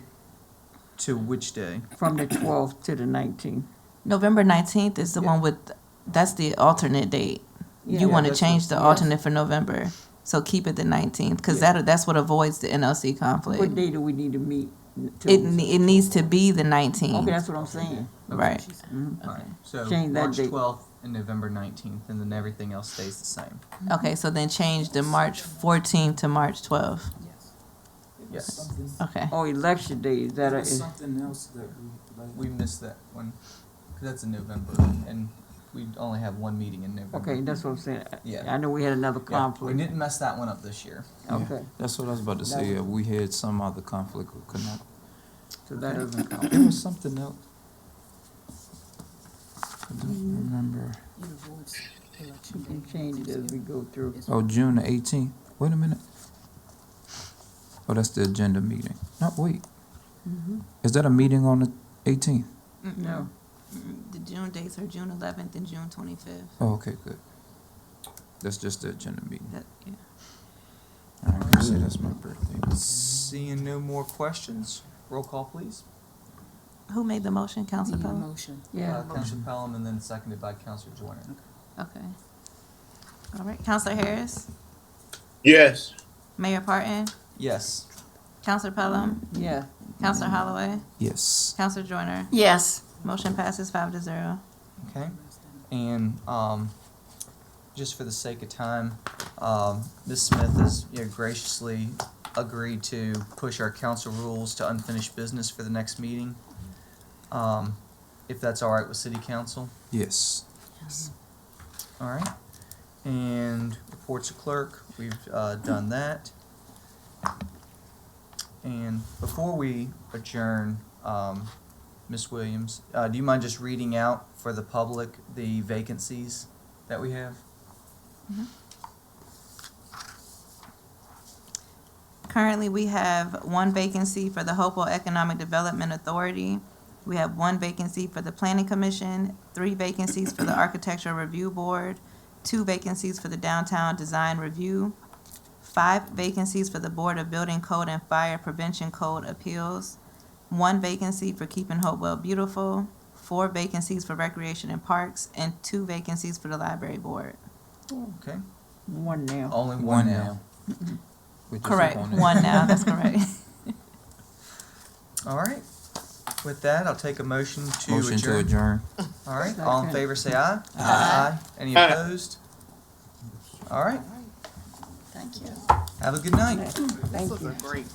To which day? from the 12th to the 19th. November 19th is the one with, that's the alternate date. Yeah. You want to that's change what- the yeah. alternate for November. So keep it the 19th, because that's what avoids the NLC conflict. What day do we need to meet? It needs to be the Okay, 19th. that's what I'm saying. Right. Mhm. All right, so Change that March date. 12th and November 19th, and then everything else stays the same. Okay, so then change the March 14th to March 12th. Yes. Okay. Oh, election day, is that a, is, something else that We missed that one, 'cause that's in November, and we only have one meeting in November. okay, that's what I'm saying. Yeah. I know we had another Yeah, we conflict. didn't mess that one up this year. Okay, That's what I was about to say. We had some other conflict we could not. so that doesn't count. There was something else. I don't remember. We can change it as we go through. Oh, June the 18th. Wait a minute. Oh, that's the agenda meeting. No, wait. Is that a meeting on the 18th? No. The June dates are June 11th and June 25th. Oh, okay, good. That's just the agenda meeting. Yeah. I can say that's my birthday. Seeing no more questions, roll call please. Who made the motion, Council Pelham? Yeah. Councilor Pelham and then seconded by Councilor Joyner. Okay. All right, Councilor Harris, Yes. Mayor Parton, Yes. Councilor Pelham, Yeah. Councilor Holloway, Yes. Councilor Joyner. Yes. Motion passes 5-0. Okay, and just for the sake of time, Ms. Smith has graciously agreed to push our council rules to unfinished business for the next meeting. If that's all right with City Council. Yes. All right, and reports of clerk, we've done that. And before we adjourn, Ms. Williams, do you mind just reading out for the public the vacancies that we have? Currently, we have one vacancy for the Hopewell Economic Development Authority. We have one vacancy for the Planning Commission, 3 vacancies for the Architectural Review Board, 2 vacancies for the Downtown Design Review, 5 vacancies for the Board of Building Code and Fire Prevention Code Appeals, 1 vacancy for Keeping Hopewell Beautiful, 4 vacancies for Recreation and Parks, and 2 vacancies for the Library Board. Okay, One now. only one now. Which is Correct, appointed. 1 now, that's correct. All right, with that, I'll take a motion to Motion to adjourn. All right, all in Second. favor say aye. Aye. Any opposed? All right, Thank you. have a good night. This was a great